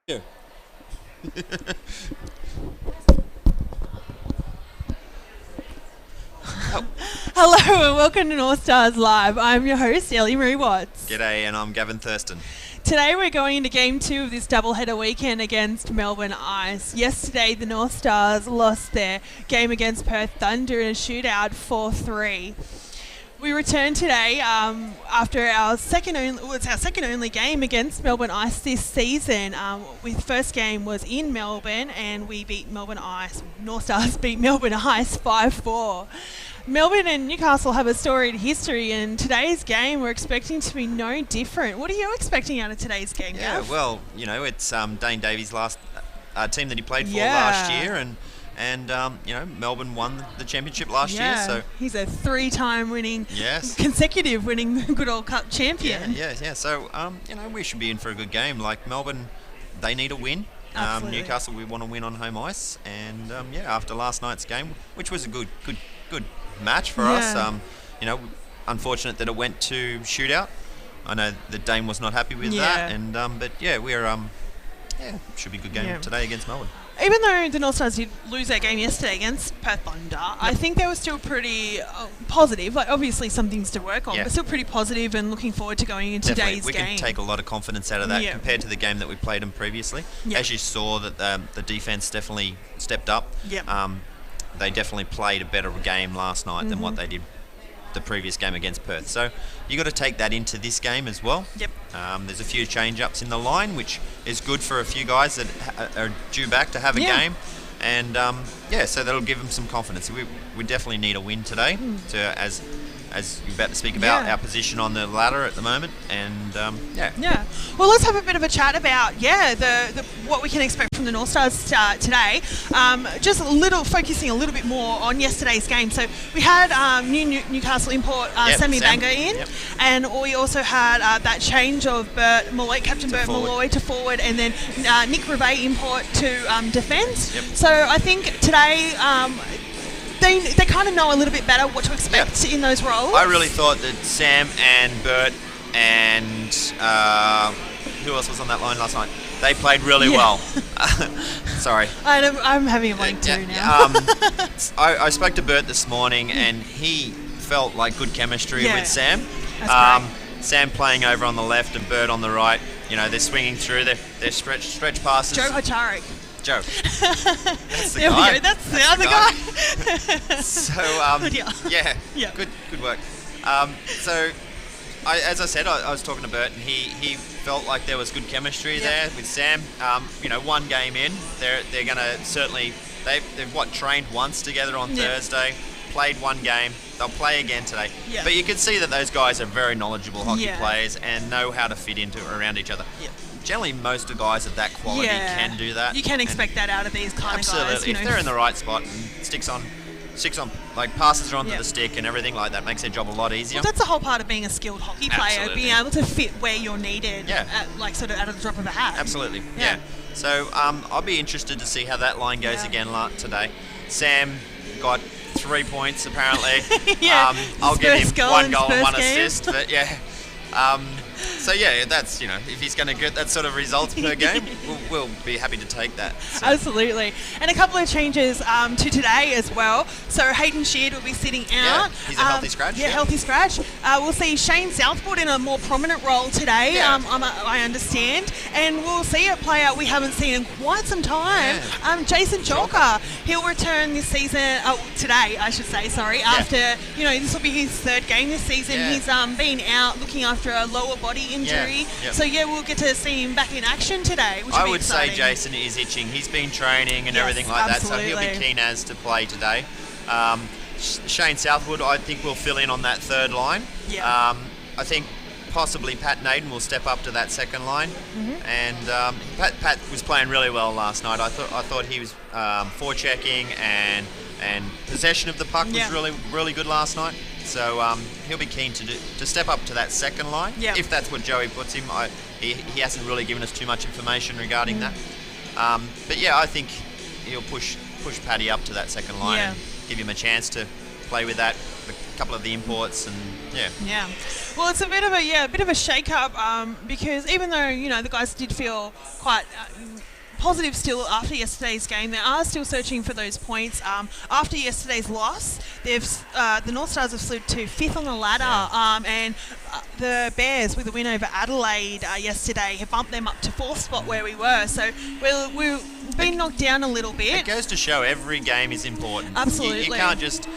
Yeah. Hello and welcome to Northstars Live. I'm your host, Ellie Marie Watts. G'day, and I'm Gavin Thurston. Today we're going into Game 2 of this doubleheader weekend against Melbourne Ice. Yesterday the Northstars lost their game against Perth Thunder in a shootout 4-3. We return today after our second only game against Melbourne Ice this season. The first game was in Melbourne and we beat Melbourne Ice. Northstars beat Melbourne Ice 5-4. Melbourne and Newcastle have a storied history, and today's game we're expecting to be no different. What are you expecting out of today's game, Yeah, Gav? well, it's Dane Davies' last team that he played for last year, and Melbourne won the championship last year. So he's a three-time winning, yes, consecutive winning good old cup champion. Yeah. So we should be in for a good game. Like Melbourne, they need a win. Newcastle, we want to win on home ice, and after last night's game, which was a good match for us. Unfortunate that it went to shootout. I know that Dane was not happy with that, and should be a good game today against Melbourne. Even though the North Stars did lose their game yesterday against Perth Thunder, I think they were still pretty positive. Like, obviously some things to work on, but still pretty positive and looking forward to going into today's game. We can take a lot of confidence out of that compared to the game that we played them previously. As you saw, that the defense definitely stepped up. They definitely played a better game last night than what they did the previous game against Perth. So you got to take that into this game as well. There's a few change-ups in the line, which is good for a few guys that are due back to have a game. And so that'll give them some confidence. We definitely need a win today as you're about to speak about our position on the ladder at the moment, and well, let's have a bit of a chat about the what we can expect from the North Stars today. Just focusing a little bit more on yesterday's game. So we had Newcastle import Sammy Banga in, and we also had that change of Captain Bert Malloy to forward, and then Nick Rivet import to defence. So I think today they kind of know a little bit better what to expect in those roles. I really thought that Sam and Bert and who else was on that line last night? They played really well. Sorry. I'm having a blank too now. I spoke to Bert this morning, and he felt like good chemistry with Sam. That's great. Sam playing over on the left and Bert on the right. They're swinging through their stretch passes. Joe Hocharik. Joe. That's the there guy. we go. That's the other guy. So good work. As I said, I was talking to Bert, and he felt like there was good chemistry there with Sam. One game in, they're going to certainly they've trained once together on Thursday, played one game. They'll play again today. But you can see that those guys are very knowledgeable hockey players and know how to fit around each other. Generally, most of the guys of that quality can do that. You can expect that out of these kind of guys. Absolutely. If they're in the right spot and sticks on, like passes are onto the stick and everything like that, makes their job a lot easier. Well, that's the whole part of being a skilled hockey player, being able to fit where you're needed, at the drop of a hat. Absolutely. Yeah. So I'll be interested to see how that line goes again today. Sam got 3 points apparently. I'll give him 1 goal and 1 assist, but so that's if he's going to get that sort of results per game, we'll be happy to take that. So. Absolutely, and a couple of changes to today as well. So Hayden Sheard will be sitting out. He's a healthy scratch. Healthy scratch. We'll see Shane Southwood in a more prominent role today. I understand, and we'll see a player we haven't seen in quite some time. Jason Jolka. He'll return this season today, I should say. Sorry, after this will be his 3rd game this season. He's been out looking after a lower body injury. So we'll get to see him back in action today, which I would say Jason is itching. He's been training and everything like that, so he'll be keen as to play today. Shane Southwood, I think, will fill in on that 3rd line. I think possibly Pat Naden will step up to that 2nd line, and Pat was playing really well last night. I thought he was forechecking and possession of the puck was really good last night. So he'll be keen to step up to that 2nd line, if that's what Joey puts him. He hasn't really given us too much information regarding that. But I think he'll push Paddy up to that 2nd line and give him a chance to play with that, a couple of the imports, and Well, it's a bit of a shake-up because even though the guys did feel quite positive still after yesterday's game. They are still searching for those points. After yesterday's loss, the North Stars have slid to 5th on the ladder, and the Bears, with a win over Adelaide yesterday, have bumped them up to 4th spot where we were. So we've been knocked down a little bit. It goes to show every game is important. Absolutely. You can't just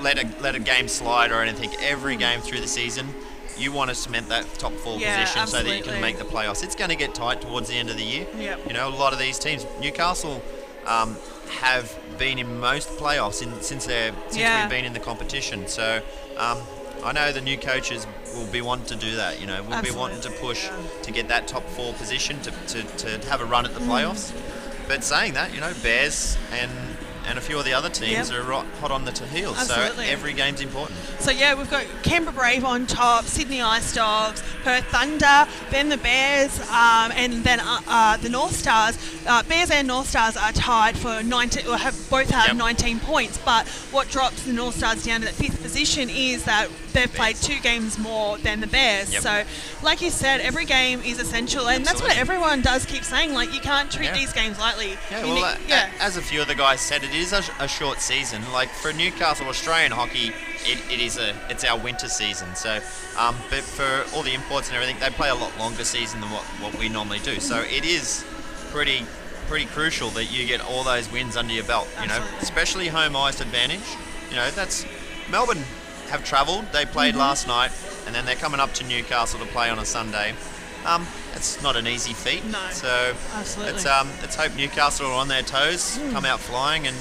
let a game slide or anything. Every game through the season, you want to cement that top 4 position so that you can make the playoffs. It's going to get tight towards the end of the year. Yep. You know, a lot of these teams, Newcastle have been in most playoffs since we've been in the competition. So I know the new coaches will be wanting to do that. You know, we'll be wanting to push to get that top 4 position to have a run at the playoffs. But saying that, you know, Bears and a few of the other teams are hot on the heels. Absolutely. So every game's important. So we've got Canberra Brave on top, Sydney Ice Dogs, Perth Thunder, then the Bears, and then the North Stars. Bears and North Stars are tied for 19, or both have 19 points. But what drops the North Stars down to that 5th position is that they've played 2 games more than the Bears. Yep. So, like you said, every game is essential, and that's what everyone does keep saying. Like, you can't treat these games lightly. As a few of the guys said, it is a short season. Like for Newcastle, Australian hockey, it's our winter season. So, but for all the imports and everything, they play a lot longer season than what we normally do. So it is pretty crucial that you get all those wins under your belt. You know, especially home ice advantage. You know, that's Melbourne have travelled. They played last night, and then they're coming up to Newcastle to play on a Sunday. It's not an easy feat. No, so absolutely. Let's hope Newcastle are on their toes, come out flying, and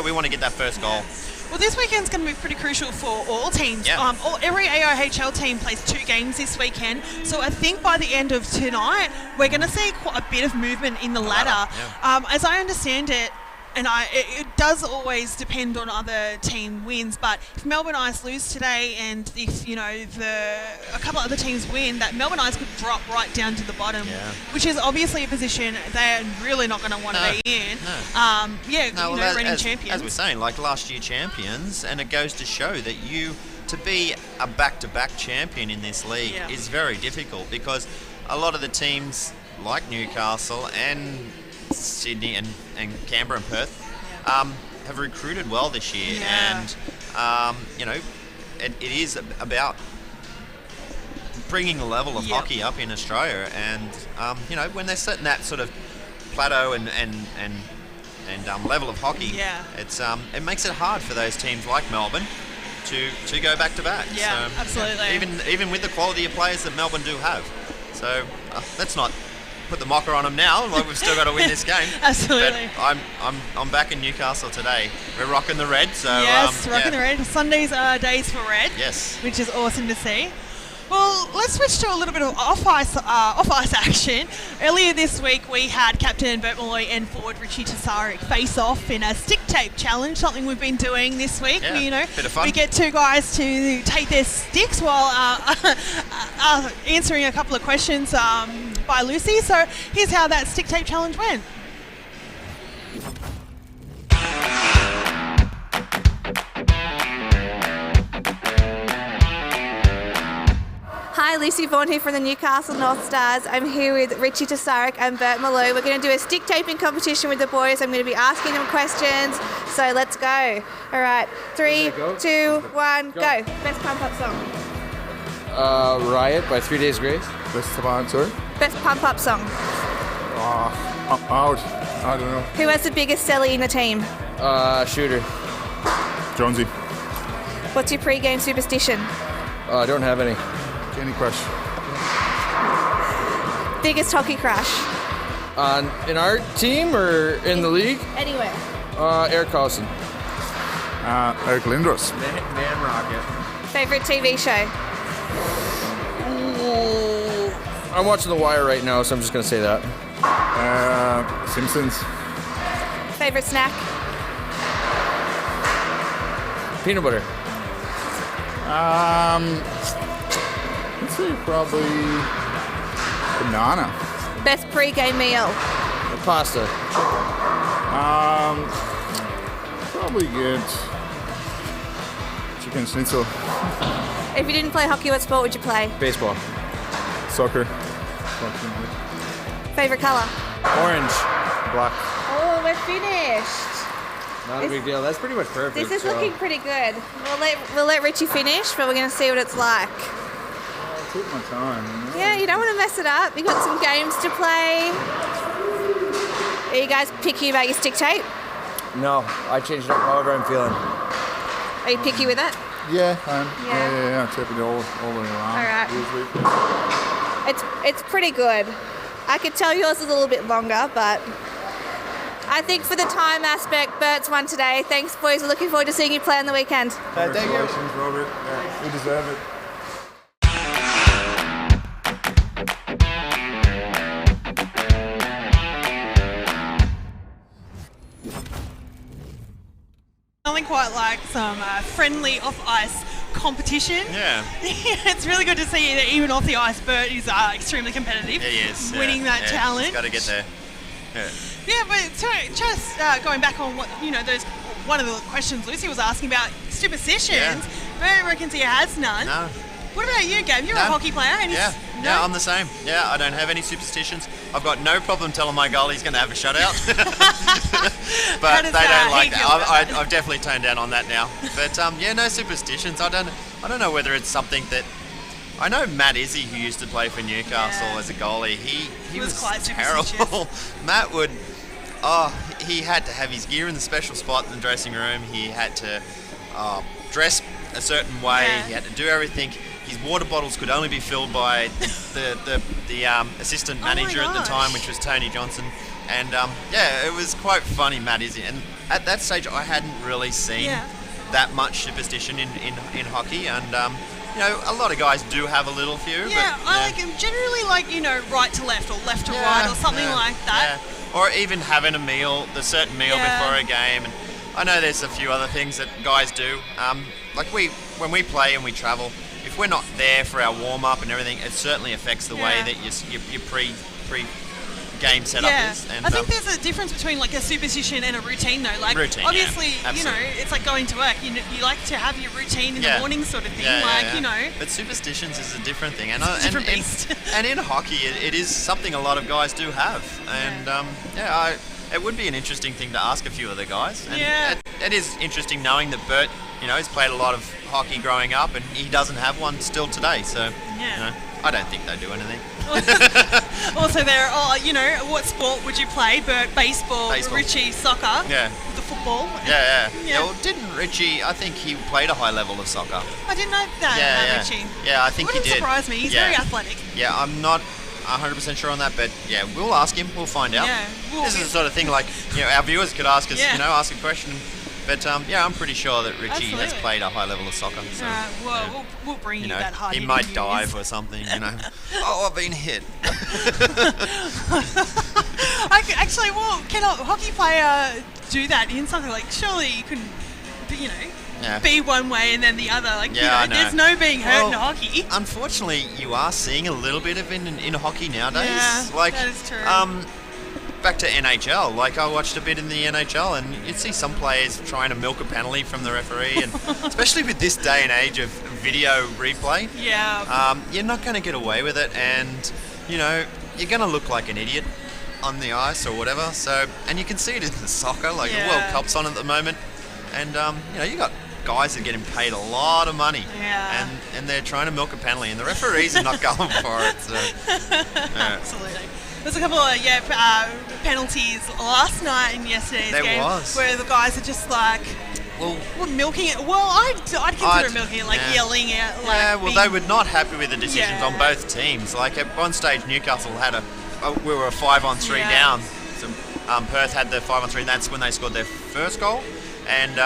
we want to get that first goal. Well, this weekend's going to be pretty crucial for all teams. Yeah. Every AIHl team plays 2 games this weekend, so I think by the end of tonight, we're going to see quite a bit of movement in the ladder. As I understand it, and it does always depend on other team wins, but if Melbourne Ice lose today and if, you know, a couple of other teams win, that Melbourne Ice could drop right down to the bottom, which is obviously a position they're really not going to want to be in. Reigning champions. As we're saying, like last year champions, and it goes to show that to be a back-to-back champion in this league is very difficult, because a lot of the teams like Newcastle and Sydney and Canberra and Perth have recruited well this year, and you know, it is about bringing the level of hockey up in Australia, and you know, when they're setting that sort of plateau and level of hockey, it makes it hard for those teams like Melbourne to go back to back. Yeah, so, absolutely. Even with the quality of players that Melbourne do have, so let's not put the mocker on them now. Like, we've still got to win this game. Absolutely. But I'm back in Newcastle today. We're rocking the red. So rocking the red. Sundays are days for red. Yes. Which is awesome to see. Well, let's switch to a little bit of off-ice action. Earlier this week, we had Captain Bert Malloy and forward Richie Tasarik face off in a stick tape challenge, something we've been doing this week. Yeah, you know, bit of fun. We get 2 guys to take their sticks while answering a couple of questions by Lucy. So here's how that stick tape challenge went. Hi, Lucy Vaughan here from the Newcastle Northstars. I'm here with Richie Tasarik and Bert Malou. We're going to do a stick taping competition with the boys. I'm going to be asking them questions, so let's go. All right, 3, 2, 1, go. Best pump-up song. Riot by 3 Days Grace. Best sponsor. Best pump-up song. Out. I don't know. Who has the biggest celly in the team? Shooter. Jonesy. What's your pre-game superstition? I don't have any. Candy Crush. Biggest hockey crush? In our team or in the league? Anywhere. Eric Carlson. Eric Lindros. Man Rocket. Favorite TV show? I'm watching The Wire right now, so I'm just going to say that. Simpsons. Favorite snack? Peanut butter. Let's say probably banana. Best pre-game meal? Pasta. Probably get chicken schnitzel. If you didn't play hockey, what sport would you play? Baseball. Soccer. Favorite color? Orange. Black. Oh, we're finished. Not a big deal. That's pretty much perfect. This is so. looking pretty good. We'll let Richie finish, but we're going to see what it's like. I took my time. You know? Yeah, you don't want to mess it up. You've got some games to play. Are you guys picky about your stick tape? No, I change it up however I'm feeling. Are you picky with it? Yeah, I am. Yeah. Yeah. I'm tapping it all the way around. All right. Usually. It's pretty good. I could tell yours is a little bit longer, but I think for the time aspect, Bert's won today. Thanks, boys. We're looking forward to seeing you play on the weekend. Thank you. Congratulations, Robert. Yeah, you deserve it. Something quite like some friendly off-ice competition. Yeah. It's really good to see that even off the ice, Bert is extremely competitive. Yeah, he is. Winning that challenge. He's got to get there. Yeah. Yeah, but just going back on what those one of the questions Lucy was asking about superstitions. Yeah. Bert reckons he has none. No. What about you, Gabe? You're a hockey player. And Yeah. no? Yeah, I'm the same. Yeah, I don't have any superstitions. I've got no problem telling my goalie he's going to have a shutout. But they don't like that. I've definitely toned down on that now. But yeah, no superstitions. I don't know whether it's something that. I know Matt Izzy, who used to play for Newcastle as a goalie. He was quite terrible. Matt would. He had to have his gear in the special spot in the dressing room. He had to dress a certain way. Yeah. He had to do everything. His water bottles could only be filled by the assistant manager at the time, which was Tony Johnson. And yeah, it was quite funny, Matt Izzy. And at that stage, I hadn't really seen that much superstition in hockey. And you know, a lot of guys do have a little few. Yeah, but, I generally like, right to left or left to right or something like that. Yeah. Or even having the certain meal before a game. And I know there's a few other things that guys do. Like when we play and we travel, if we're not there for our warm up and everything, it certainly affects the way that your pre game setup is. And I think there's a difference between like a superstition and a routine though. Like routine, obviously, absolutely. it's like going to work. You like to have your routine in the morning sort of thing. But superstitions is a different thing, and different beast. And in hockey, it is something a lot of guys do have, and it would be an interesting thing to ask a few of the guys. And it is interesting knowing that Bert, has played a lot of hockey growing up, and he doesn't have one still today. So, I don't think they do anything. Also, what sport would you play? Bert, baseball. Richie, soccer. Yeah. The football. Yeah. Well, didn't Richie? I think he played a high level of soccer. I didn't know that. Richie. Yeah, I think he did. Wouldn't surprise me. He's very athletic. Yeah, I'm not 100% sure on that, but yeah, we'll ask him. We'll find out. Yeah, this is the sort of thing like our viewers could ask us. Ask a question. But I'm pretty sure that Richie has played a high level of soccer. So, we'll bring you that hard. He might dive or something. Oh, I've been hit. Actually, can a hockey player do that in something like? Surely you couldn't, be one way and then the other. Like, there's no being hurt in hockey. Unfortunately, you are seeing a little bit of it in hockey nowadays. Yeah, like, that is true. Back to NHL, like I watched a bit in the NHL, and you'd see some players trying to milk a penalty from the referee, and especially with this day and age of video replay, you're not going to get away with it, and you're going to look like an idiot on the ice or whatever. So, and you can see it in the soccer, like the World Cup's on at the moment, and you got guys that are getting paid a lot of money, and they're trying to milk a penalty, and the referees are not going for it. So, absolutely. There's a couple of penalties last night and yesterday's game where the guys are just like milking it. Well, I'd consider milking it, like yelling out. They were not happy with the decisions on both teams. Like at one stage, Newcastle had we were a 5-on-3 down. So, Perth had the 5-on-3. And that's when they scored their first goal. And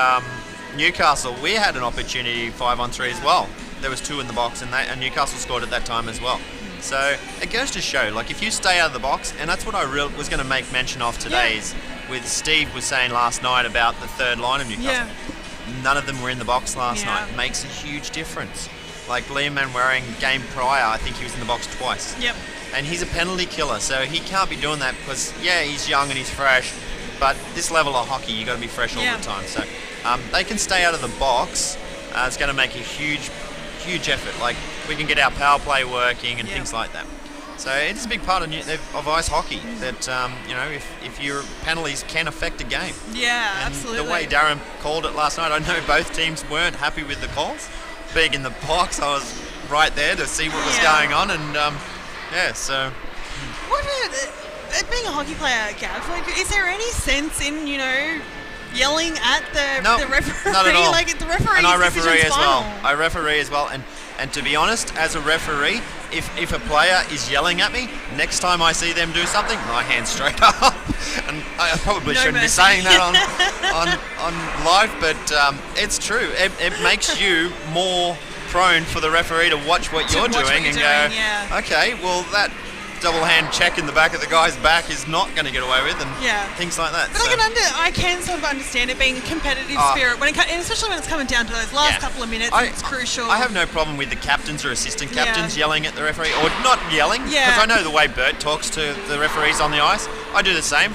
Newcastle, we had an opportunity 5-on-3 as well. There was 2 in the box, and Newcastle scored at that time as well. So it goes to show, like if you stay out of the box, and that's what I was going to make mention of today, is with Steve was saying last night about the third line of Newcastle. None of them were in the box last night. It makes a huge difference. Like Liam Manwaring, game prior, I think he was in the box twice. Yep. And he's a penalty killer, so he can't be doing that because, he's young and he's fresh, but this level of hockey, you got to be fresh all the time. So they can stay out of the box. It's going to make a huge effort. Like we can get our power play working and things like that. So it is a big part of ice hockey that, if your penalties can affect a game. Yeah, and absolutely. The way Darren called it last night, I know both teams weren't happy with the calls. Being in the box, I was right there to see what was going on, and so. What about being a hockey player, Gav? Like, is there any sense in yelling at the referee? Not at all. Like the referee. And I referee as well. And to be honest, as a referee, if a player is yelling at me, next time I see them do something, my hand straight up. And I probably shouldn't be saying that on live, but it's true. It makes you more prone for the referee to watch what you're doing and go, okay, well that double hand check in the back of the guy's back is not going to get away with, and things like that. But I can sort of understand it being a competitive spirit when and especially when it's coming down to those last couple of minutes. It's crucial. I have no problem with the captains or assistant captains yelling at the referee, or not yelling, because I know the way Bert talks to the referees on the ice. I do the same.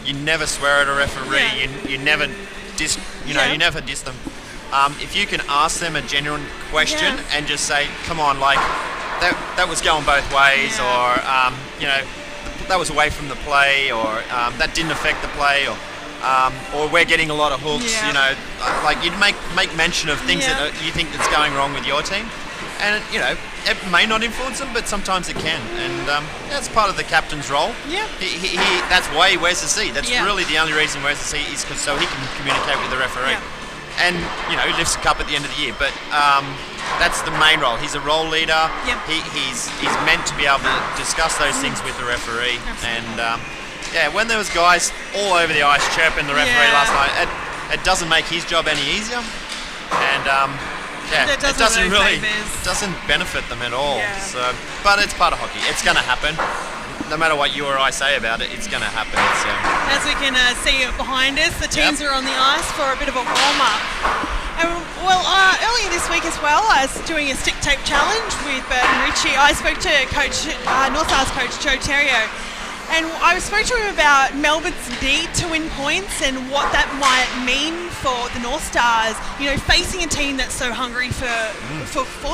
You never swear at a referee. You never diss. You never diss them. If you can ask them a genuine question and just say, "Come on, like." That was going both ways, or that was away from the play, or that didn't affect the play, or we're getting a lot of hooks. Like you'd make mention of things that you think that's going wrong with your team, and it may not influence them, but sometimes it can, and that's part of the captain's role. Yeah, he that's why he wears the C. That's really the only reason he wears the C is so he can communicate with the referee, and he lifts a cup at the end of the year, but. That's the main role. He's a role leader. Yep. He's meant to be able to discuss those things with the referee. Absolutely. And when there was guys all over the ice chirping the referee last night, it doesn't make his job any easier. And it doesn't benefit them at all. Yeah. So, but it's part of hockey. It's going to happen. No matter what you or I say about it, it's going to happen. So. As we can see behind us, the teams are on the ice for a bit of a warm-up. Earlier this week as well, I was doing a stick tape challenge with Bert and Richie. I spoke to Northstars coach Joe Terrio, and I spoke to him about Melbourne's need to win points and what that might mean for the Northstars, facing a team that's so hungry for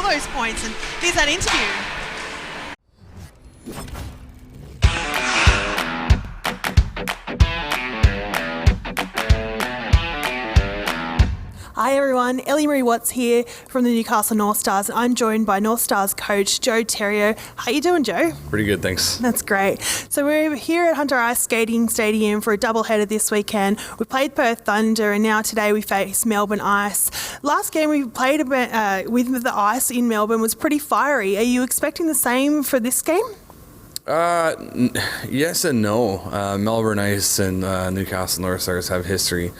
those points. And here's that interview. Hi everyone, Ellie Marie Watts here from the Newcastle Northstars. I'm joined by Northstars coach Joe Terrio. How you doing, Joe? Pretty good, thanks. That's great. So we're here at Hunter Ice Skating Stadium for a doubleheader this weekend. We played Perth Thunder, and now today we face Melbourne Ice. Last game we played with the Ice in Melbourne was pretty fiery. Are you expecting the same for this game? Yes and no. Melbourne Ice and Newcastle Northstars have history,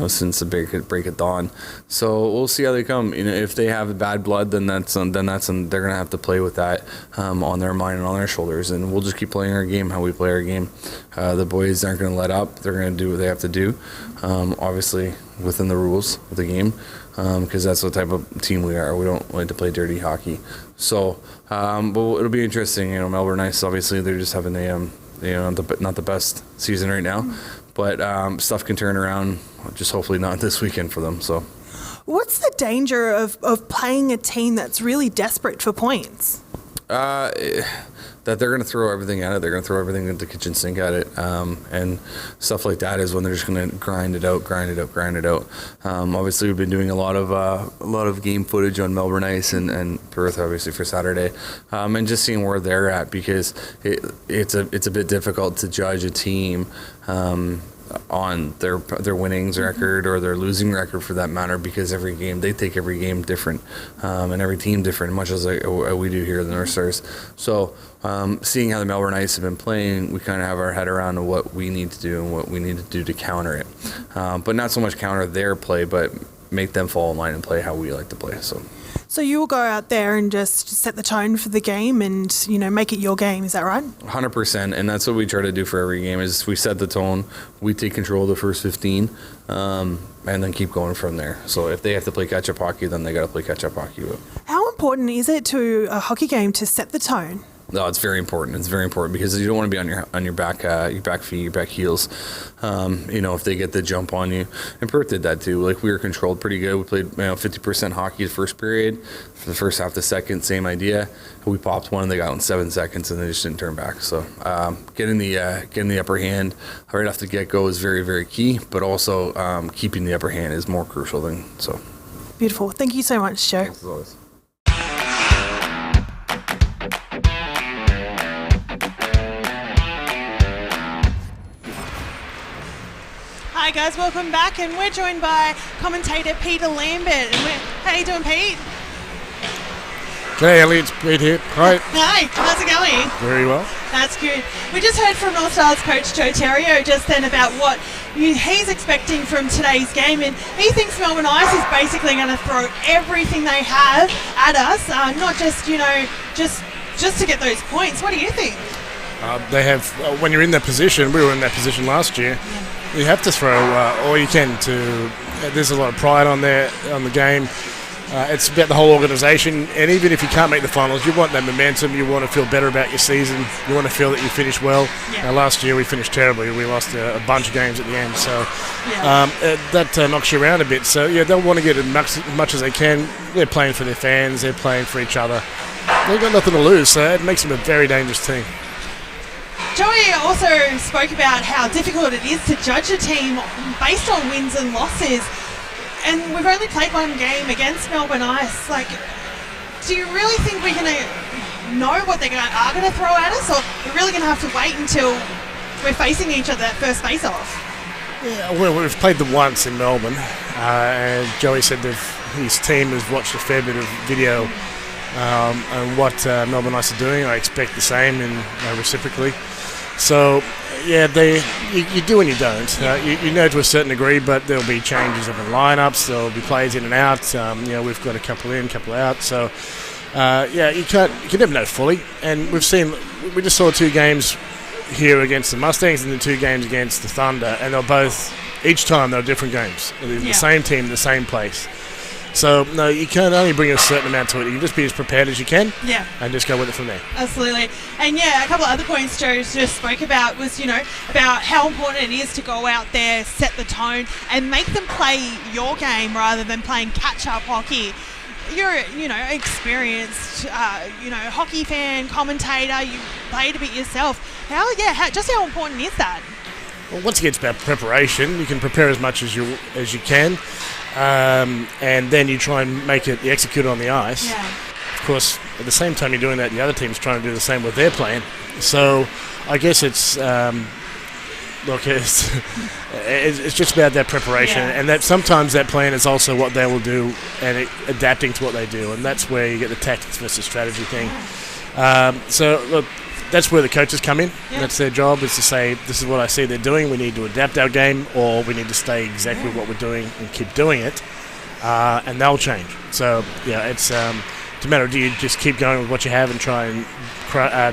since the break at dawn. So we'll see how they come. If they have bad blood, then they're gonna have to play with that on their mind and on their shoulders. And we'll just keep playing our game how we play our game. The boys aren't gonna let up. They're gonna do what they have to do, obviously within the rules of the game. Because that's what type of team we are. We don't like to play dirty hockey. So, but it'll be interesting. Melbourne Ice, obviously, they're just having not the best season right now. But stuff can turn around, just hopefully not this weekend for them. So, what's the danger of playing a team that's really desperate for points? That they're going to throw everything at it. They're going to throw everything into the kitchen sink at it. And stuff like that is when they're just going to grind it out. Obviously, we've been doing a lot of game footage on Melbourne Ice and Perth, obviously, for Saturday. And just seeing where they're at, because it's a bit difficult to judge a team on their winnings record or their losing record for that matter, because they take every game different, and every team different, much as we do here at the Northstars. So seeing how the Melbourne Ice have been playing, we kind of have our head around what we need to do and what we need to do to counter it, but not so much counter their play, but make them fall in line and play how we like to play. So you will go out there and just set the tone for the game and, make it your game. Is that right? 100%. And that's what we try to do for every game is we set the tone, we take control of the first 15, and then keep going from there. So if they have to play catch-up hockey, then they got to play catch-up hockey. How important is it to a hockey game to set the tone? No, it's very important. It's very important because you don't want to be on your back feet, your back heels. If they get the jump on you, and Perth did that too. Like we were controlled pretty good. We played 50% hockey the first period. For the first half, the second, same idea. We popped one, and they got in 7 seconds, and they just didn't turn back. So getting the upper hand right off the get go is very, very key. But also keeping the upper hand is more crucial than so. Beautiful. Thank you so much, Joe. Thanks as always. Hi guys, welcome back, and we're joined by commentator Peter Lambert. How you doing, Pete? G'day, Ellie, it's Pete here. Hi. Hi, how's it going? Very well. That's good. We just heard from North Stars coach Joe Terrio just then about what he's expecting from today's game, and he thinks Melbourne Ice is basically going to throw everything they have at us, not just just to get those points. What do you think? They have, when you're in that position, we were in that position last year. You have to throw all you can to. There's a lot of pride on the game. It's about the whole organisation, and even if you can't make the finals, you want that momentum. You want to feel better about your season. You want to feel that you finished well. Yeah. Last year we finished terribly. We lost a bunch of games at the end, so that knocks you around a bit. So yeah, they'll want to get as much as they can. They're playing for their fans. They're playing for each other. They've got nothing to lose, so it makes them a very dangerous team. Joey also spoke about how difficult it is to judge a team based on wins and losses. And we've only played one game against Melbourne Ice. Like, do you really think we're going to know what they are going to throw at us, or we're really going to have to wait until we're facing each other at first face-off? Yeah, well, we've played them once in Melbourne, and Joey said his team has watched a fair bit of video on what Melbourne Ice are doing. I expect the same in reciprocally. So, yeah, you do and you don't. You know to a certain degree, but there'll be changes in the lineups. There'll be players in and out. We've got a couple in, couple out. So, you can never know fully. And we just saw 2 games here against the Mustangs and then 2 games against the Thunder, and each time they're different games. The same team, the same place. So, no, you can only bring a certain amount to it. You can just be as prepared as you can and just go with it from there. Absolutely. And, a couple of other points Joe just spoke about was, about how important it is to go out there, set the tone, and make them play your game rather than playing catch-up hockey. You're, experienced, hockey fan, commentator. You played a bit yourself. How important is that? Well, once again, it's about preparation. You can prepare as much as you can. And then you try and you execute it on the ice. Yeah. Of course, at the same time you're doing that, the other team's trying to do the same with their plan. So I guess it's just about that preparation, and that sometimes that plan is also what they will do and adapting to what they do, and that's where you get the tactics versus strategy thing. That's where the coaches come in. Yeah. That's their job, is to say, this is what I see they're doing, we need to adapt our game, or we need to stay exactly what we're doing and keep doing it, and they'll change. So, it's a matter of, do you just keep going with what you have and try and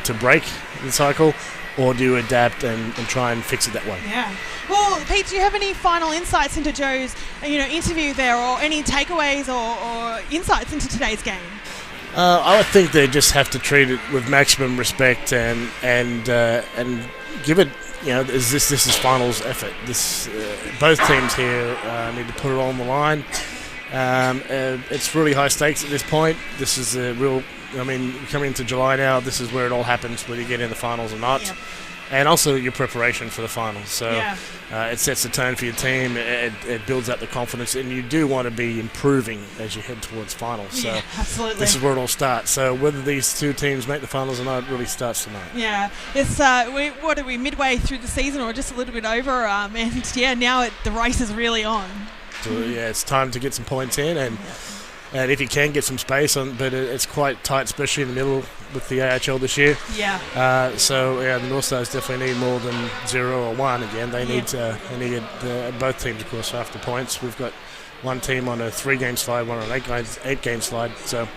to break the cycle, or do you adapt and try and fix it that way? Yeah. Well, Pete, do you have any final insights into Joe's interview there, or any takeaways or insights into today's game? I would think they just have to treat it with maximum respect and give it. This is finals effort. Both teams here need to put it all on the line. It's really high stakes at this point. This is a real. Coming into July now, this is where it all happens, whether you get in the finals or not. Yep. And also your preparation for the finals. So it sets the tone for your team. It builds up the confidence, and you do want to be improving as you head towards finals. So absolutely. This is where it all starts. So whether these 2 teams make the finals or not, it really starts tonight. Yeah, it's what are we, midway through the season, or just a little bit over? Now the race is really on. So it's time to get some points in, and if you can get some space on, but it's quite tight, especially in the middle with the AIHl this year. Yeah. The North Stars definitely need more than 0 or 1 again. They need both teams, of course, after points. We've got one team on a 3-game slide, one on an 8-game slide. So,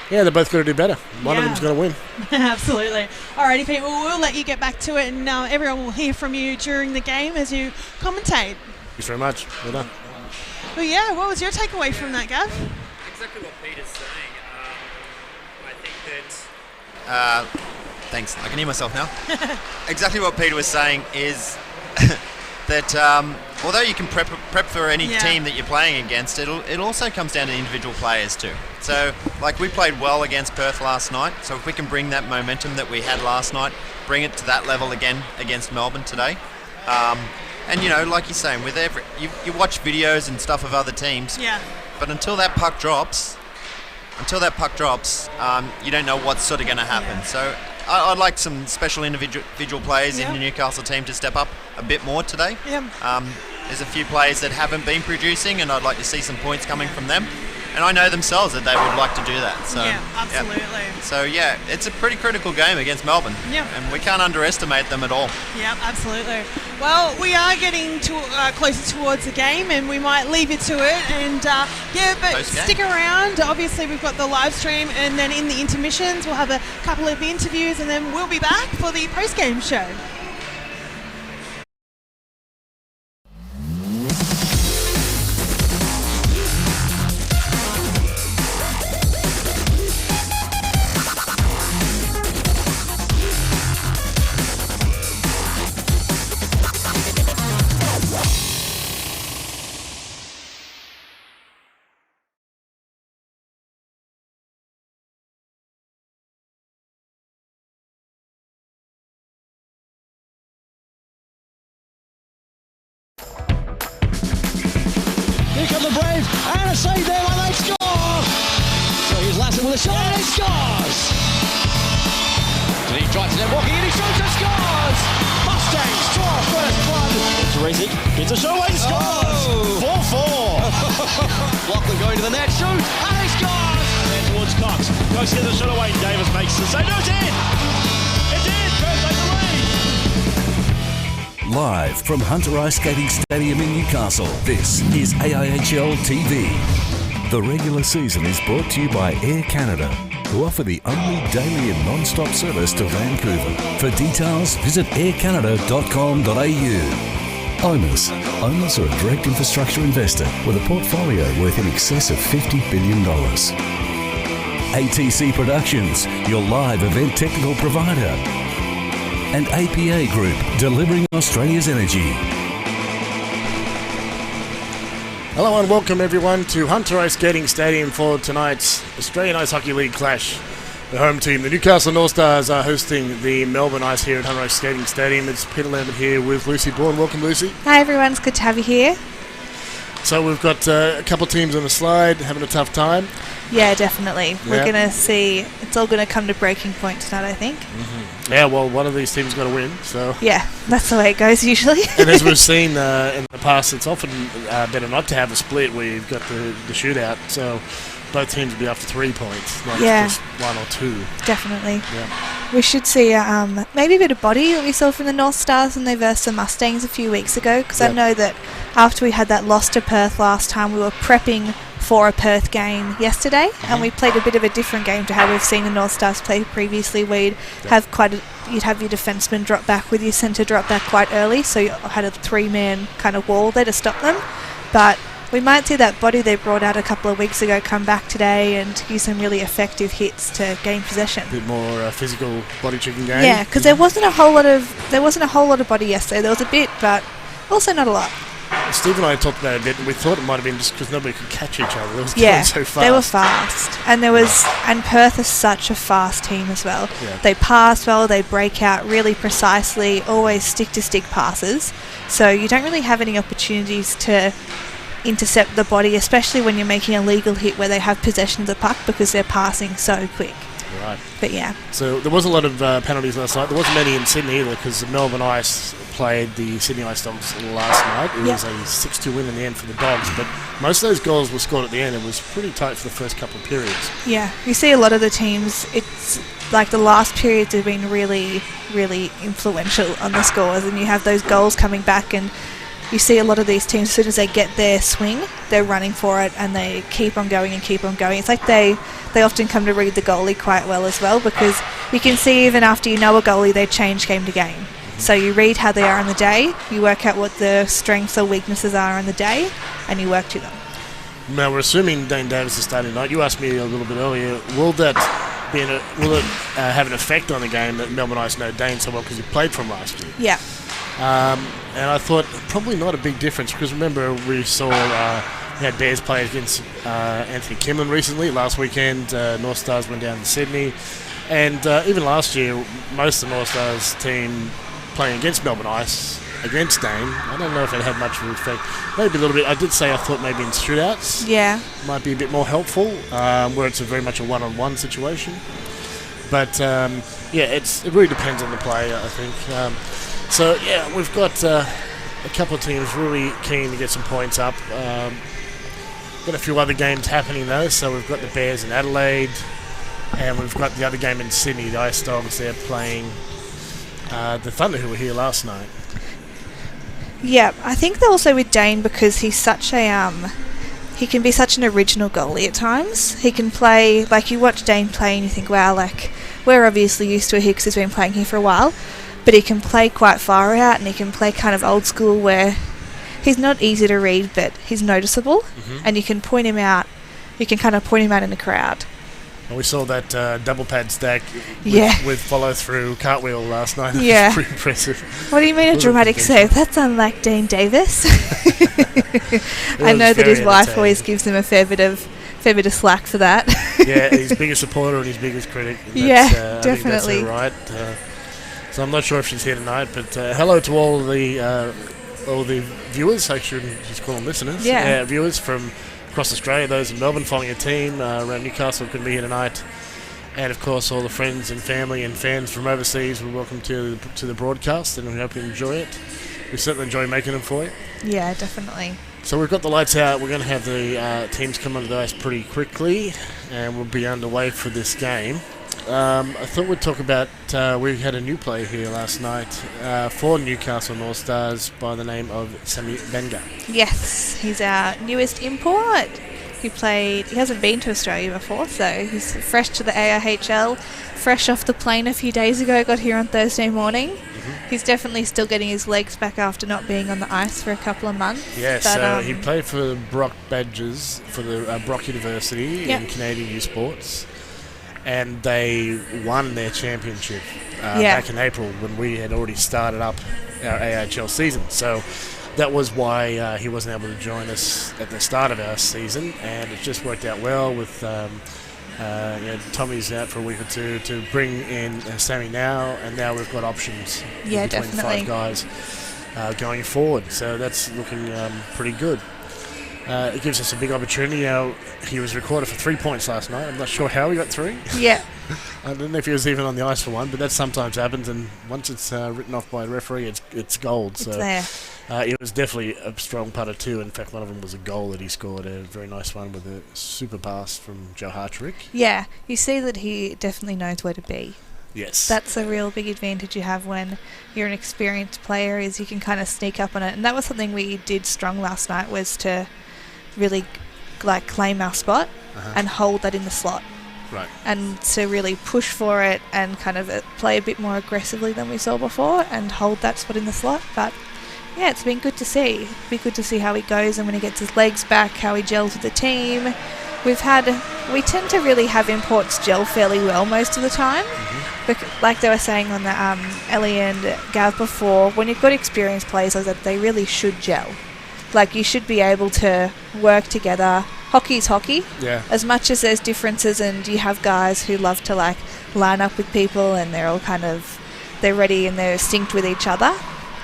they're both got to do better. One of them's going to win. Absolutely. Alrighty, Pete. Well, we'll let you get back to it, and everyone will hear from you during the game as you commentate. Thanks very much. Well done. Well, what was your takeaway from that, Gav? Exactly what Peter's saying. I think that Thanks. I can hear myself now. Exactly what Peter was saying is that although you can prep for any team that you're playing against, it also comes down to individual players too. So, like, we played well against Perth last night, so if we can bring that momentum that we had last night, bring it to that level again against Melbourne today. And, you know, like you're saying, with you watch videos and stuff of other teams, but until that puck drops, you don't know what's sort of going to happen. Yeah. So I'd like some special individual players in the Newcastle team to step up a bit more today. There's a few players that haven't been producing, and I'd like to see some points coming from them. And I know themselves that they would like to do that. So, absolutely. So, it's a pretty critical game against Melbourne. And we can't underestimate them at all. Yeah, absolutely. Well, we are getting closer towards the game, and we might leave it to it. And, but Post-game. Stick around. Obviously, we've got the live stream, and then in the intermissions, we'll have a couple of interviews, and then we'll be back for the post-game show. Here come the Braves, and a save there, and they score! So here's Lassen with a shot, and he scores! And he tries to net walking, and he shoots and scores! Mustangs draw first blood! Teresi gets a shot away and scores! 4-4! Lachlan going to the net, shoots, and he scores! And then towards Cox, Cox gets a shot away, Davis makes the save, no, it's in! It's in! Perth takes the lead! Live from Hunter Ice Skating Stadium in Newcastle, this is AIHl TV. The regular season is brought to you by Air Canada, who offer the only daily and non-stop service to Vancouver. For details, visit aircanada.com.au. Owners are a direct infrastructure investor with a portfolio worth in excess of $50 billion. ATC Productions, your live event technical provider. And APA Group, delivering Australia's energy. Hello and welcome everyone to Hunter Ice Skating Stadium for tonight's Australian Ice Hockey League clash. The home team, the Newcastle Northstars, are hosting the Melbourne Ice here at Hunter Ice Skating Stadium. It's Peter Lambert here with Lucy Bourne. Welcome, Lucy. Hi everyone, it's good to have you here. So we've got a couple of teams on the slide having a tough time. Yeah, definitely. We're going to see, it's all going to come to breaking point tonight, I think. Yeah, well, one of these teams got to win. So yeah, that's the way it goes usually. And as we've seen in the past, it's often better not to have a split where you've got the shootout. So both teams will be after 3 points, not just one or two. Definitely. Yeah. We should see maybe a bit of body that we saw from the North Stars when they versed the Mustangs a few weeks ago, because I know that after we had that loss to Perth last time, we were prepping for a Perth game yesterday, and we played a bit of a different game to how we've seen the North Stars play previously. You'd have your defenseman drop back with your centre drop back quite early, so you had a 3-man kind of wall there to stop them. But we might see that body they brought out a couple of weeks ago come back today and use some really effective hits to gain possession. A bit more physical body checking game. Yeah, because there wasn't a whole lot of body yesterday. There was a bit, but also not a lot. Steve and I talked about it a bit, and we thought it might have been just because nobody could catch each other. It was going so fast. They were fast, and Perth is such a fast team as well. Yeah. They pass well, they break out really precisely, always stick-to-stick passes. So you don't really have any opportunities to intercept the body, especially when you're making a legal hit where they have possession of the puck because they're passing so quick. Right. But yeah. So there was a lot of penalties last night. There wasn't many in Sydney either because Melbourne Ice played the Sydney Ice Dogs last night. It was a 6-2 win in the end for the Dogs, but most of those goals were scored at the end. It was pretty tight for the first couple of periods. Yeah, you see a lot of the teams, it's like the last periods have been really, really influential on the scores, and you have those goals coming back, and you see a lot of these teams, as soon as they get their swing, they're running for it, and they keep on going and keep on going. It's like they often come to read the goalie quite well as well, because you can see even after you know a goalie, they change game to game. So you read how they are on the day, you work out what the strengths or weaknesses are on the day, and you work to them. Now, we're assuming Dane Davis is starting tonight. You asked me a little bit earlier, will that will it have an effect on the game that Melbourne Ice know Dane so well because he played from last year? Yeah. And I thought probably not a big difference because remember we saw we had Bears play against Anthony Kimlin recently. Last weekend, Northstars went down to Sydney. And even last year, most of the Northstars team playing against Melbourne Ice, against Dane, I don't know if it had much of an effect. Maybe a little bit. I did say I thought maybe in shootouts might be a bit more helpful, where it's very much a one-on-one situation. But, it really depends on the player, I think. We've got a couple of teams really keen to get some points up. Got a few other games happening, though. So we've got the Bears in Adelaide, and we've got the other game in Sydney, the Ice Dogs. They're playing the Thunder, who were here last night. Yeah, I think that also with Dane because he's such a he can be such an original goalie at times. He can play like you watch Dane play and you think, wow, like we're obviously used to it here because he's been playing here for a while, but he can play quite far out and he can play kind of old school where he's not easy to read, but he's noticeable, and you can point him out. You can kind of point him out in the crowd. Well, we saw that double pad stack with follow-through cartwheel last night. It was pretty impressive. What do you mean a dramatic save? That's unlike Dean Davis. I know that his wife always gives him a fair bit of slack for that. Yeah, his biggest supporter and his biggest critic. Definitely. I think that's her right. So I'm not sure if she's here tonight, but hello to all the viewers. I shouldn't just call them listeners. Viewers from across Australia, those in Melbourne following a team around Newcastle couldn't be here tonight, and of course all the friends and family and fans from overseas were welcome to the broadcast, and we hope you enjoy it. We certainly enjoy making them for you. Yeah, definitely. So we've got the lights out. We're going to have the teams come under the ice pretty quickly, and we'll be underway for this game. I thought we'd talk about we had a new player here last night for Newcastle Northstars by the name of Sami Benga. Yes, he's our newest import. He hasn't been to Australia before, so he's fresh to the AIHl, fresh off the plane a few days ago, got here on Thursday morning. He's definitely still getting his legs back after not being on the ice for a couple of months. Yeah, so he played for the Brock Badgers for the Brock University in Canadian Youth Sports. And they won their championship back in April when we had already started up our AIHl season. So that was why he wasn't able to join us at the start of our season, and it just worked out well with Tommy's out for a week or two to bring in Sammy now, and now we've got options between definitely 5 guys going forward. So that's looking pretty good. It gives us a big opportunity. He was recorded for 3 points last night. I'm not sure how he got 3. Yeah. I don't know if he was even on the ice for one, but that sometimes happens, and once it's written off by a referee, it's gold. It's there. It was definitely a strong putter too. In fact, one of them was a goal that he scored, a very nice one with a super pass from Joe Hartrick. Yeah, you see that he definitely knows where to be. Yes. That's a real big advantage you have when you're an experienced player, is you can kind of sneak up on it. And that was something we did strong last night, was to really claim our spot and hold that in the slot. Right. And to really push for it and kind of play a bit more aggressively than we saw before and hold that spot in the slot. But yeah, it's been good to see. It'll be good to see how he goes and when he gets his legs back, how he gels with the team. We tend to really have imports gel fairly well most of the time. Like they were saying on the Ellie and Gav before, when you've got experienced players like that, they really should gel. Like, you should be able to work together. Hockey's hockey. Yeah. As much as there's differences and you have guys who love to line up with people and they're all they're ready and they're synced with each other,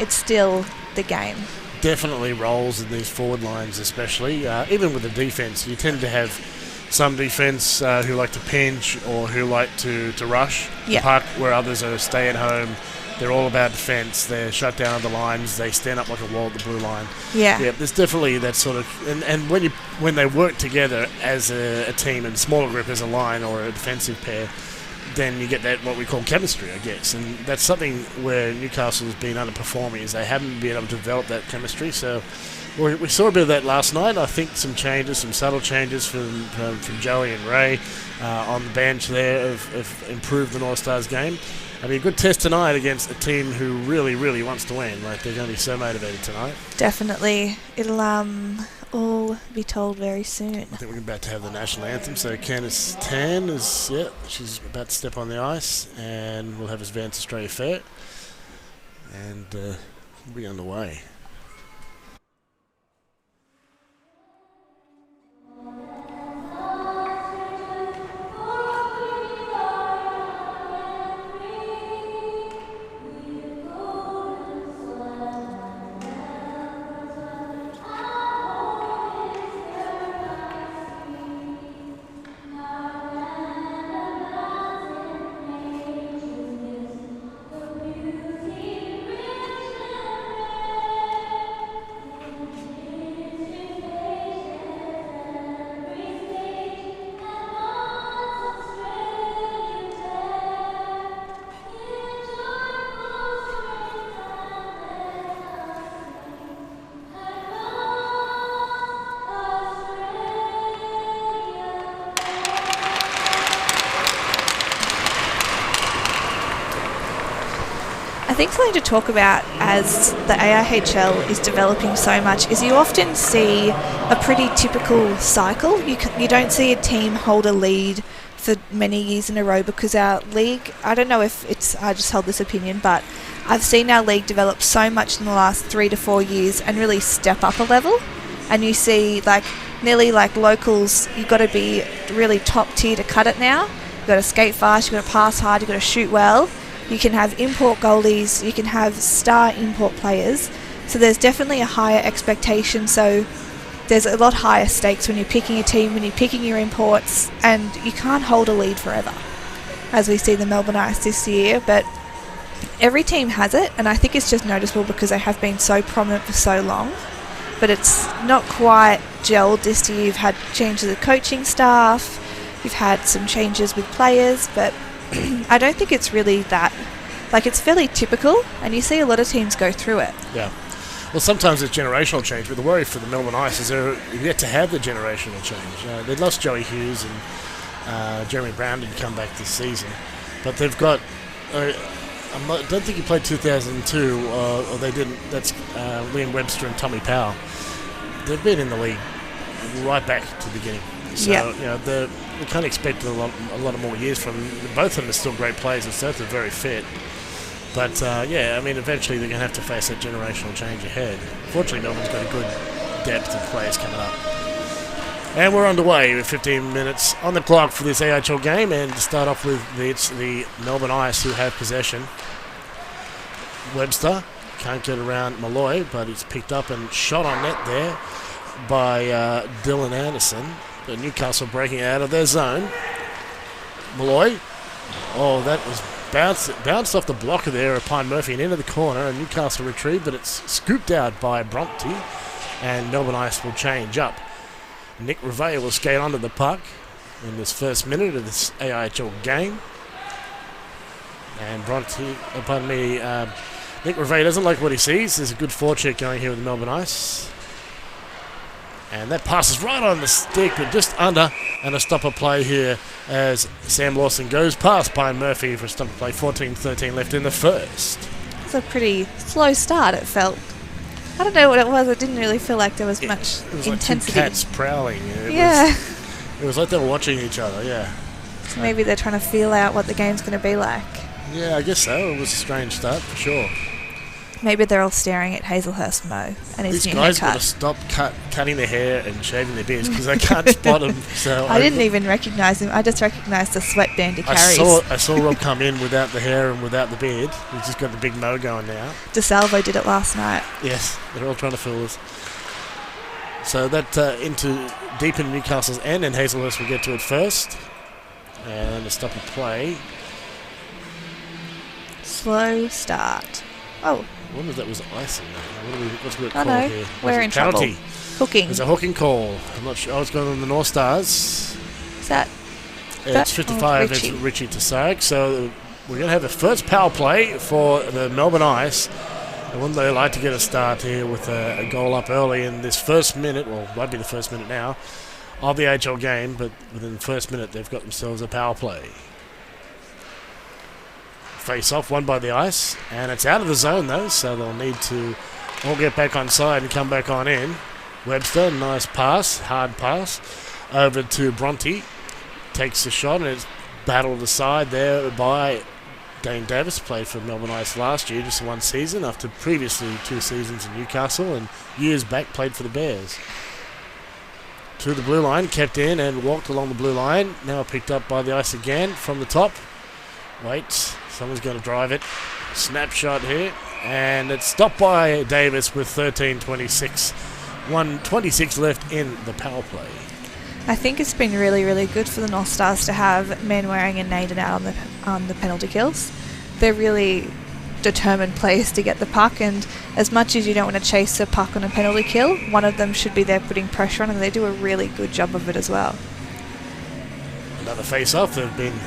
it's still the game. Definitely roles in these forward lines, especially. Even with the defense, you tend to have some defense who like to pinch or who like to rush the puck, where others are stay at home. They're all about defence. They're shut down the lines. They stand up like a wall at the blue line. Yeah. Yeah. There's definitely that sort of, and when they work together as a team in smaller group as a line or a defensive pair, then you get that what we call chemistry, I guess. And that's something where Newcastle has been underperforming, is they haven't been able to develop that chemistry. So we saw a bit of that last night. I think some subtle changes from Joey and Ray on the bench there have improved the Northstars game. It'll be a good test tonight against a team who really, really wants to win. Like, they're going to be so motivated tonight. Definitely. It'll all be told very soon. I think we're about to have the national anthem. So Candice Tan is, she's about to step on the ice, and we'll have Advanced Australia Fair, and we'll be underway. I think something to talk about as the AIHl is developing so much is you often see a pretty typical cycle. You don't see a team hold a lead for many years in a row because our league, I don't know if I just hold this opinion, but I've seen our league develop so much in the last 3 to 4 years and really step up a level. And you see nearly like locals, you've got to be really top tier to cut it now. You've got to skate fast, you've got to pass hard, you've got to shoot well. You can have import goalies, you can have star import players. So there's definitely a higher expectation. So there's a lot higher stakes when you're picking a team, when you're picking your imports, and you can't hold a lead forever, as we see the Melbourne Ice this year. But every team has it, and I think it's just noticeable because they have been so prominent for so long. But it's not quite gelled this year. You've had changes of coaching staff, you've had some changes with players, but I don't think it's really that. It's fairly typical, and you see a lot of teams go through it. Yeah. Well, sometimes it's generational change, but the worry for the Melbourne Ice is they're yet to have the generational change. They lost Joey Hughes, and Jeremy Brown didn't come back this season. But they've got... I don't think he played 2002, or they didn't. That's Liam Webster and Tommy Powell. They've been in the league right back to the beginning. So, we can't expect a lot of more years from them. Both of them are still great players, and both are very fit. But, eventually they're going to have to face that generational change ahead. Fortunately, Melbourne's got a good depth of players coming up. And we're underway with 15 minutes on the clock for this AIHl game. And to start off with, it's the Melbourne Ice who have possession. Webster can't get around Malloy, but he's picked up and shot on net there by Dylan Anderson. But Newcastle breaking out of their zone. Malloy. Oh, that was bounced off the blocker there of Pine Murphy and into the corner. And Newcastle retrieved, but it's scooped out by Bronte. And Melbourne Ice will change up. Nick Revea will skate onto the puck in this first minute of this AIHl game. And Nick Revea doesn't like what he sees. There's a good forecheck going here with the Melbourne Ice. And that passes right on the stick, but just under, and a stopper play here as Sam Lawson goes past Pine Murphy for a stopper play. 14-13 left in the first. It's a pretty slow start, it felt. I don't know what it was. It didn't really feel like there was much it was intensity. Like two cats prowling. It was like they were watching each other, yeah. So maybe they're trying to feel out what the game's going to be like. Yeah, I guess so. It was a strange start, for sure. Maybe they're all staring at Hazelhurst Mo and his new haircut. These guys got to stop cutting their hair and shaving their beards because I can't spot them. So I didn't even recognise him. I just recognised the sweatband he carries. I saw Rob come in without the hair and without the beard. He's just got the big mo going now. DeSalvo did it last night. Yes, they're all trying to fool us. So that into deep in Newcastle's end, and Hazelhurst will get to it first. And a stop and play. Slow start. Oh. I wonder if that was icing. What's it called here? We're in trouble. Hooking. There's a hooking call. I'm not sure. It's going on the Northstars. Is that? It's 55. It's Richie Tasag. So we're going to have the first power play for the Melbourne Ice. And wouldn't they like to get a start here with a goal up early in this first minute? Well, it might be the first minute now of the AIHl game, but within the first minute they've got themselves a power play. Face off, won by the Ice, and it's out of the zone though, so they'll need to all get back on side and come back on in. Webster, nice pass, hard pass, over to Bronte. Takes the shot and it's battled aside there by Dane Davis. Played for Melbourne Ice last year, just one season, after previously 2 seasons in Newcastle, and years back played for the Bears. To the blue line, kept in and walked along the blue line. Now picked up by the Ice again from the top. Waits, someone's going to drive it. Snapshot here, and it's stopped by Davis with 13:26. 1:26 left in the power play. I think it's been really, really good for the North Stars to have Manwaring and Naden out on the penalty kills. They're really determined players to get the puck, and as much as you don't want to chase a puck on a penalty kill, one of them should be there putting pressure on, and they do a really good job of it as well. Another face-off. They've been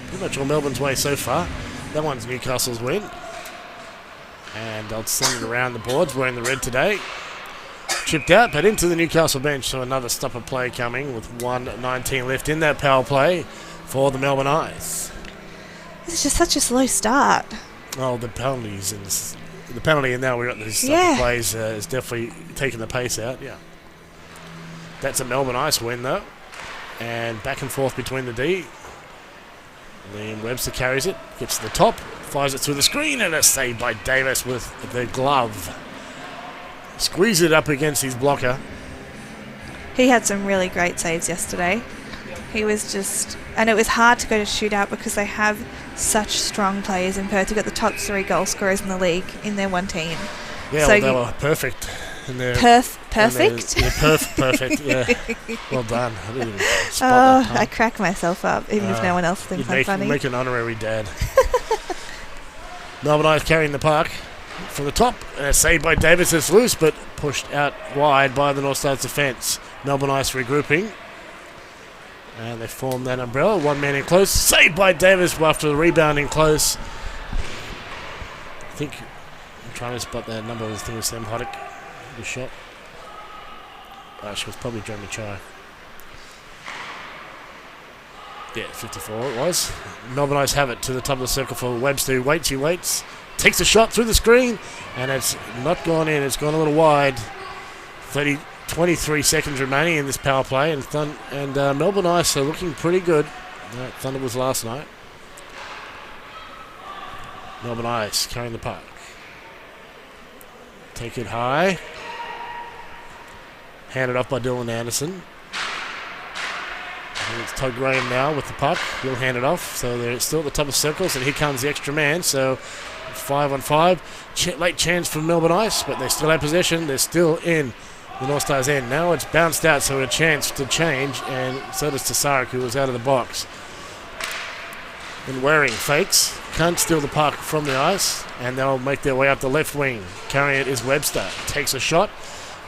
pretty much all Melbourne's way so far. That one's Newcastle's win. And they'll send it around the boards, wearing the red today. Chipped out, but into the Newcastle bench, so another stopper play coming with 1:19 left in that power play for the Melbourne Ice. It's just such a slow start. Oh, the penalties and the penalty, and now we've got these stopper plays is definitely taking the pace out. Yeah, that's a Melbourne Ice win though, and back and forth between the D. Liam Webster carries it, gets to the top, fires it through the screen, and a save by Davis with the glove. Squeeze it up against his blocker. He had some really great saves yesterday. He was just... And it was hard to go to shootout because they have such strong players in Perth. You've got the top 3 goal scorers in the league in their one team. Yeah, so well, they were perfect. Perfect? Perfect, yeah. Well done. I didn't even spot that. I crack myself up, even if no one else thinks I'm funny. Make an honorary dad. Melbourne Ice carrying the puck from the top, and a save by Davis. It's loose, but pushed out wide by the North Stars defence. Melbourne Ice regrouping, and they form that umbrella. One man in close, saved by Davis after the rebound in close. I think I'm trying to spot that number. I think it was Sam Hoddick. The shot. She was probably Jeremy Chai. Yeah, 54 it was. Melbourne Ice have it to the top of the circle for Webster. He waits. Takes a shot through the screen, and it's not gone in. It's gone a little wide. 23 seconds remaining in this power play, and Melbourne Ice are looking pretty good. Thunder was last night. Melbourne Ice carrying the puck. Take it high. Handed off by Dylan Anderson. And it's Todd Graham now with the puck. He'll hand it off. So they're still at the top of circles, and here comes the extra man. So 5-on-5. Late chance for Melbourne Ice, but they still have possession. They're still in the North Stars end. Now it's bounced out, so a chance to change, and so does Tasarik, who was out of the box. And Waring fakes. Can't steal the puck from the ice, and they'll make their way up the left wing. Carrying it is Webster. Takes a shot.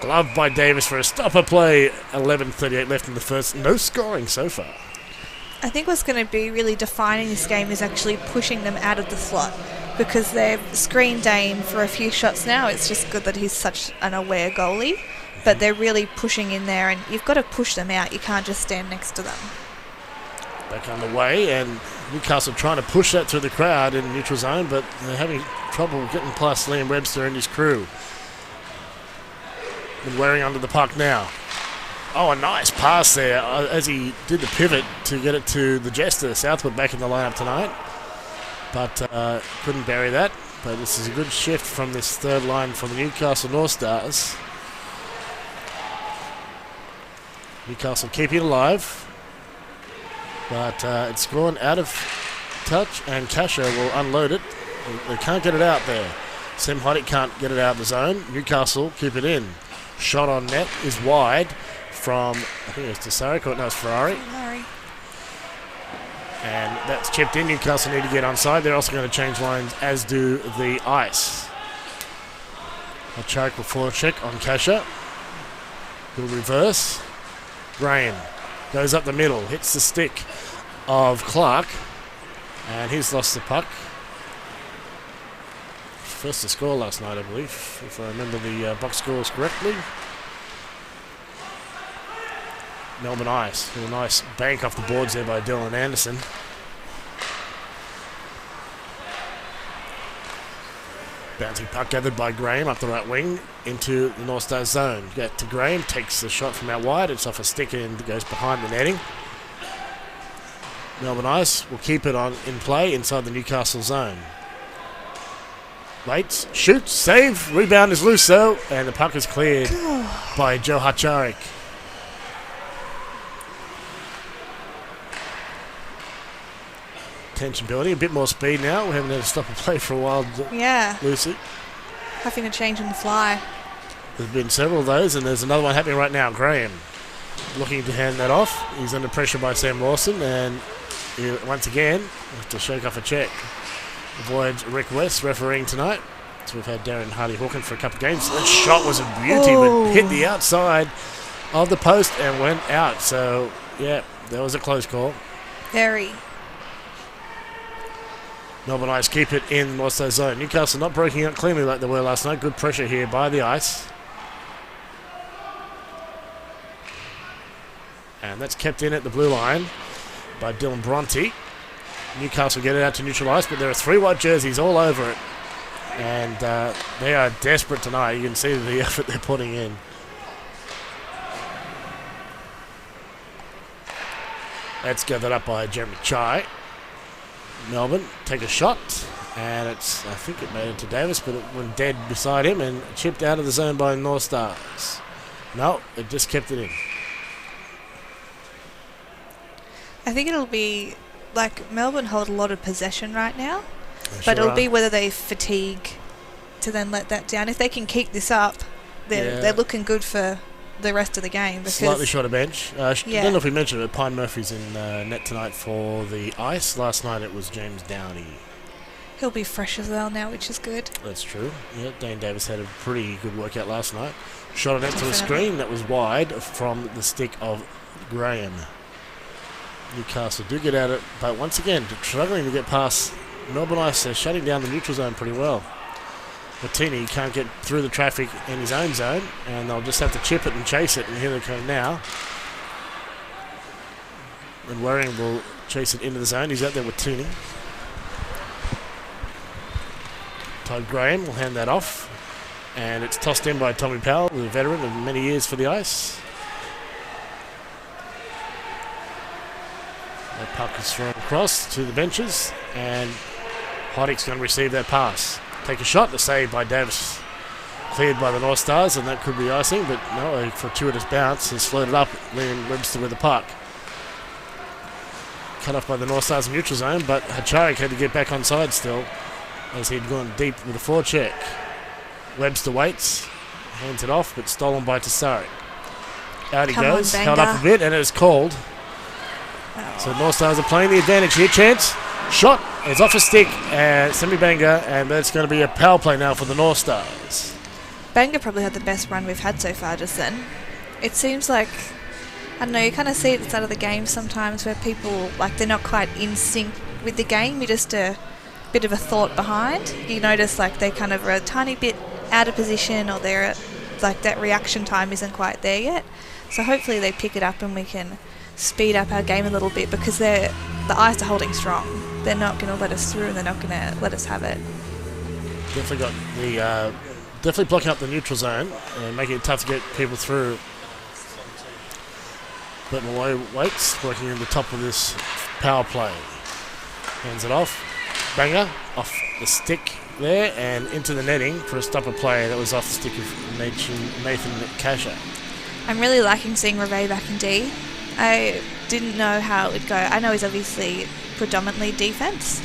Gloved by Davis for a stopper play. 11:38 left in the first. No scoring so far. I think what's going to be really defining this game is actually pushing them out of the slot, because they've screened Dane for a few shots now. It's just good that he's such an aware goalie, but they're really pushing in there, and you've got to push them out. You can't just stand next to them. Back on the way, and Newcastle trying to push that through the crowd in the neutral zone, but they're having trouble getting past Liam Webster and his crew. And wearing under the puck now. Oh, a nice pass there as he did the pivot to get it to the Jester. Southwood back in the lineup tonight, but couldn't bury that. But this is a good shift from this third line from the Newcastle Northstars. Newcastle keeping it alive. But it's gone out of touch, and Kasha will unload it. They can't get it out there. Sam Hoddick can't get it out of the zone. Newcastle keep it in. Shot on net is wide from, I think it's Tasarik, or no, it's Ferrari. And that's chipped in. Newcastle need to get onside. They're also going to change lines, as do the Ice. A choke before check on Kasha. He'll reverse. Graham goes up the middle, hits the stick of Clark, and he's lost the puck. First to score last night, I believe, if I remember the box scores correctly. Melbourne Ice, with a nice bank off the boards there by Dylan Anderson. Bouncing puck gathered by Graham up the right wing into the North Star zone. Get to Graham, takes the shot from out wide. It's off a stick and goes behind the netting. Melbourne Ice will keep it on in play inside the Newcastle zone. Waits, shoots, save, rebound is loose though, and the puck is cleared by Joe Hacharik. Tension building, a bit more speed now. We haven't had to stop and play for a while, Lucy. Having to change on the fly. There's been several of those, and there's another one happening right now. Graham looking to hand that off. He's under pressure by Sam Lawson, and he, once again, has to shake off a check. Avoids Rick West refereeing tonight. So we've had Darren Hardy-Hawkins for a couple of games. That shot was a beauty, but hit the outside of the post and went out. So, yeah, that was a close call. Very. Melbourne Ice keep it in the North Star zone. Newcastle not breaking out cleanly like they were last night. Good pressure here by the Ice. And that's kept in at the blue line by Dylan Bronte. Newcastle get it out to neutral ice, but there are 3 white jerseys all over it. And they are desperate tonight. You can see the effort they're putting in. That's gathered up by Jeremy Chai. Melbourne take a shot, and I think it made it to Davis, but it went dead beside him and chipped out of the zone by North Stars. No, it just kept it in. I think it'll be like Melbourne hold a lot of possession right now, but it'll be whether they fatigue to then let that down. If they can keep this up, they're looking good for the rest of the game. Slightly shorter bench. I don't know if we mentioned it, but Pine Murphy's in net tonight for the Ice. Last night it was James Downey. He'll be fresh as well now, which is good. That's true. Yeah, Dane Davis had a pretty good workout last night. Shot it into a screen that was wide from the stick of Graham. Newcastle do get at it, but once again, struggling to get past Melbourne Ice. They're shutting down the neutral zone pretty well. Martini can't get through the traffic in his own zone, and they'll just have to chip it and chase it, and here they come now. And Waring will chase it into the zone. He's out there with Tooney. Todd Graham will hand that off, and it's tossed in by Tommy Powell, the veteran of many years for the Ice. The puck is thrown across to the benches, and Hoddick's going to receive that pass. Take a shot, the save by Davis. Cleared by the North Stars, and that could be icing, but no, a fortuitous bounce has floated up, Liam Webster with the puck. Cut off by the North Stars in neutral zone, but Hacharik had to get back on side still, as he'd gone deep with a forecheck. Webster waits, hands it off, but stolen by Tassari. Out he goes, held up a bit, and it's called. So North Stars are playing the advantage here. Chance, shot, it's off a stick, and semi-banger, and that's going to be a power play now for the North Stars. Banger probably had the best run we've had so far just then. It seems like, I don't know, you kind of see it at the start of the game sometimes where people, like, they're not quite in sync with the game. You're just a bit of a thought behind. You notice, like, they kind of are a tiny bit out of position, or they're, like, that reaction time isn't quite there yet. So hopefully they pick it up and we can speed up our game a little bit, because the Ice are holding strong. They're not going to let us through, and they're not going to let us have it. Definitely got the definitely blocking up the neutral zone and making it tough to get people through. But Malloy waits, working in the top of this power play. Hands it off. Banger off the stick there and into the netting for a stopper play that was off the stick of Nathan Kasha. I'm really liking seeing Reve back in D. I didn't know how it would go. I know he's obviously predominantly defense,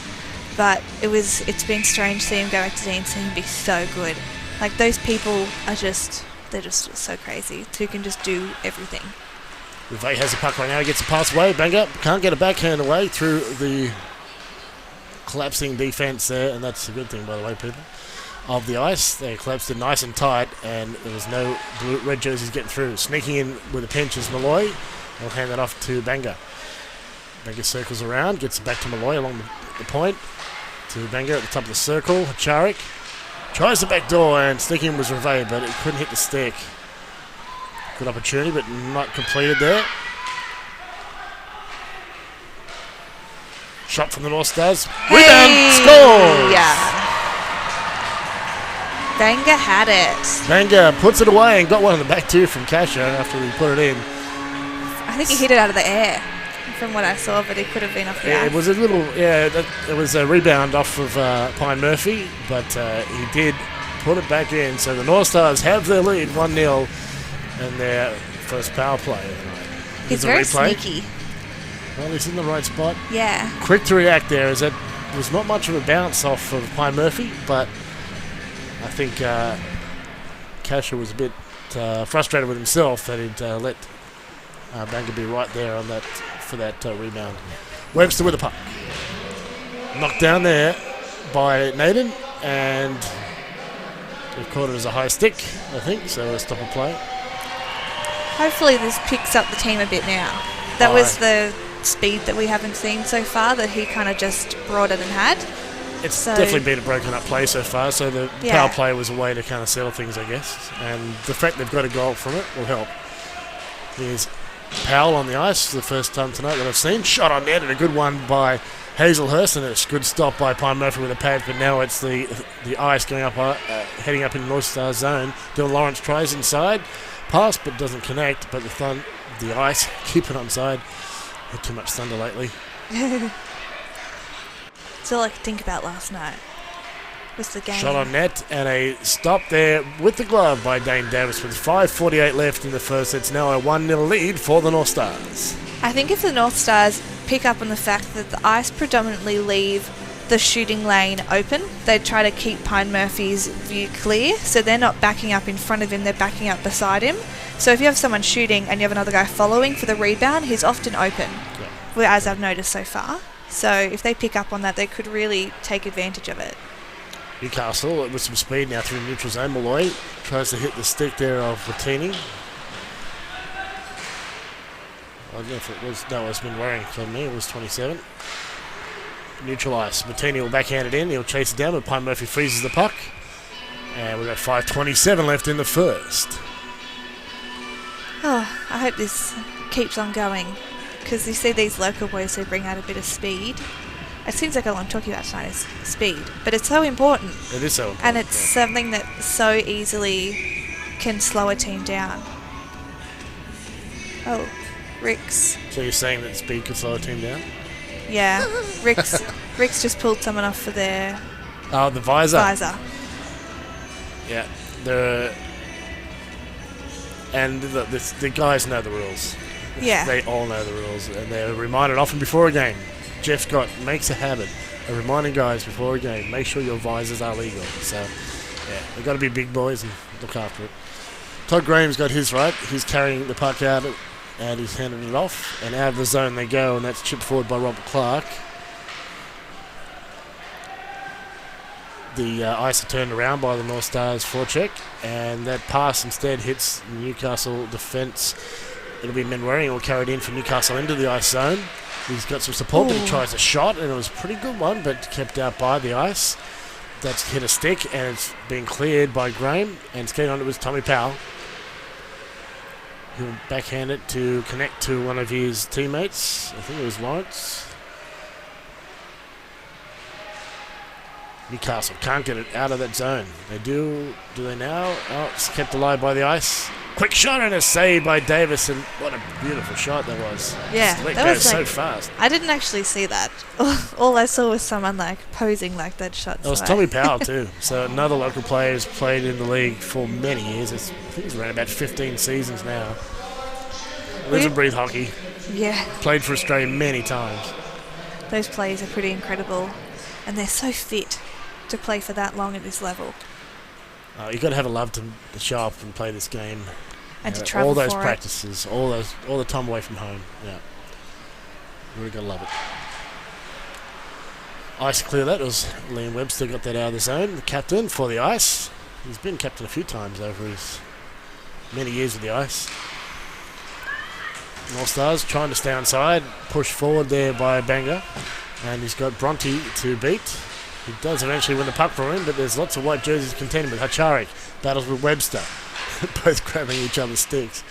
but it's been strange seeing him go back to D and seeing him be so good. Like, those people are they're just so crazy. Who can just do everything. Reve has the puck right now. He gets a pass away. Banger can't get a backhand away through the collapsing defense there, and that's a good thing, by the way, people. Of the Ice, they collapsed it nice and tight, and there was no red jerseys getting through. Sneaking in with a pinch is Malloy. He'll hand that off to Banger. Banger circles around, gets it back to Malloy along the point. To Banger at the top of the circle. Hacharik tries the back door, and sneaking was Reve, but it couldn't hit the stick. Good opportunity, but not completed there. Shot from the North Stars. Rebound, score! Yeah. Banga had it. Banga puts it away and got one in the back too from Kasha after he put it in. I think he hit it out of the air from what I saw, but it could have been off the ice. It was a little, it was a rebound off of Pine Murphy, but he did put it back in. So the Northstars have their lead 1-0 and their first power play. He's very sneaky. Well, he's in the right spot. Yeah. Quick to react there, as it was not much of a bounce off of Pine Murphy, but I think Kasha was a bit frustrated with himself that he'd let Banga be right there on that for that rebound. Webster with the puck. Knocked down there by Naden, and they've caught it as a high stick, I think, so a stop of play. Hopefully this picks up the team a bit now. That was the speed that we haven't seen so far that he kind of just brought it and had. It's definitely been a broken up play so far, so the power play was a way to kind of settle things, I guess. And the fact they've got a goal from it will help. Here's Powell on the ice for the first time tonight that I've seen. Shot on net and a good one by Hazelhurst, and it's a good stop by Pine Murphy with a pad, but now it's the ice going up, heading up in North Star zone. Dylan Lawrence tries inside, pass but doesn't connect, but the ice keep it onside. Had too much thunder lately. That's all I could think about last night was the game. Shot on net and a stop there with the glove by Dane Davis with 5:48 left in the first. It's now a 1-0 lead for the North Stars. I think if the North Stars pick up on the fact that the ice predominantly leave the shooting lane open, they try to keep Pine Murphy's view clear, so they're not backing up in front of him, they're backing up beside him. So if you have someone shooting and you have another guy following for the rebound, he's often open, as I've noticed so far. So if they pick up on that, they could really take advantage of it. Newcastle with some speed now through neutral zone. Malloy tries to hit the stick there of Rattini. I don't know if it was, no, it's been wearing for me, it was 27. Neutral ice. Martini will backhand it in, he'll chase it down, but Pine Murphy freezes the puck. And we've got 5:27 left in the first. Oh, I hope this keeps on going, because you see these local boys who bring out a bit of speed. It seems like all I'm talking about tonight is speed, but it's so important. It is so important. And it's something that so easily can slow a team down. Oh, Ricks. So you're saying that speed could slow a team down? Yeah, Ricks just pulled someone off for their... Oh, the visor. Yeah, and the guys know the rules. Yeah. They all know the rules, and they're reminded often before a game. Jeff Scott makes a habit of reminding guys before a game, make sure your visors are legal. So, yeah, they've got to be big boys and look after it. Todd Graham's got his right. He's carrying the puck out, and he's handing it off, and out of the zone they go, and that's chipped forward by Robert Clark. The ice are turned around by the North Stars forecheck, and that pass instead hits Newcastle defence. It'll be Menwaring will carry it in for Newcastle into the ice zone. He's got some support, but he tries a shot, and it was a pretty good one, but kept out by the ice. That's hit a stick, and it's been cleared by Graham, and skating on it was Tommy Powell. He'll backhand it to connect to one of his teammates. I think it was Lawrence. Newcastle can't get it out of that zone. They do they now? Oh, it's kept alive by the ice. Quick shot and a save by Davis, and what a beautiful shot that was. Yeah, that was so fast. I didn't actually see that. All I saw was someone posing like that shot. It was Tommy Powell too. So another local player who's played in the league for many years. I think he's around about 15 seasons now. Lives and breathes hockey. Yeah. Played for Australia many times. Those players are pretty incredible, and they're so fit to play for that long at this level. You've got to have a love to show up and play this game. And to travel all those for practices, all the time away from home. Yeah, really got to love it. Ice clear that. It was Liam Webster got that out of the zone. The captain for the Ice. He's been captain a few times over his many years with the Ice. North Stars trying to stay onside, pushed forward there by Banga, and he's got Bronte to beat. He does eventually win the puck for him, but there's lots of white jerseys contending with. Hacharik battles with Webster, both grabbing each other's sticks.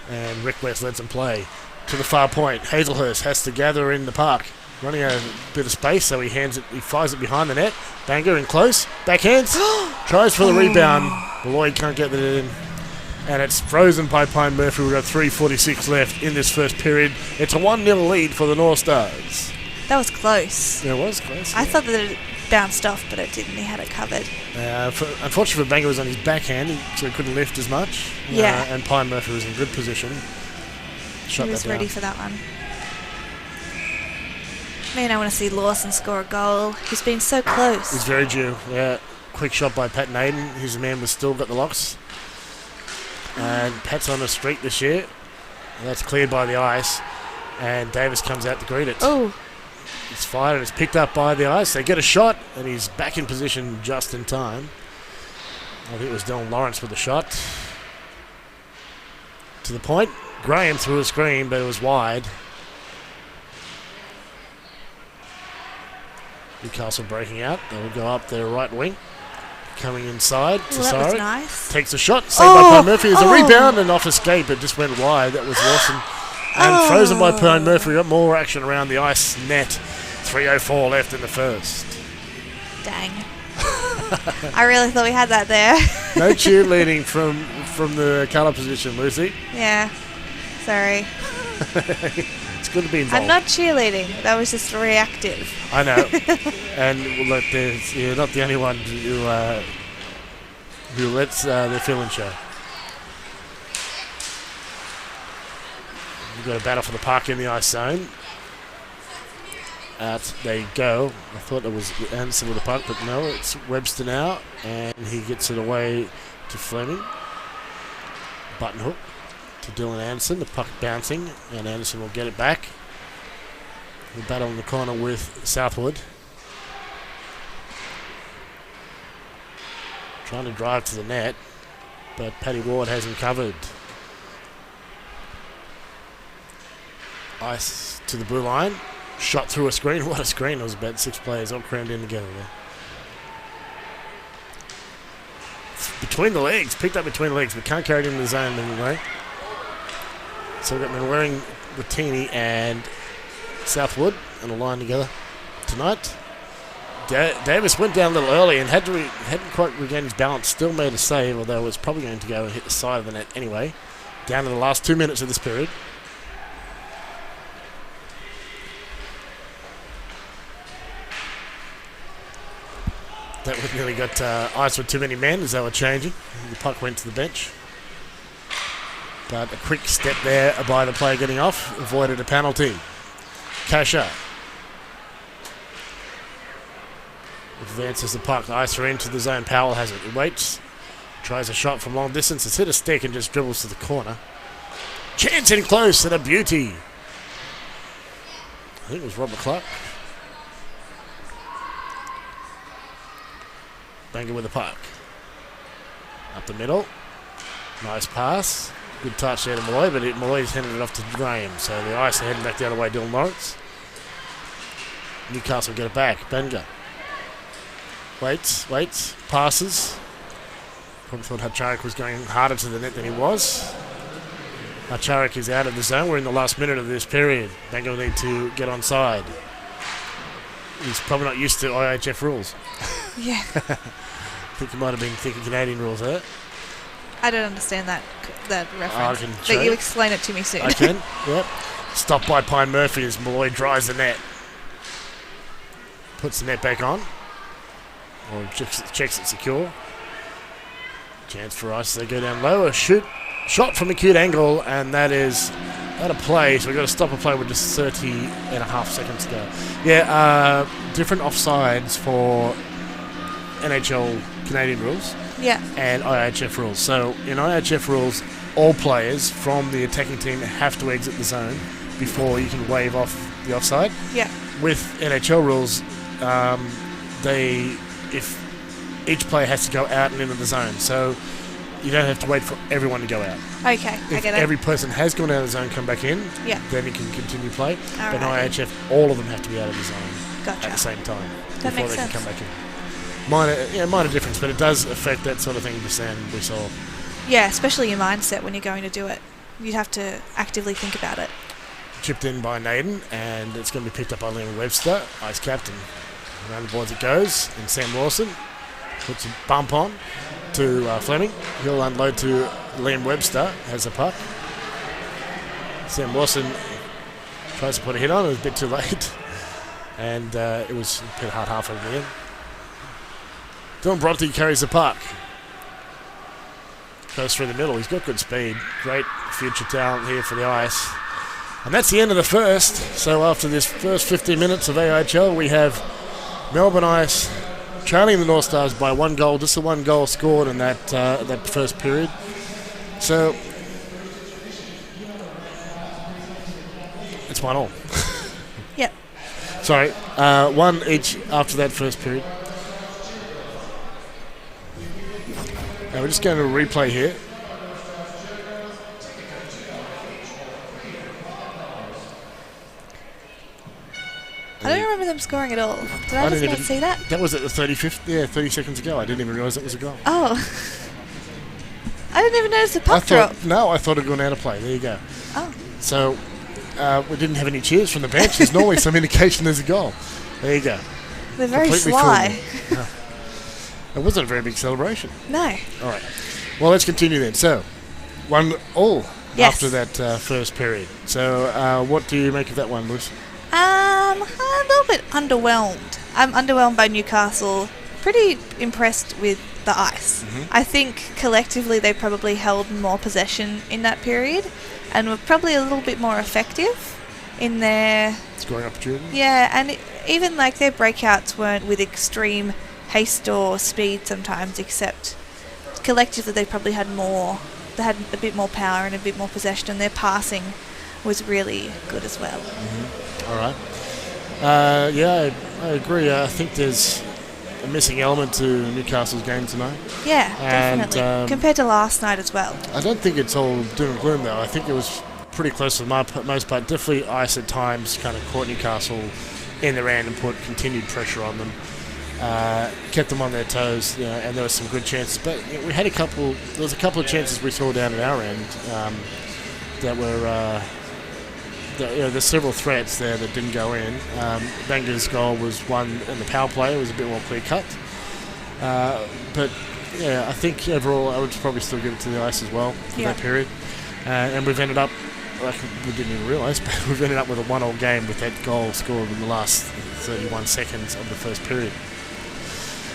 And Rick West lets him play to the far point. Hazelhurst has to gather in the puck. running out of a bit of space, so he fires it behind the net. Bangor in close, backhands, tries for the rebound. Malloy can't get it in, and it's frozen by Pine Murphy. We've got 3:46 left in this first period. It's a 1-0 lead for the North Stars. That was close. It was close. I thought that it bounced off, but it didn't. He had it covered. Unfortunately for Bangor, was on his backhand, so he couldn't lift as much. Yeah. And Pine Murphy was in good position. He was ready for that one. Man, I want to see Lawson score a goal. He's been so close. He's very due. Yeah. Quick shot by Pat Naden. His man was still got the locks. And Pat's on a streak this year. And that's cleared by the Ice. And Davis comes out to greet it. Oh. It's fired and it's picked up by the Ice. They get a shot and he's back in position just in time. I think it was Dylan Lawrence with the shot. To the point. Graham threw a screen, but it was wide. Newcastle breaking out. They'll go up their right wing. Coming inside to that was Sarek. nice. Takes a shot. Saved by Pine Murphy. There's a rebound and off escape. It just went wide. That was Lawson. And frozen by Pine Murphy. Got more action around the Ice net. 3:04 left in the first. Dang. I really thought we had that there. No cheerleading from the colour position, Lucy. Yeah. Sorry. It's good to be involved. I'm not cheerleading. That was just reactive. I know. And look, you're not the only one who lets their feeling show. We've got a battle for the puck in the Ice zone. Out they go. I thought it was Anderson with the puck, but no, it's Webster now, and he gets it away to Fleming. Button hook to Dylan Anderson. The puck bouncing, and Anderson will get it back. The battle in the corner with Southwood. Trying to drive to the net, but Paddy Ward has him covered. Ice to the blue line. Shot through a screen. What a screen. It was about 6 players all crammed in together there. It's between the legs. Picked up between the legs, but can't carry it into the zone anyway. So we've got Manwaring, Rattini and Southwood on the line together tonight. Davis went down a little early and hadn't quite regained his balance. Still made a save, although it was probably going to go and hit the side of the net anyway. Down to the last 2 minutes of this period. That would nearly got Ice with too many men as they were changing. The puck went to the bench. But a quick step there by the player getting off avoided a penalty. Kasha advances the puck. Ice are into the zone. Powell has it. He waits. Tries a shot from long distance. It's hit a stick and just dribbles to the corner. Chance in close and a beauty. I think it was Robert Clark. Bangor with the puck. Up the middle. Nice pass. Good touch there to Malloy, but Malloy's handed it off to Graham. So the Ice are heading back the other way. Dylan Lawrence. Newcastle get it back. Bangor. Waits. Passes. Probably thought Hacharik was going harder to the net than he was. Hacharik is out of the zone. We're in the last minute of this period. Bangor need to get onside. He's probably not used to IHF rules. Yeah. I think he might have been thinking Canadian rules there. I don't understand that reference. But you explain it to me soon. I can, yep. Stopped by Pine Murphy as Malloy drives the net. Puts the net back on. Or checks it secure. Chance for us. They go down low. A shot from a cute angle, and that is out of play. So we've got to stop a play with just 30.5 seconds to go. Yeah, different offsides for NHL Canadian rules. Yeah. And IHF rules. So in IHF rules, all players from the attacking team have to exit the zone before you can wave off the offside. Yeah. With NHL rules, if each player has to go out and into the zone, so you don't have to wait for everyone to go out. Okay, I get it. Every person has gone out of the zone, come back in, then you can continue play. But in IHF, all of them have to be out of the zone at the same time before they can come back in. Minor difference, but it does affect that sort of thing we saw. Yeah, especially your mindset when you're going to do it. You'd have to actively think about it. chipped in by Naden, and it's going to be picked up by Liam Webster, ice captain. Around the boards it goes, and Sam Lawson puts a bump on to Fleming. He'll unload to Liam Webster, has the puck. Sam Lawson tries to put a hit on, it was a bit too late. And it was a bit hard halfway to the end. Dylan Bronte carries the puck. Goes through the middle. He's got good speed. Great future talent here for the Ice. And that's the end of the first. So after this first 15 minutes of AIHl, we have Melbourne Ice trailing the Northstars by 1 goal. Just the 1 goal scored in that first period. So it's 1-1. Yep. Sorry, 1 each after that first period. Now we're just going to replay here. I don't remember them scoring at all. Did I just not see that? That was at the 35th, 30 seconds ago. I didn't even realise that was a goal. Oh. I didn't even notice the puck drop. No, I thought it had gone out of play. There you go. Oh. So we didn't have any cheers from the bench. There's normally some indication there's a goal. There you go. They're very Completely sly. No. It wasn't a very big celebration. No. All right. Well, let's continue then. So, 1-1 Yes. after that first period. So, what do you make of that one, Liz? A little bit underwhelmed. I'm underwhelmed by Newcastle. Pretty impressed with the Ice. Mm-hmm. I think collectively they probably held more possession in that period and were probably a little bit more effective in their Scoring opportunity? Yeah, and even like their breakouts weren't with extreme haste or speed sometimes, except collectively they probably had more. They had a bit more power and a bit more possession, and their passing was really good as well. Mm-hmm. All right. Yeah, I agree. I think there's a missing element to Newcastle's game tonight. Yeah, And, definitely. Compared to last night as well. I don't think it's all doom and gloom, though. I think it was pretty close for the most part. Definitely Ice at times kind of caught Newcastle in their end and put continued pressure on them. Kept them on their toes, and there were some good chances. But we had there was a couple of chances we saw down at our end that were, there's several threats there that didn't go in. Banger's goal was one in the power play. It was a bit more clear cut. But yeah, I think overall I would probably still give it to the Ice as well for that period. And we've ended up, like we didn't even realise, but we've ended up with a 1-1 game with that goal scored in the last 31 seconds of the first period.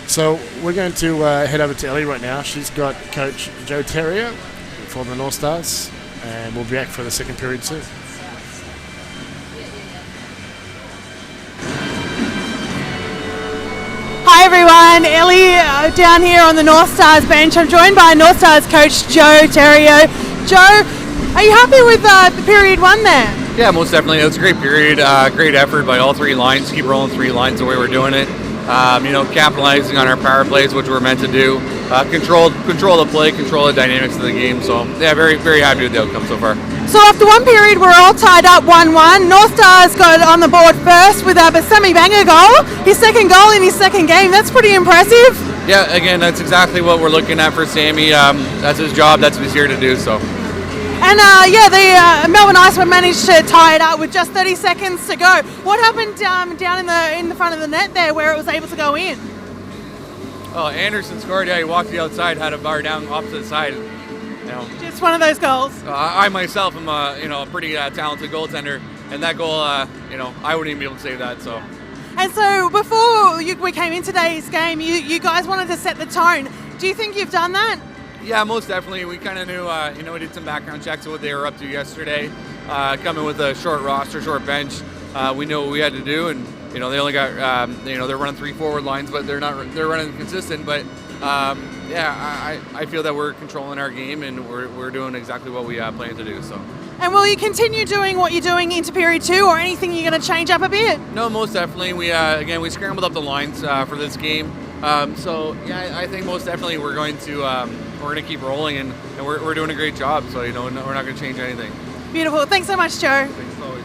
So we're going to head over to Ellie right now. She's got Coach Joe Terrier for the Northstars, and we'll be back for the second period soon. Hi everyone, Ellie down here on the Northstars bench. I'm joined by Northstars coach Joe Terrio. Joe, are you happy with the period 1 there? Yeah, most definitely. It was a great period, great effort by all 3 lines. Keep rolling 3 lines the way we're doing it. Capitalizing on our power plays, which we're meant to do. Control the play, control the dynamics of the game. So yeah, very, very happy with the outcome so far. So after 1 period, we're all tied up 1-1. Northstars got on the board first with a Sammy Banger goal. His second goal in his second game. That's pretty impressive. Yeah, again, that's exactly what we're looking at for Sammy. That's his job. That's what he's here to do. So. And the Melbourne Ice were managed to tie it up with just 30 seconds to go. What happened down in the front of the net there, where it was able to go in? Oh, Anderson scored. Yeah, he walked to the outside, had a bar down opposite side. Just one of those goals. I myself am a pretty talented goaltender, and that goal, I wouldn't even be able to save that. So. And so before we came in today's game, you guys wanted to set the tone. Do you think you've done that? Yeah, most definitely. We kind of knew, we did some background checks of what they were up to yesterday. Coming with a short roster, short bench, we knew what we had to do, and they only got, they're running 3 forward lines, but they're running consistent. But I feel that we're controlling our game, and we're doing exactly what we plan to do. So. And will you continue doing what you're doing into period 2, or anything you're going to change up a bit? No, most definitely. We scrambled up the lines for this game. I think most definitely we're going to keep rolling, and we're doing a great job. So we're not going to change anything. Beautiful. Thanks so much, Joe. Thanks always.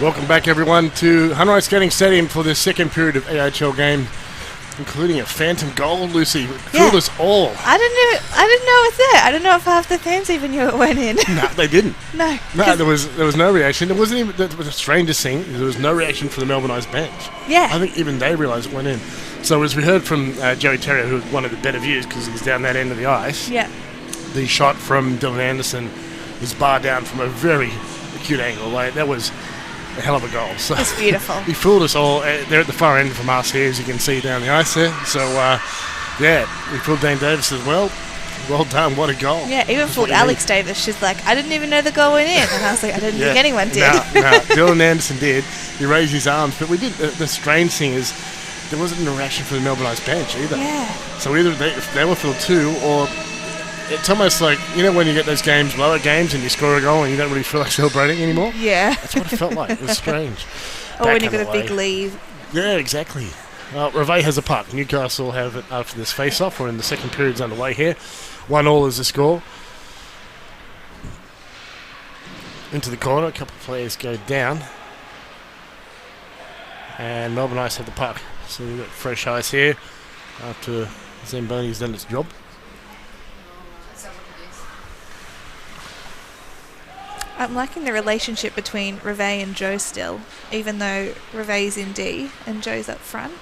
Welcome back, everyone, to Hunter Ice Skating Stadium for the second period of AIHl game, including a phantom goal. Lucy, fooled us all. I didn't know it was there. I don't know if half the fans even knew it went in. No, they didn't. No, there was no reaction. There wasn't even. That was the strangest thing. There was no reaction from the Melbourne Ice bench. Yeah. I think even they realised it went in. So as we heard from Joey Terrier, who had one of the better views because he's down that end of the ice. Yeah. The shot from Dylan Anderson was barred down from a very acute angle. Like, that was a hell of a goal. So it's beautiful. He fooled us all. They're at the far end from us here, as you can see down the ice there. So, he fooled Dane Davis as well. Well done. What a goal. Yeah, even fooled Alex Davis. She's like, I didn't even know the goal went in. And I was like, I didn't think anyone did. No, Dylan Anderson did. He raised his arms. But we did. The strange thing is, there wasn't a reaction from the Melbourne Ice bench either. Yeah. So either they were fooled too, or it's almost like, you know when you get those games, lower games, and you score a goal and you don't really feel like celebrating anymore? Yeah. That's what it felt like. It was strange. Or when you got a big lead. Yeah, exactly. Reveille has a puck. Newcastle have it after this face-off. We're in the second period's underway here. 1-1 is the score. Into the corner. A couple of players go down. And Melbourne Ice have the puck. So we've got fresh ice here after Zamboni's done its job. I'm liking the relationship between Reveille and Joe still, even though Reveille's in D and Joe's up front.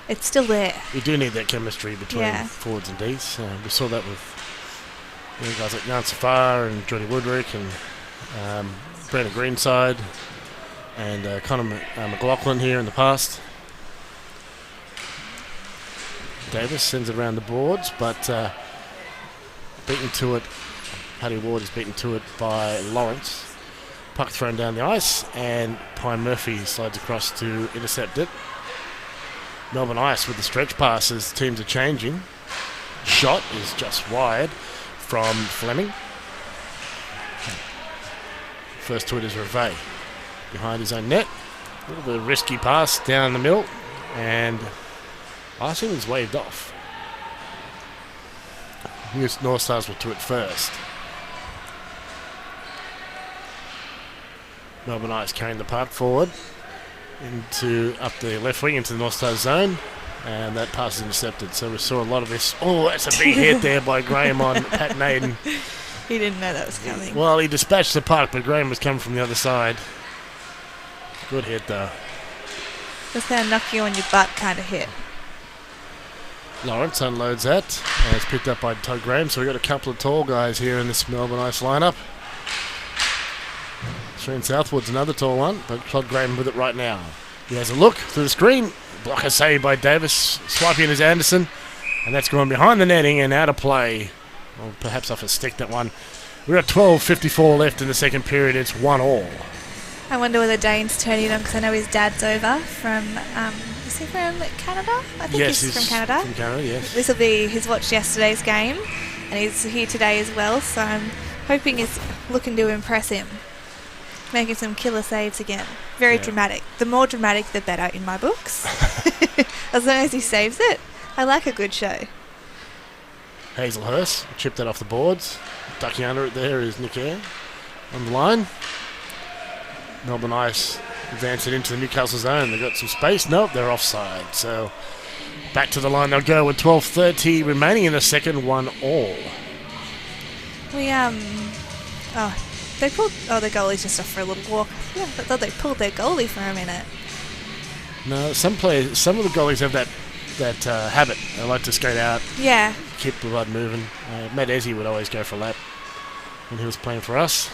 It's still there. You do need that chemistry between forwards and Ds. We saw that with guys like Jan Safar and Johnny Woodrick and Brandon Greenside and Connor McLaughlin here in the past. Davis sends it around the boards, but beaten to it. Paddy Ward is beaten to it by Lawrence. Puck thrown down the ice, and Pine Murphy slides across to intercept it. Melbourne Ice with the stretch passes. Teams are changing. Shot is just wide from Fleming. First to it is Reveille behind his own net. A little bit of risky pass down the middle, and Icing's waved off. Northstars will to it first. Melbourne Ice carrying the puck forward up the left wing into the Northstars zone, and that pass is intercepted. So we saw a lot of this. Oh, that's a big hit there by Graham on Pat Naden. He didn't know that was coming. Well, he dispatched the puck, but Graham was coming from the other side. Good hit, though. Just that knock you on your butt kind of hit. Lawrence unloads that, and it's picked up by Todd Graham. So we've got a couple of tall guys here in this Melbourne Ice lineup. Shane Southwood's another tall one, but Todd Graham with it right now. He has a look through the screen. Blocker saved by Davis. Swiping is Anderson, and that's gone behind the netting and out of play. Or perhaps off a stick, that one. We're at 12:54 left in the second period. It's 1-1. I wonder whether Dane's turning on, because I know his dad's over from, is he from Canada? I think yes, he's from Canada. From Canada, yes. This will be, he's watched yesterday's game, and he's here today as well, so I'm hoping he's looking to impress him. Making some killer saves again. Very dramatic. The more dramatic, the better in my books. As long as he saves it. I like a good show. Hazelhurst chipped that off the boards. Ducking under it there is Nick Eyre on the line. Melbourne Ice advance it into the Newcastle zone. They've got some space. Nope, they're offside. So back to the line they'll go with 12:30 remaining in the second, 1-1. They pulled. Oh, the goalie's just off for a little walk. Yeah, I thought they pulled their goalie for a minute. No, some of the goalies have that habit. They like to skate out. Yeah. Keep the blood moving. Matt Ezzy would always go for a lap when he was playing for us.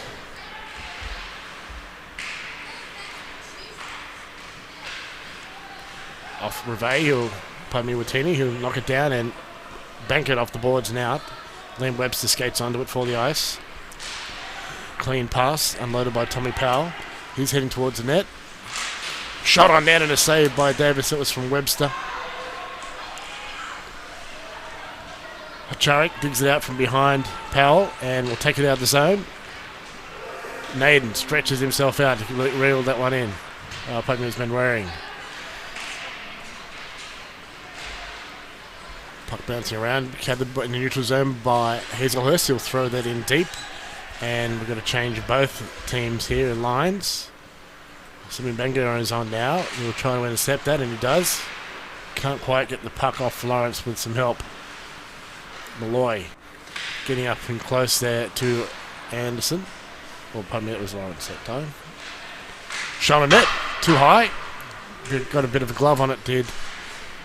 Off Reveille, he'll knock it down and bank it off the boards and out. Liam Webster skates onto it for the ice. Clean pass, unloaded by Tommy Powell. He's heading towards the net. Shot on net and a save by Davis. It was from Webster. Hacharik digs it out from behind Powell and will take it out of the zone. Naden stretches himself out to reel that one in. Pugman's been wearing. Puck bouncing around, gathered in the neutral zone by Hazelhurst. He'll throw that in deep. And we're going to change both teams here in lines. Simeon Bengaron is on now. He'll try to intercept that, and he does. Can't quite get the puck off Florence with some help. Malloy getting up and close there to Anderson. Well, pardon me, it was Lawrence that time. Shot on net, too high. Got a bit of a glove on it, did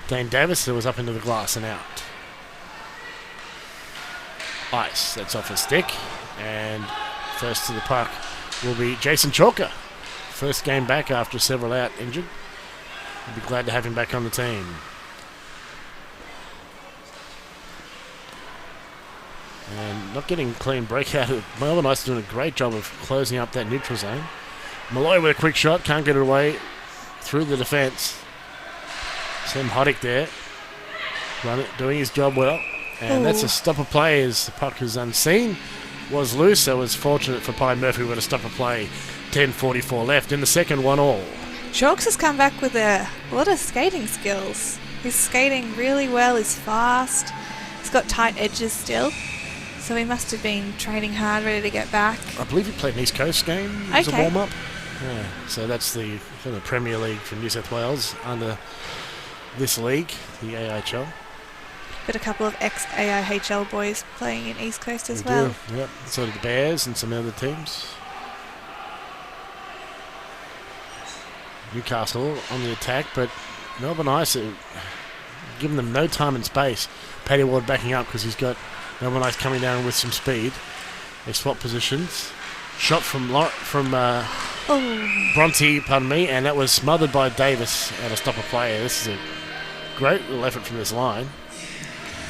Dane Davis. It was up into the glass and out. Ice, that's off his stick. And first to the puck will be Jason Chalker. First game back after several out injured. We'll be glad to have him back on the team. And not getting clean breakout. Melbourne Ice doing a great job of closing up that neutral zone. Malloy with a quick shot, can't get it away through the defence. Sam Hoddick there, doing his job well. And that's a stop of play as the puck is unseen. Was loose, so it was fortunate for Pye Murphy with a stop of play. 10:44 left in the second, 1-1. Chalks has come back with a lot of skating skills. He's skating really well, he's fast, he's got tight edges still. So he must have been training hard, ready to get back. I believe he played an East Coast game as a warm-up. Yeah, so that's the Premier League from New South Wales under this league, the AIHl. Got a couple of ex-AIHl boys playing in East Coast as well. Yep, so did the Bears and some other teams. Newcastle on the attack, but Melbourne Ice are giving them no time and space. Paddy Ward backing up because he's got Melbourne Ice coming down with some speed. They swap positions. Shot from Bronte, and that was smothered by Davis at a stop of play. This is a great little effort from this line.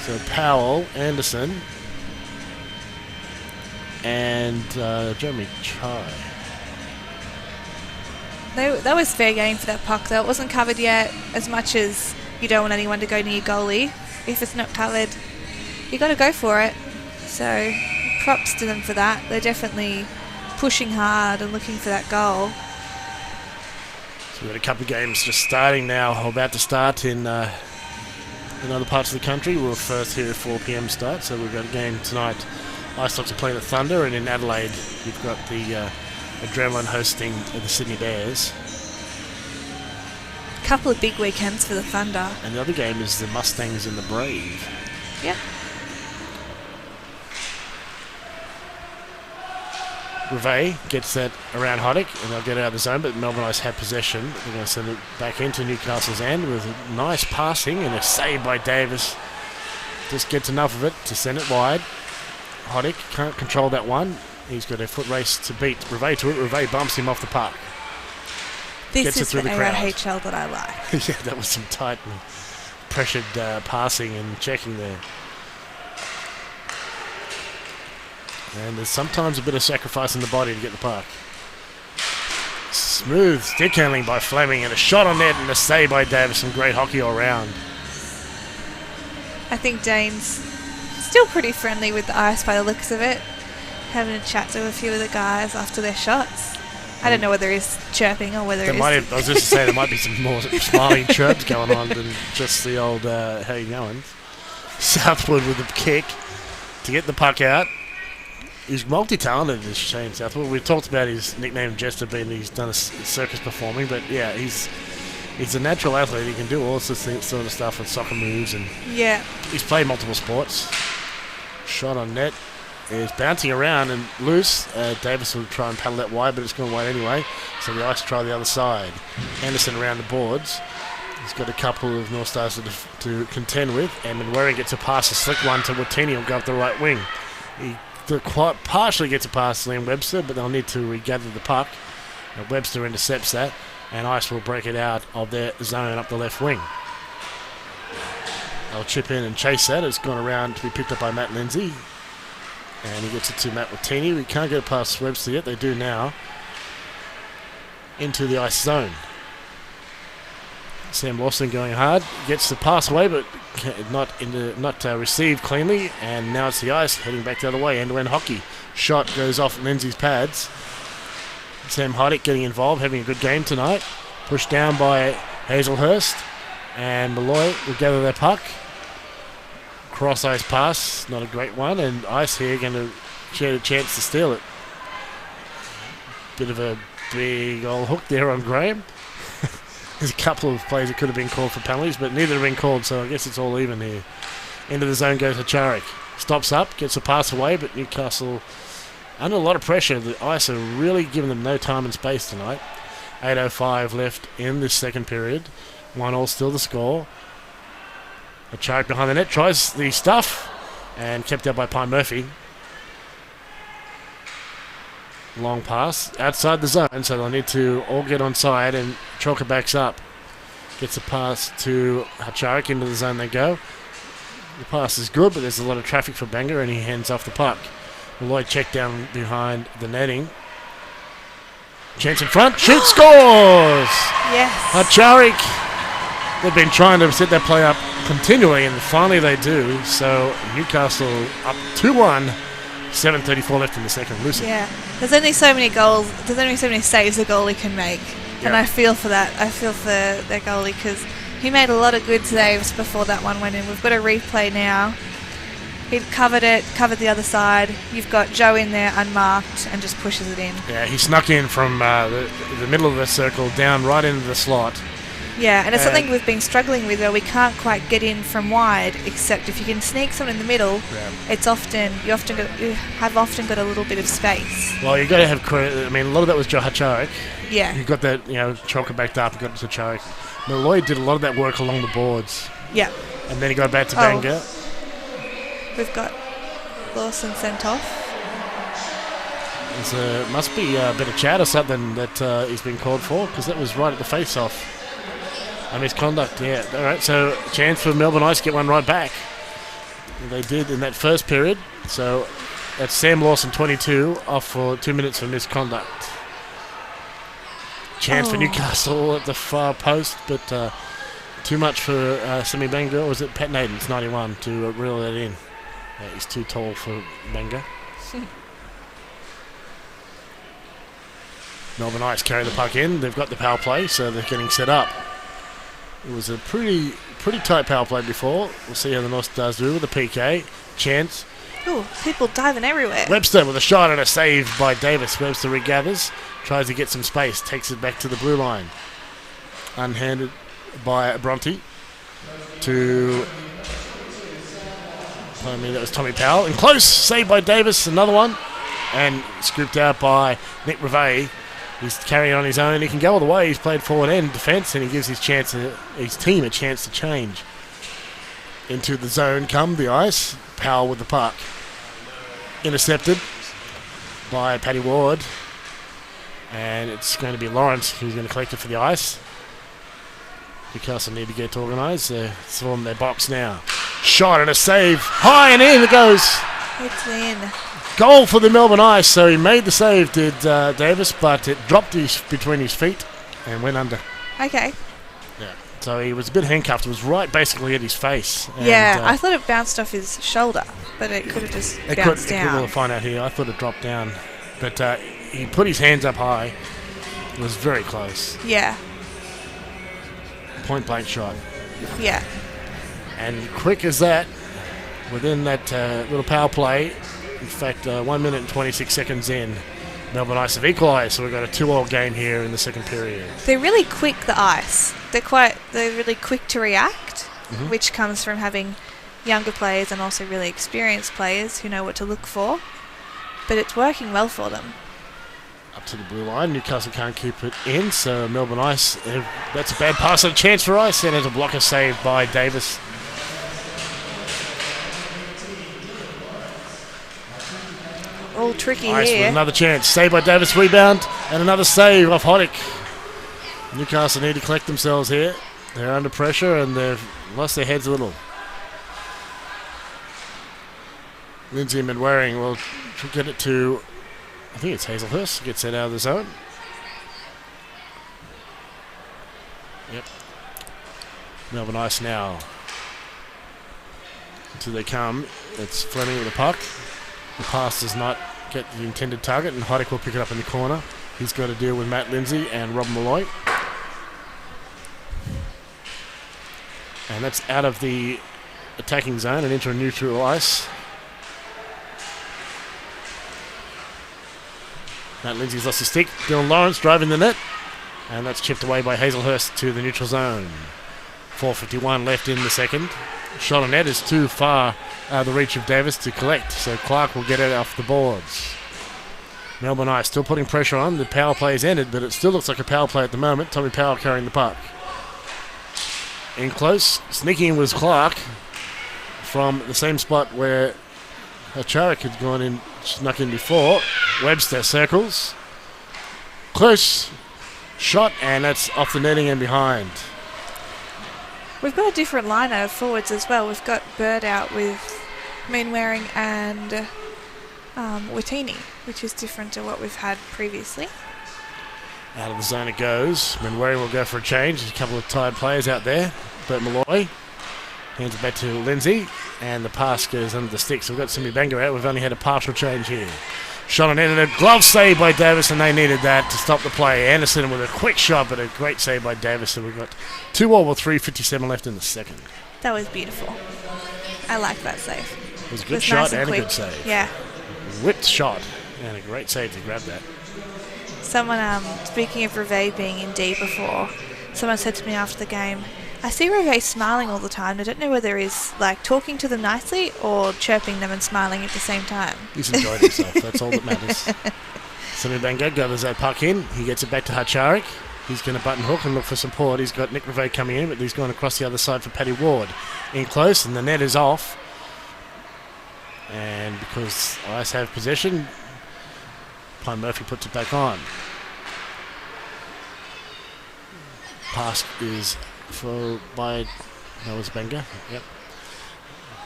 So Powell, Anderson, and Jeremy Chai. That was fair game for that puck, though. It wasn't covered yet, as much as you don't want anyone to go near goalie. If it's not covered, you got to go for it. So props to them for that. They're definitely pushing hard and looking for that goal. So we've got a couple of games just starting now, or about to start in other parts of the country. We're first here at 4 p.m. start, so we've got a game tonight. Ice Dogs are playing the Thunder, and in Adelaide we've got the Adrenaline hosting the Sydney Bears. Couple of big weekends for the Thunder. And the other game is the Mustangs and the Brave. Yep. Reveille gets that around Hoddick, and they'll get out of the zone, but Melbourne Ice have possession. They're going to send it back into Newcastle's end with a nice passing and a save by Davis. Just gets enough of it to send it wide. Hoddick can't control that one. He's got a foot race to beat Reveille to it. Reveille bumps him off the puck. This is the AIHl that I like. Yeah, that was some tight and pressured passing and checking there. And there's sometimes a bit of sacrifice in the body to get the puck. Smooth stick handling by Fleming and a shot on net and a save by Davis. Some great hockey all round. I think Dane's still pretty friendly with the Ice by the looks of it. Having a chat to a few of the guys after their shots. I don't know whether he's chirping or whether he's... I was just to say there might be some more smiling chirps going on than just the old how you going. Southwood with a kick to get the puck out. He's multi-talented, this Shane Southwood. We talked about his nickname Jester being he's done a circus performing, but yeah, he's a natural athlete. He can do all sorts of sort of stuff with soccer moves, and he's played multiple sports. Shot on net is bouncing around and loose. Davis will try and paddle that wide, but it's gone wide anyway. So the Ice try the other side. Anderson around the boards. He's got a couple of Northstars to contend with. And Manwaring gets a pass, a slick one to Watini. Will go up the right wing. He quite partially gets a pass to Liam Webster, but they'll need to regather the puck. And Webster intercepts that, and Ice will break it out of their zone up the left wing. They'll chip in and chase that. It's gone around to be picked up by Matt Lindsay. And he gets it to Matt Watini. We can't get it past Webster yet. They do now. Into the Ice zone. Sam Lawson going hard. Gets the pass away, but not received cleanly. And now it's the Ice heading back the other way. End-to-end hockey. Shot goes off Lindsay's pads. Sam Hoddick getting involved, having a good game tonight. Pushed down by Hazelhurst. And Malloy will gather their puck. Cross-ice pass, not a great one, and Ice here going to get a chance to steal it. Bit of a big old hook there on Graham. There's a couple of plays that could have been called for penalties, but neither have been called, so I guess it's all even here. Into the zone goes Hacharik. Stops up, gets a pass away, but Newcastle under a lot of pressure. The Ice are really giving them no time and space tonight. 8:05 left in this second period. 1-1 still the score. Hacharik behind the net, tries the stuff, and kept out by Pine Murphy. Long pass outside the zone, so they'll need to all get on side, and Chalker backs up. Gets a pass to Hacharik, into the zone they go. The pass is good, but there's a lot of traffic for Bangor, and he hands off the puck. Lloyd check down behind the netting. Chance in front, shoot, scores! Yes. Hacharik. They've been trying to set that play up continually, and finally they do. So Newcastle up 2-1. 7:34 left in the second. Lucy. Yeah, there's only so many goals. There's only so many saves a goalie can make, and I feel for that. I feel for their goalie because he made a lot of good saves before that one went in. We've got a replay now. He covered the other side. You've got Joe in there unmarked and just pushes it in. Yeah, he snuck in from the middle of the circle down right into the slot. Yeah, and it's something we've been struggling with, though. We can't quite get in from wide, except if you can sneak someone in the middle, you have often got a little bit of space. Well, you've got to have credit. I mean, a lot of that was Joe Hacharik. Yeah. You got that, Chalker backed up and got to Hacharik. Lloyd did a lot of that work along the boards. Yeah. And then he got back to Bangor. We've got Lawson sent off. There must be a bit of chat or something that he's been called for, because that was right at the face-off. Misconduct, yeah. All right, so chance for Melbourne Ice to get one right back. They did in that first period. So that's Sam Lawson, 22, off for 2 minutes for misconduct. Chance for Newcastle at the far post, but too much for Semi Bangor. Or was it Pat Naden's 91 to reel that in? He's too tall for Bangor. Melbourne Ice carry the puck in. They've got the power play, so they're getting set up. It was a pretty tight power play before. We'll see how the Northstars do with the PK. Chance. Ooh, people diving everywhere. Webster with a shot and a save by Davis. Webster regathers, tries to get some space, takes it back to the blue line. Unhanded by Bronte to... that was Tommy Powell. And close, saved by Davis, another one. And scooped out by Nick Revay. He's carrying on his own. He can go all the way. He's played forward and defence, and he gives his team a chance to change. Into the zone come the Ice. Powell with the puck. Intercepted by Paddy Ward. And it's going to be Lawrence who's going to collect it for the Ice. Newcastle need to get organised. They're swarming their box now. Shot and a save. High and in it goes. It's in. Goal for the Melbourne Ice. So he made the save, did Davis, but it dropped between his feet and went under. Okay. Yeah. So he was a bit handcuffed. It was right basically at his face. And, I thought it bounced off his shoulder, but it could have just bounced down. We'll find out here. I thought it dropped down. But he put his hands up high. It was very close. Yeah. Point blank shot. Yeah. And quick as that, within that little power play, in fact, 1 minute and 26 seconds in, Melbourne Ice have equalised, so we've got a 2-2 game here in the second period. They're really quick, the Ice. They're really quick to react, which comes from having younger players and also really experienced players who know what to look for. But it's working well for them. Up to the blue line, Newcastle can't keep it in, so Melbourne Ice, that's a bad pass and a chance for Ice, and it's a blocker saved by Davis. All tricky Ice here. with another chance. Saved by Davis, rebound, and another save off Hoddick. Newcastle need to collect themselves here. They're under pressure and they've lost their heads a little. Lindsay and Waring will get it to, I think it's Hazelhurst, gets it out of the zone. Yep. Melbourne Ice now. Until they come, it's Fleming with the puck. The pass does not get the intended target, and Heidick will pick it up in the corner. He's got to deal with Matt Lindsay and Rob Malloy. And that's out of the attacking zone and into a neutral ice. Matt Lindsay's lost his stick. Dylan Lawrence driving the net. And that's chipped away by Hazelhurst to the neutral zone. 4:51 left in the second. Shot on net is too far out of the reach of Davis to collect, so Clark will get it off the boards. Melbourne Ice still putting pressure on. The power play is ended, but it still looks like a power play at the moment. Tommy Powell carrying the puck. In close, sneaking in was Clark from the same spot where Hacharik had gone in, snuck in before. Webster circles. Close shot, and that's off the netting and behind. We've got a different line out of forwards as well. We've got Bird out with Moonwaring and Watini, which is different to what we've had previously. Out of the zone it goes. Moonwaring will go for a change. There's a couple of tired players out there. Bert Malloy hands it back to Lindsay, and the pass goes under the sticks. We've got Simi Banga out. We've only had a partial change here. Shot on end, and a glove save by Davis, and they needed that to stop the play. Anderson with a quick shot, but a great save by Davis. So we've got 2-all with 3:57 left in the second. That was beautiful. I like that save. It was a good shot and a good save. Yeah. Whipped shot, and a great save to grab that. Someone, speaking of Reveille being in D before, someone said to me after the game, I see Reveille smiling all the time. I don't know whether he's like talking to them nicely or chirping them and smiling at the same time. He's enjoyed himself. That's all that matters. Simi Banga gathers that puck in. He gets it back to Hacharik. He's going to button hook and look for support. He's got Nick Reveille coming in, but he's gone across the other side for Paddy Ward. In close, and the net is off. And because Ice have possession, Pine Murphy puts it back on. Pass is by that was Benga. Yep.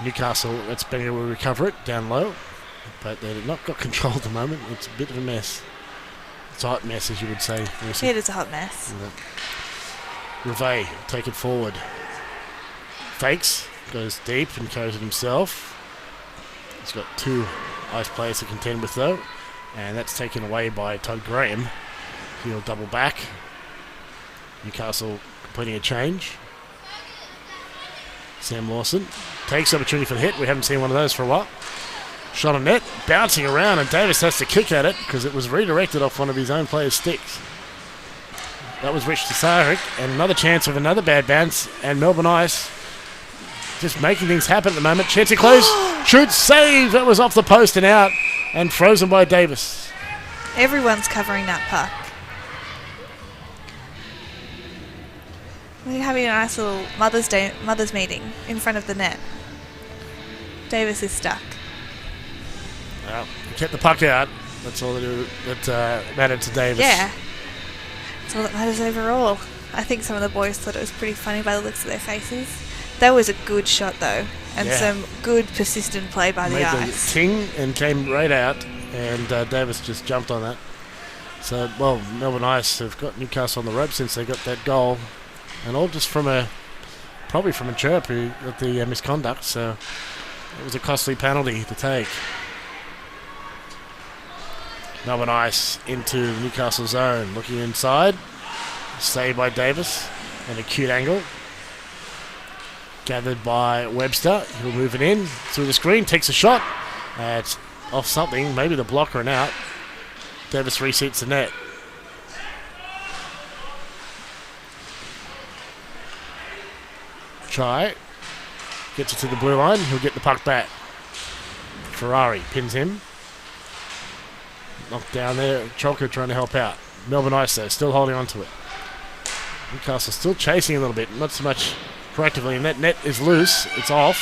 Newcastle, that's Benga will recover it down low, but they've not got control at the moment. It's a bit of a mess. It's a hot mess, as you would say. It is a hot mess. Reveille take it forward. Fakes, goes deep and carries it himself. He's got two Ice players to contend with though, and that's taken away by Todd Graham. He'll double back. Newcastle completing a change. Sam Lawson takes opportunity for the hit. We haven't seen one of those for a while. Shot on net, bouncing around, and Davis has to kick at it because it was redirected off one of his own players' sticks. That was Rich Tasarik, and another chance of another bad bounce, and Melbourne Ice just making things happen at the moment. Chance it close, shoots, save. That was off the post and out, and frozen by Davis. Everyone's covering that puck. We're having a nice little Mother's meeting in front of the net. Davis is stuck. Well, he kept the puck out. That's all that mattered to Davis. Yeah. That's all that matters overall. I think some of the boys thought it was pretty funny by the looks of their faces. That was a good shot though, and some good persistent play by the Ice. Made the ting and came right out, and Davis just jumped on that. So, well, Melbourne Ice have got Newcastle on the rope since they got that goal. And all just probably from a chirp who got the misconduct, so it was a costly penalty to take. Melbourne Ice into the Newcastle zone, looking inside, saved by Davis, and a cute angle. Gathered by Webster, he'll move it in through the screen, takes a shot, it's off something, maybe the blocker and out. Davis reseats the net. Try, gets it to the blue line, he'll get the puck back. Ferrari pins him. Knocked down there, Chalker trying to help out. Melbourne Ice though, still holding on to it. Newcastle still chasing a little bit, not so much proactively, and that net is loose, it's off.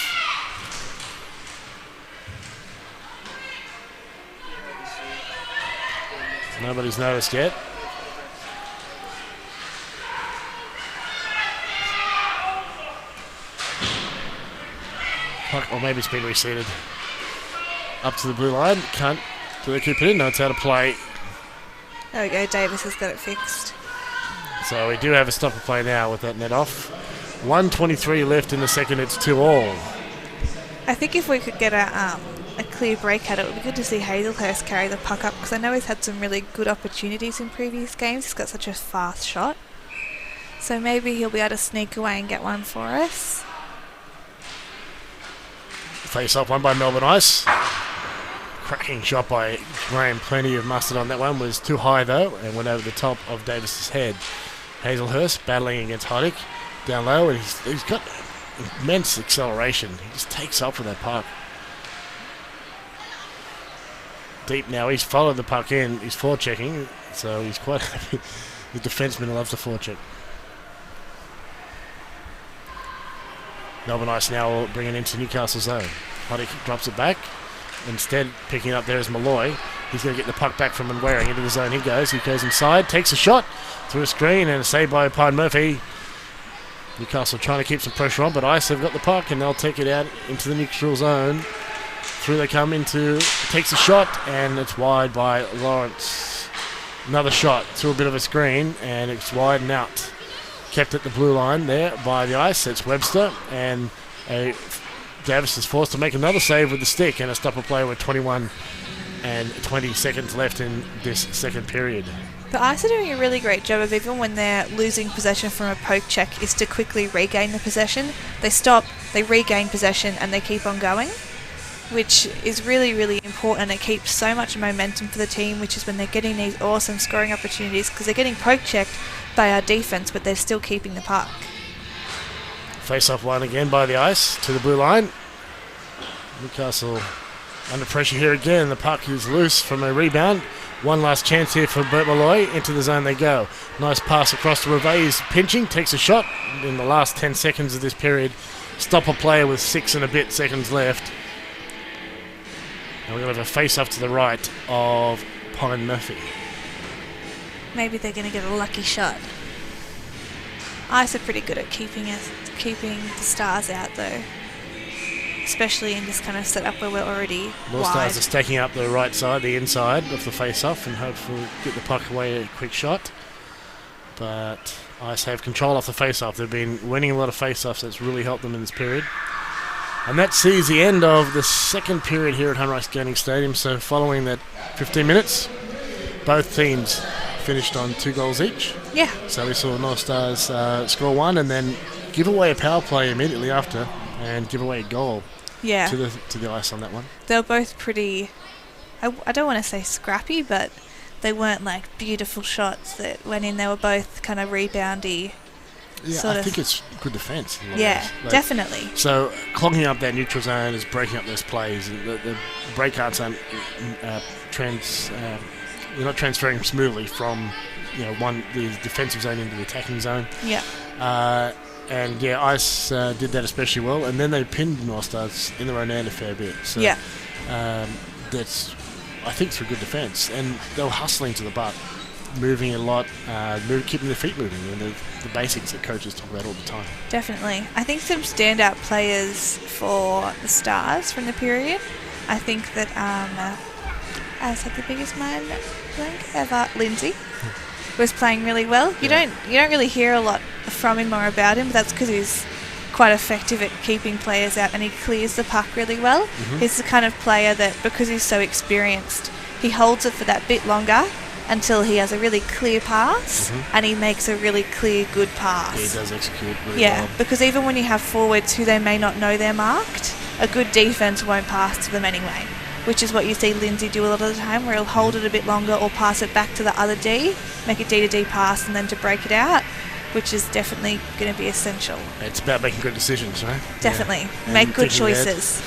Nobody's noticed yet. Or maybe it's been reseated. Up to the blue line. Can't. Do they keep it in? No, it's out of play. There we go. Davis has got it fixed. So we do have a stop of play now with that net off. 1:23 left in the second. It's 2-all. I think if we could get a clear break at it, it would be good to see Hazelhurst carry the puck up because I know he's had some really good opportunities in previous games. He's got such a fast shot. So maybe he'll be able to sneak away and get one for us. Face off one by Melbourne Ice. cracking shot by Graham. Plenty of mustard on that one. Was too high though and went over the top of Davis's head. Hazelhurst battling against Hoddick down low, and he's got immense acceleration. He just takes off with that puck. Deep now. He's followed the puck in. He's forechecking, so he's quite happy. The defenseman loves to forecheck. Melbourne Ice now bringing into Newcastle zone. Hoddick drops it back. Instead, picking up there is Malloy. He's going to get the puck back from Waring into the zone. He goes inside, takes a shot through a screen, and a save by Pine Murphy. Newcastle trying to keep some pressure on, but Ice have got the puck, and they'll take it out into the neutral zone. Through they come into, takes a shot, and it's wide by Lawrence. Another shot through a bit of a screen, and it's wide and out. Kept at the blue line there by the Ice. It's Webster, and Davis is forced to make another save with the stick, and a stop of play with 21 and 20 seconds left in this second period. The Ice are doing a really great job of, even when they're losing possession from a poke check, is to quickly regain the possession. They stop, they regain possession, and they keep on going, which is really, really important. It keeps so much momentum for the team, which is when they're getting these awesome scoring opportunities, because they're getting poke checked by our defence, but they're still keeping the puck. Face-off one again by the Ice to the blue line. Newcastle under pressure here again. The puck is loose from a rebound. One last chance here for Bert Malloy. Into the zone they go. Nice pass across to Reve. He's pinching, takes a shot in the last 10 seconds of this period. Stop a player with 6 and a bit seconds left. And we're going to have a face-off to the right of Pine Murphy. Maybe they're going to get a lucky shot. Ice are pretty good at keeping the Stars out though, especially in this kind of setup where we're already North wide. Stars are stacking up the right side, the inside of the face-off, and hopefully get the puck away a quick shot. But Ice have control off the face-off. They've been winning a lot of face-offs. That's really helped them in this period. And that sees the end of the second period here at Hunrice Skating Stadium. So following that 15 minutes, both teams finished on 2 goals each. Yeah. So we saw North Stars score 1 and then give away a power play immediately after and give away a goal. Yeah. To the Ice on that one. They were both pretty, I don't want to say scrappy, but they weren't like beautiful shots that went in. They were both kind of reboundy. Yeah, I think it's good defence. Yeah, definitely. So clogging up that neutral zone is breaking up those plays. The breakouts aren't you're not transferring smoothly from the defensive zone into the attacking zone. Yeah. And yeah, Ice did that especially well, and then they pinned North Stars in their own end a fair bit. So yeah. That's, I think, through good defence, and they were hustling to the butt, moving a lot, keeping their feet moving, and the basics that coaches talk about all the time. Definitely. I think some standout players for the Stars from the period. I think that As had the biggest mind blank ever, Lindsay was playing really well. You don't really hear a lot from him or about him, but that's because he's quite effective at keeping players out, and he clears the puck really well. Mm-hmm. He's the kind of player that, because he's so experienced, he holds it for that bit longer until he has a really clear pass, and he makes a really clear, good pass. Yeah, he does execute really well. Because even when you have forwards who they may not know they're marked, a good defence won't pass to them anyway, which is what you see Lindsay do a lot of the time, where he'll hold it a bit longer or pass it back to the other D, make a D-to-D pass, and then to break it out, which is definitely going to be essential. It's about making good decisions, right? Definitely. Yeah. Make good choices.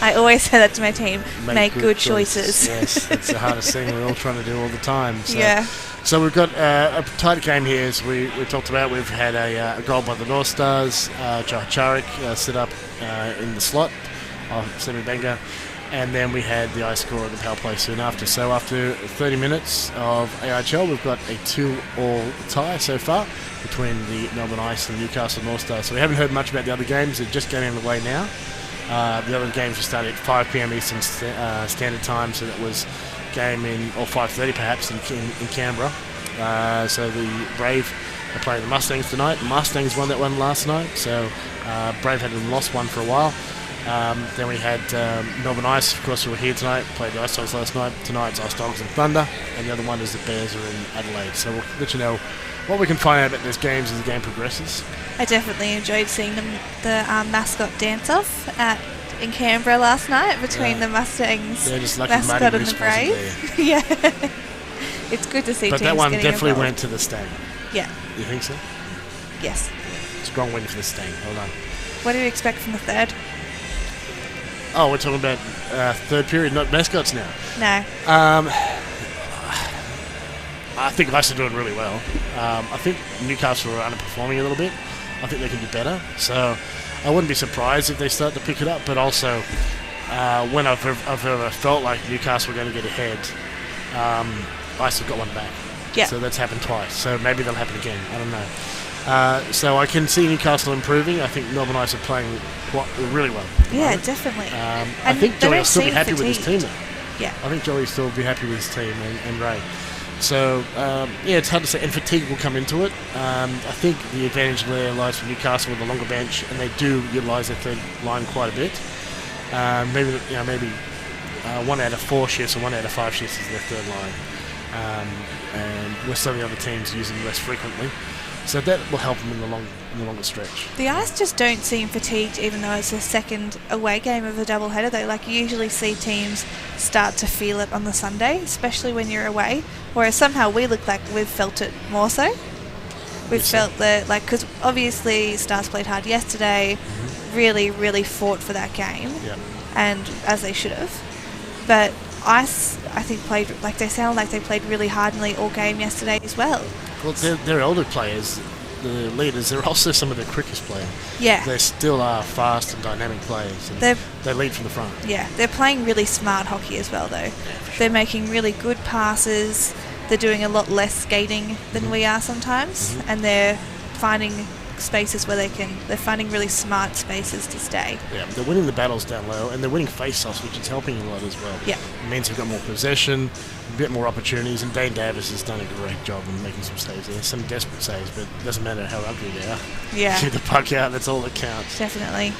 I always say that to my team. Make good choices. Yes, that's the hardest thing we're all trying to do all the time. So. Yeah. So we've got a tight game here, as we talked about. We've had a goal by the North Stars. Charik set up in the slot of Semi Benga. And then we had the Ice score at the power play soon after. So after 30 minutes of AIHl, we've got a 2-2 tie so far between the Melbourne Ice and Newcastle Northstars. So we haven't heard much about the other games. They're just getting underway now. The other games will start at 5 p.m. Eastern Standard Time. So that was game or 5:30 perhaps in Canberra. So the Brave are playing the Mustangs tonight. The Mustangs won that one last night. So Brave hadn't lost one for a while. Then we had Melbourne Ice, of course, who were here tonight, played the Ice Dogs last night. Tonight's Ice Dogs and Thunder, and the other one is the Bears are in Adelaide. So we'll let you know what we can find out about these games as the game progresses. I definitely enjoyed seeing the mascot dance-off at in Canberra last night between the Mustangs mascot and the Brave. Yeah. It's good to see but teams that one getting definitely involved. went to the Stang. Yeah. You think so? Yes. Strong win for the Stang. Hold on. What do you expect from the third? Oh, we're talking about third period, not mascots now. No. I think Ice are doing really well. I think Newcastle are underperforming a little bit. I think they can do better. So I wouldn't be surprised if they start to pick it up. But also, when I've ever felt like Newcastle were going to get ahead, Ice have got one back. Yeah. So that's happened twice. So maybe that'll happen again. I don't know. So I can see Newcastle improving. I think Melbourne Ice are playing really well. Yeah, definitely. I think Joey will still be happy with his team though. Yeah. I think Joey will still be happy with his team and Ray. So, it's hard to say. And fatigue will come into it. I think the advantage there lies for Newcastle with a longer bench, and they do utilise their third line quite a bit. Maybe 1 out of 4 shifts or 1 out of 5 shifts is their third line. And with some of the other teams using less frequently. So that will help them in the longer stretch. The Ice just don't seem fatigued, even though it's a second away game of a doubleheader. They you usually see teams start to feel it on the Sunday, especially when you're away. Whereas somehow we look like we've felt it more so. We've felt that, because obviously Stars played hard yesterday, really, really fought for that game, and as they should have. But Ice, I think, played they sound like they played really hard nearly all game yesterday as well. Well, they're older players, the leaders. They're also some of the quickest players. Yeah. They still are fast and dynamic players. And they lead from the front. Yeah, they're playing really smart hockey as well, though. They're making really good passes. They're doing a lot less skating than we are sometimes, and they're finding spaces where they're finding really smart spaces to stay. Yeah, they're winning the battles down low, and they're winning face-offs, which is helping a lot as well. Yeah. It means they've got more possession, a bit more opportunities, and Dane Davis has done a great job in making some saves there. Some desperate saves, but it doesn't matter how ugly they are. Yeah. Get the puck out, that's all that counts. Definitely.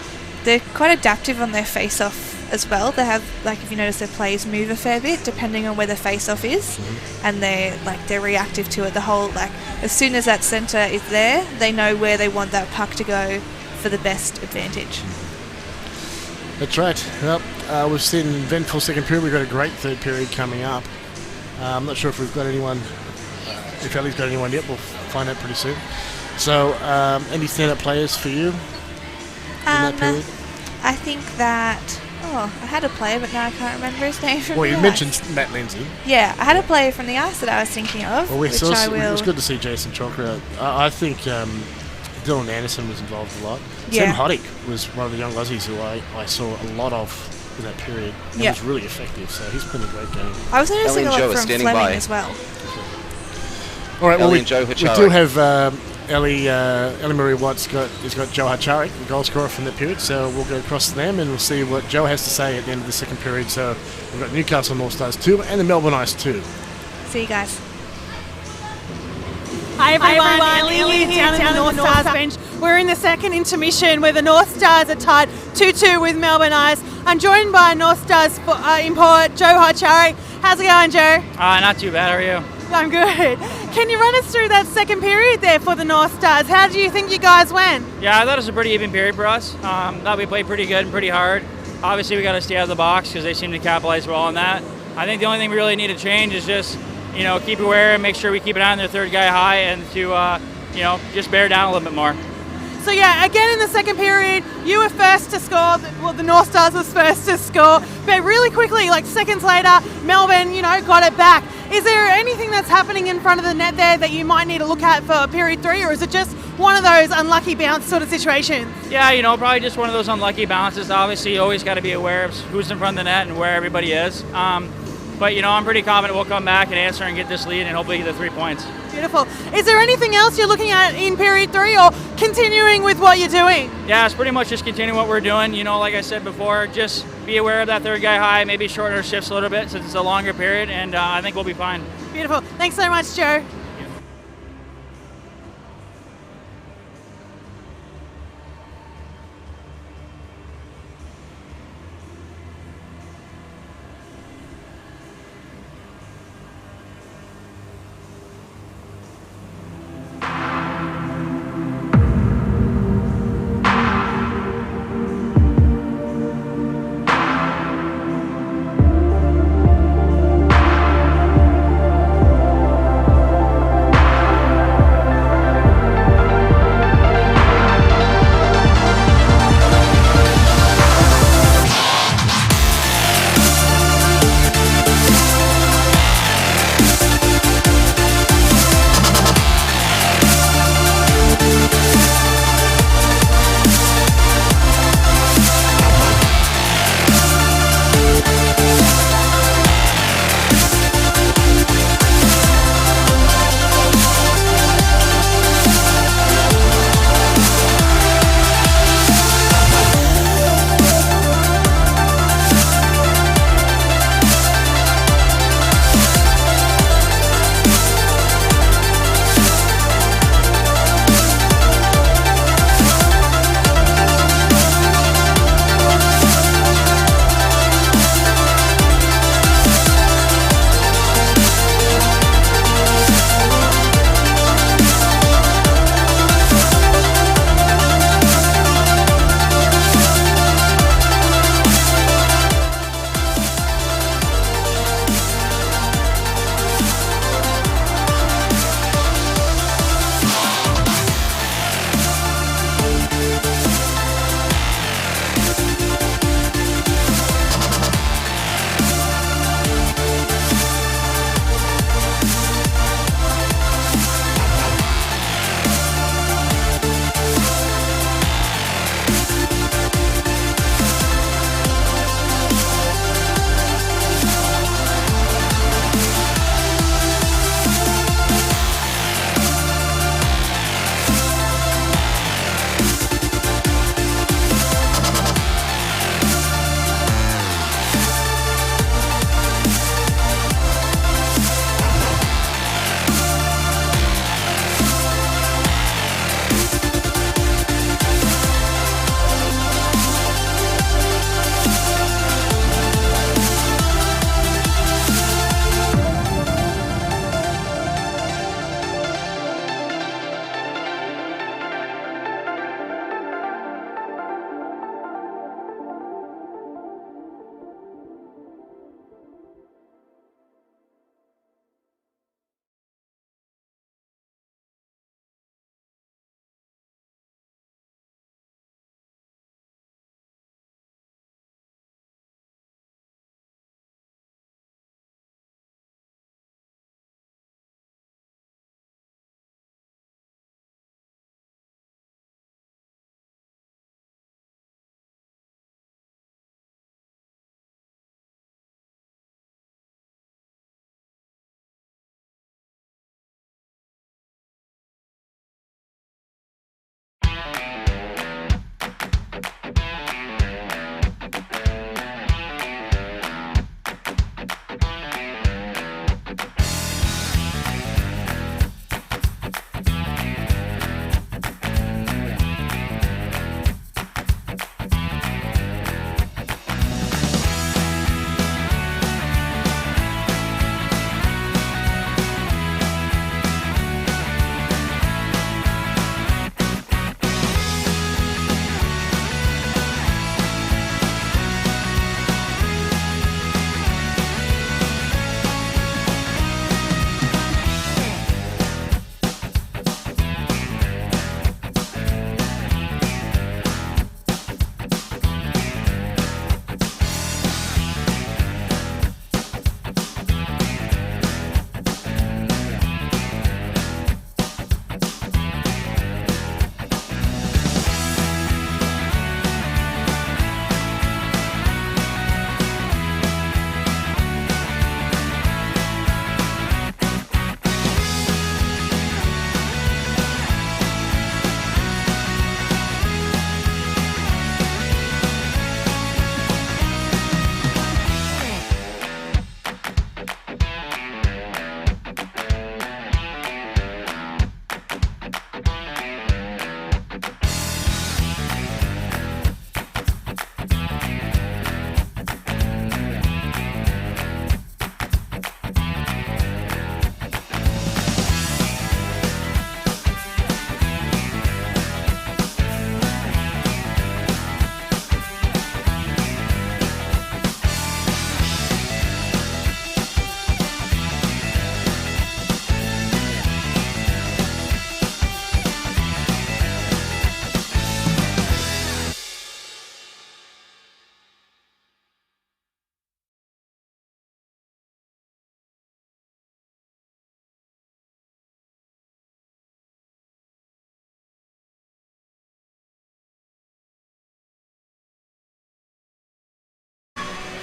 They're quite adaptive on their face-off as well. They have, if you notice, their players move a fair bit depending on where the face-off is, and they're reactive to it. The whole, as soon as that centre is there, they know where they want that puck to go for the best advantage. That's right. Well, we've seen an eventful second period. We've got a great third period coming up. I'm not sure if we've got anyone, if Ellie's got anyone yet. We'll find out pretty soon. So, any stand-up players for you in that period? I think that... I had a player, but now I can't remember his name from Well, you the mentioned Ice. Matt Lindsay. Yeah, I had a player from the Ice that I was thinking of, Well, which I will... It was good to see Jason Chalker. I think Dylan Anderson was involved a lot. Yeah. Tim Hoddick was one of the young Aussies who I saw a lot of in that period. And was really effective, so he's playing a great game. I was noticing a lot from Fleming as well. All right, Ellie and Joe we Hacharik. do have Ellie Marie Watt's got Joe Hacharik, the goal scorer from that period, so we'll go across to them and we'll see what Joe has to say at the end of the second period. So we've got Newcastle Northstars 2 and the Melbourne Ice 2. See you guys. Hi everyone, Ellie here down in the North Stars bench. We're in the second intermission where the North Stars are tied 2-2 with Melbourne Ice. I'm joined by North Stars import Joe Hacharik. How's it going, Joe? Not too bad, how are you? I'm good. Can you run us through that second period there for the North Stars? How do you think you guys went? Yeah, I thought it was a pretty even period for us. Thought we played pretty good and pretty hard. Obviously, we got to stay out of the box because they seem to capitalize well on that. I think the only thing we really need to change is just, keep aware and make sure we keep an eye on their third guy high and to, just bear down a little bit more. So yeah, again in the second period, you were first to score. Well, the North Stars was first to score, but really quickly, seconds later, Melbourne, got it back. Is there anything that's happening in front of the net there that you might need to look at for period 3, or is it just one of those unlucky bounce sort of situations? Yeah, probably just one of those unlucky bounces. Obviously, you always got to be aware of who's in front of the net and where everybody is. But, I'm pretty confident we'll come back and answer and get this lead and hopefully get the 3 points. Beautiful. Is there anything else you're looking at in period 3 or continuing with what you're doing? Yeah, it's pretty much just continuing what we're doing. Like I said before, just be aware of that third guy high, maybe shorten our shifts a little bit since it's a longer period, and I think we'll be fine. Beautiful. Thanks so much, Joe.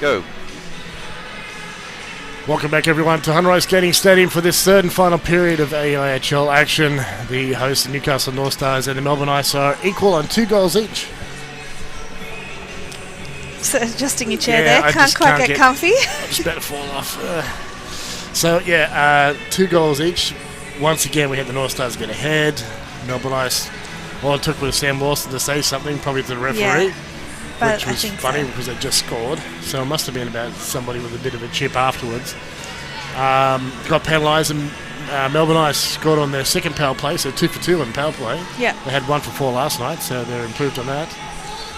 Go. Welcome back, everyone, to Hunter Ice Skating Stadium for this third and final period of AIHl action. The hosts, the Newcastle Northstars and the Melbourne Ice, are equal on 2 goals each. So adjusting your chair there, can't quite get comfy. I'm just about to fall off. 2 goals each. Once again, we had the Northstars get ahead. Melbourne Ice, all it took was Sam Lawson to say something, probably to the referee, which was funny because they just scored. So it must have been about somebody with a bit of a chip afterwards. Got penalised, and Melbourne Ice scored on their second power play, so 2 for 2 on power play. Yeah. They had 1 for 4 last night, so they're improved on that.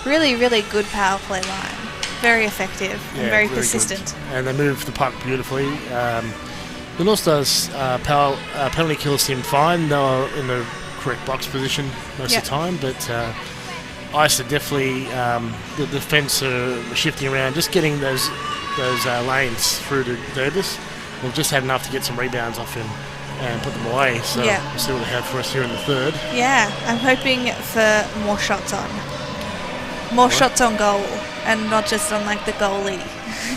Really, really good power play line. Very effective and very persistent. Good. And they moved the puck beautifully. The Northstars penalty kills seemed fine. They were in the correct box position most of the time, but Ice are definitely the defence are shifting around, just getting those lanes through to Davis. We've just had enough to get some rebounds off him and put them away. So we'll see what they have for us here in the third. Yeah, I'm hoping for more shots on. More shots on goal, and not just on like the goalie,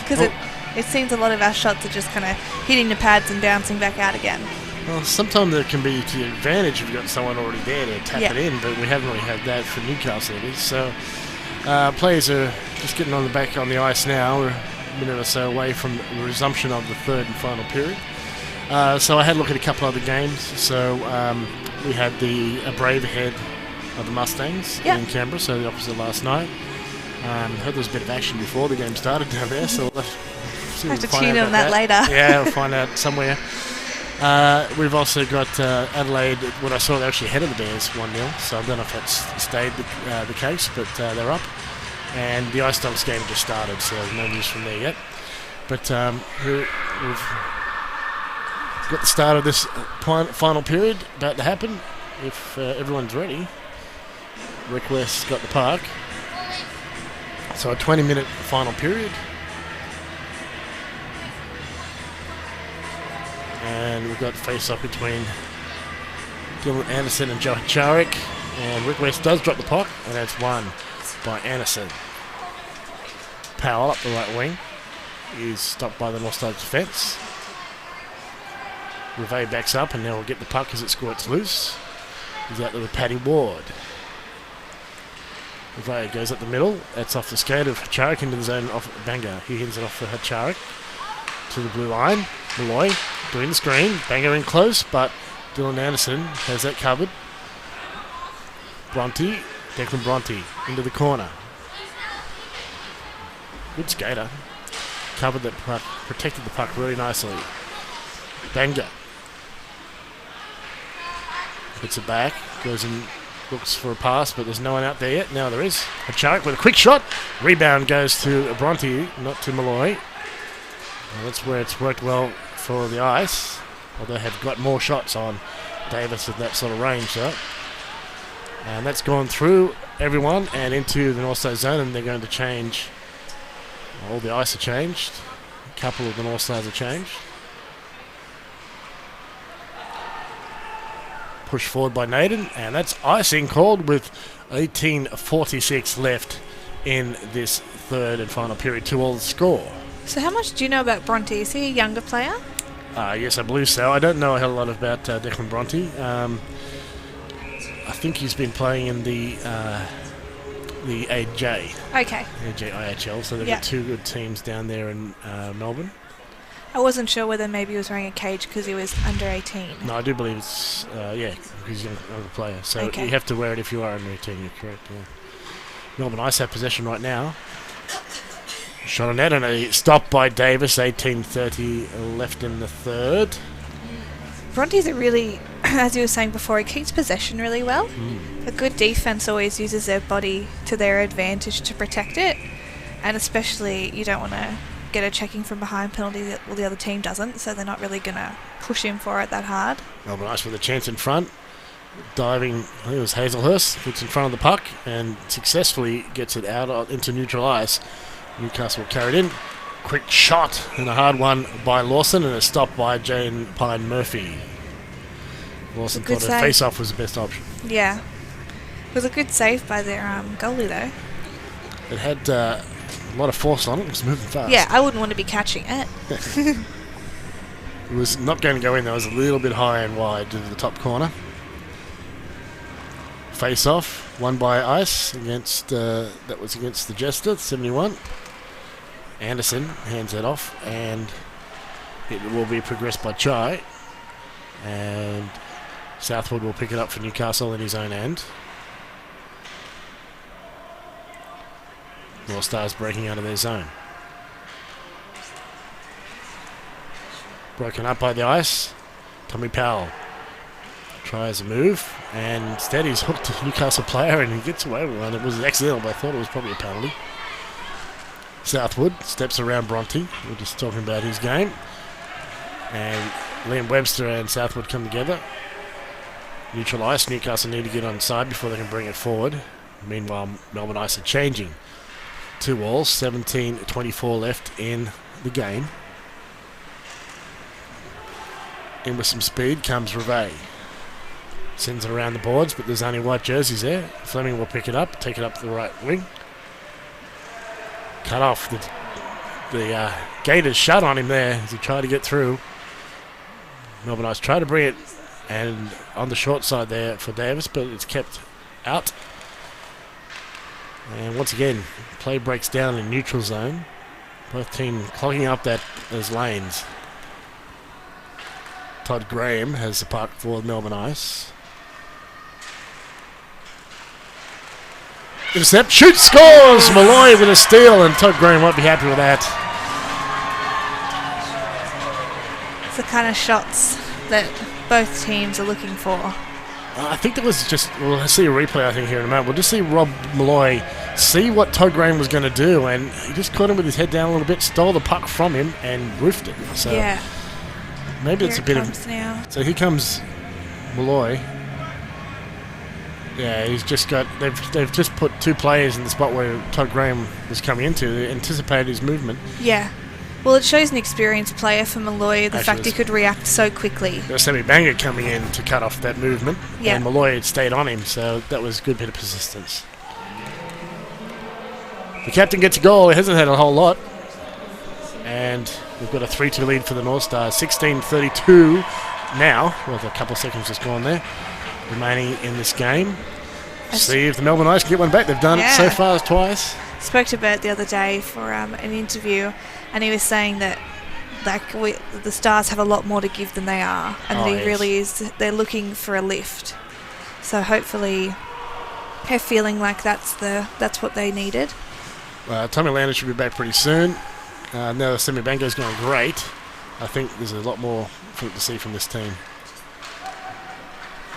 because it seems a lot of our shots are just kind of hitting the pads and bouncing back out again. Well, sometimes there can be to the advantage if you've got someone already there to tap it in, but we haven't really had that for Newcastle. So players are just getting on the ice now. We're a minute or so away from the resumption of the third and final period. So I had a look at a couple other games. So we had a Brave ahead of the Mustangs in Canberra, so the opposite last night. Heard there was a bit of action before the game started down there, so we'll have to tune in on that later. Yeah, we'll find out somewhere. We've also got Adelaide. What I saw, they're actually ahead of the Bears 1-0, so I don't know if that's stayed the case, but they're up. And the Ice Dogs game just started, so no news from there yet. But we've got the start of this final period about to happen. If everyone's ready. Rick West's got the park. So a 20-minute final period. And we've got face-off between Dylan Anderson and Joe Charik. And Rick West does drop the puck, and that's won by Anderson. Powell up the right wing is stopped by the Northstars defence. Reve backs up, and now we'll get the puck as it squirts loose. He's out there with Paddy Ward. Reve goes up the middle. That's off the skate of Charik into the zone off Banga. He hands it off for Charik to the blue line. Malloy doing the screen. Banga in close, but Dylan Anderson has that covered. Declan Bronte into the corner. Good skater. Covered that puck, protected the puck really nicely. Banga puts it back, goes and looks for a pass, but there's no one out there yet. Now there is. Charik with a quick shot. Rebound goes to Bronte, not to Malloy. Well, that's where it's worked well for the Ice, although they have got more shots on Davis at that sort of range, though. And that's gone through everyone and into the Northstar zone, and they're going to change. All the Ice are changed. A couple of the Northstars are changed. Push forward by Naden, and that's icing called with 18:46 left in this third and final period. 2-2 the score. So how much do you know about Bronte? Is he a younger player? Yes, I believe so. I don't know a hell of a lot about Declan Bronte. I think he's been playing in the AJ. Okay. AIHl, so they've got 2 good teams down there in Melbourne. I wasn't sure whether maybe he was wearing a cage because he was under 18. No, I do believe it's, because he's a younger player. So you have to wear it if you are under 18, you're correct. Yeah. Melbourne Ice have possession right now. Shot on net and a stop by Davis, 18:30 left in the third. Bronte's a really, as you were saying before, he keeps possession really well. A good defense always uses their body to their advantage to protect it. And especially, you don't want to get a checking from behind penalty that the other team doesn't, so they're not really going to push him for it that hard. Melbourne Ice with a chance in front. Diving, I think it was Hazelhurst, gets in front of the puck and successfully gets it out into neutral ice. Newcastle carried in. Quick shot and a hard one by Lawson and a stop by Jane Pine Murphy. Lawson thought a face-off was the best option. Yeah. It was a good save by their goalie, though. It had lot of force on it. It was moving fast. Yeah, I wouldn't want to be catching it. It was not going to go in. There was a little bit high and wide to the top corner. Face off, won by Ice against that was against the Jester, 71. Anderson hands it off, and it will be progressed by Chai, and Southwood will pick it up for Newcastle in his own end. Northstars breaking out of their zone. Broken up by the Ice. Tommy Powell tries a move, and instead he's hooked a Newcastle player and he gets away with one. It was accidental, but I thought it was probably a penalty. Southwood steps around Bronte. We're just talking about his game. And Liam Webster and Southwood come together. Neutral ice. Newcastle need to get on side before they can bring it forward. Meanwhile, Melbourne Ice are changing. 2 all, 17:24 left in the game. In with some speed comes Reve. Sends it around the boards, but there's only white jerseys there. Fleming will pick it up, take it up to the right wing. Cut off. The gate is shut on him there as he tried to get through. Melbourne Ice try to bring it and on the short side there for Davis, but it's kept out. And once again, play breaks down in neutral zone. Both teams clogging up those lanes. Todd Graham has the puck for Melbourne Ice. Intercept, shoots, scores! Malloy with a steal, and Todd Graham won't be happy with that. It's the kind of shots that both teams are looking for. I think that was just, we'll see a replay I think here in a moment. We'll just see Rob Malloy see what Todd Graham was going to do, and he just caught him with his head down a little bit, stole the puck from him and roofed it. So yeah. Maybe Here it's a bit of... now. So here comes Malloy. Yeah, he's just got... They've just put 2 players in the spot where Todd Graham was coming into. They anticipated his movement. Yeah. Well, it shows an experienced player for Malloy, the fact he could react so quickly. There's Sammy Banga coming in to cut off that movement. Yeah. And Malloy had stayed on him, so that was a good bit of persistence. The captain gets a goal. He hasn't had a whole lot. And we've got a 3-2 lead for the Northstars. 16:32 now, with a couple of seconds just gone there, remaining in this game. See if the Melbourne Ice can get one back. They've done it so far twice. Spoke to Bert the other day for an interview, and he was saying that the Stars have a lot more to give than they are, and that really is. They're looking for a lift. So hopefully, they're feeling like that's what they needed. Tommy Lander should be back pretty soon. Now the Semi-Bango's going great. I think there's a lot more to see from this team.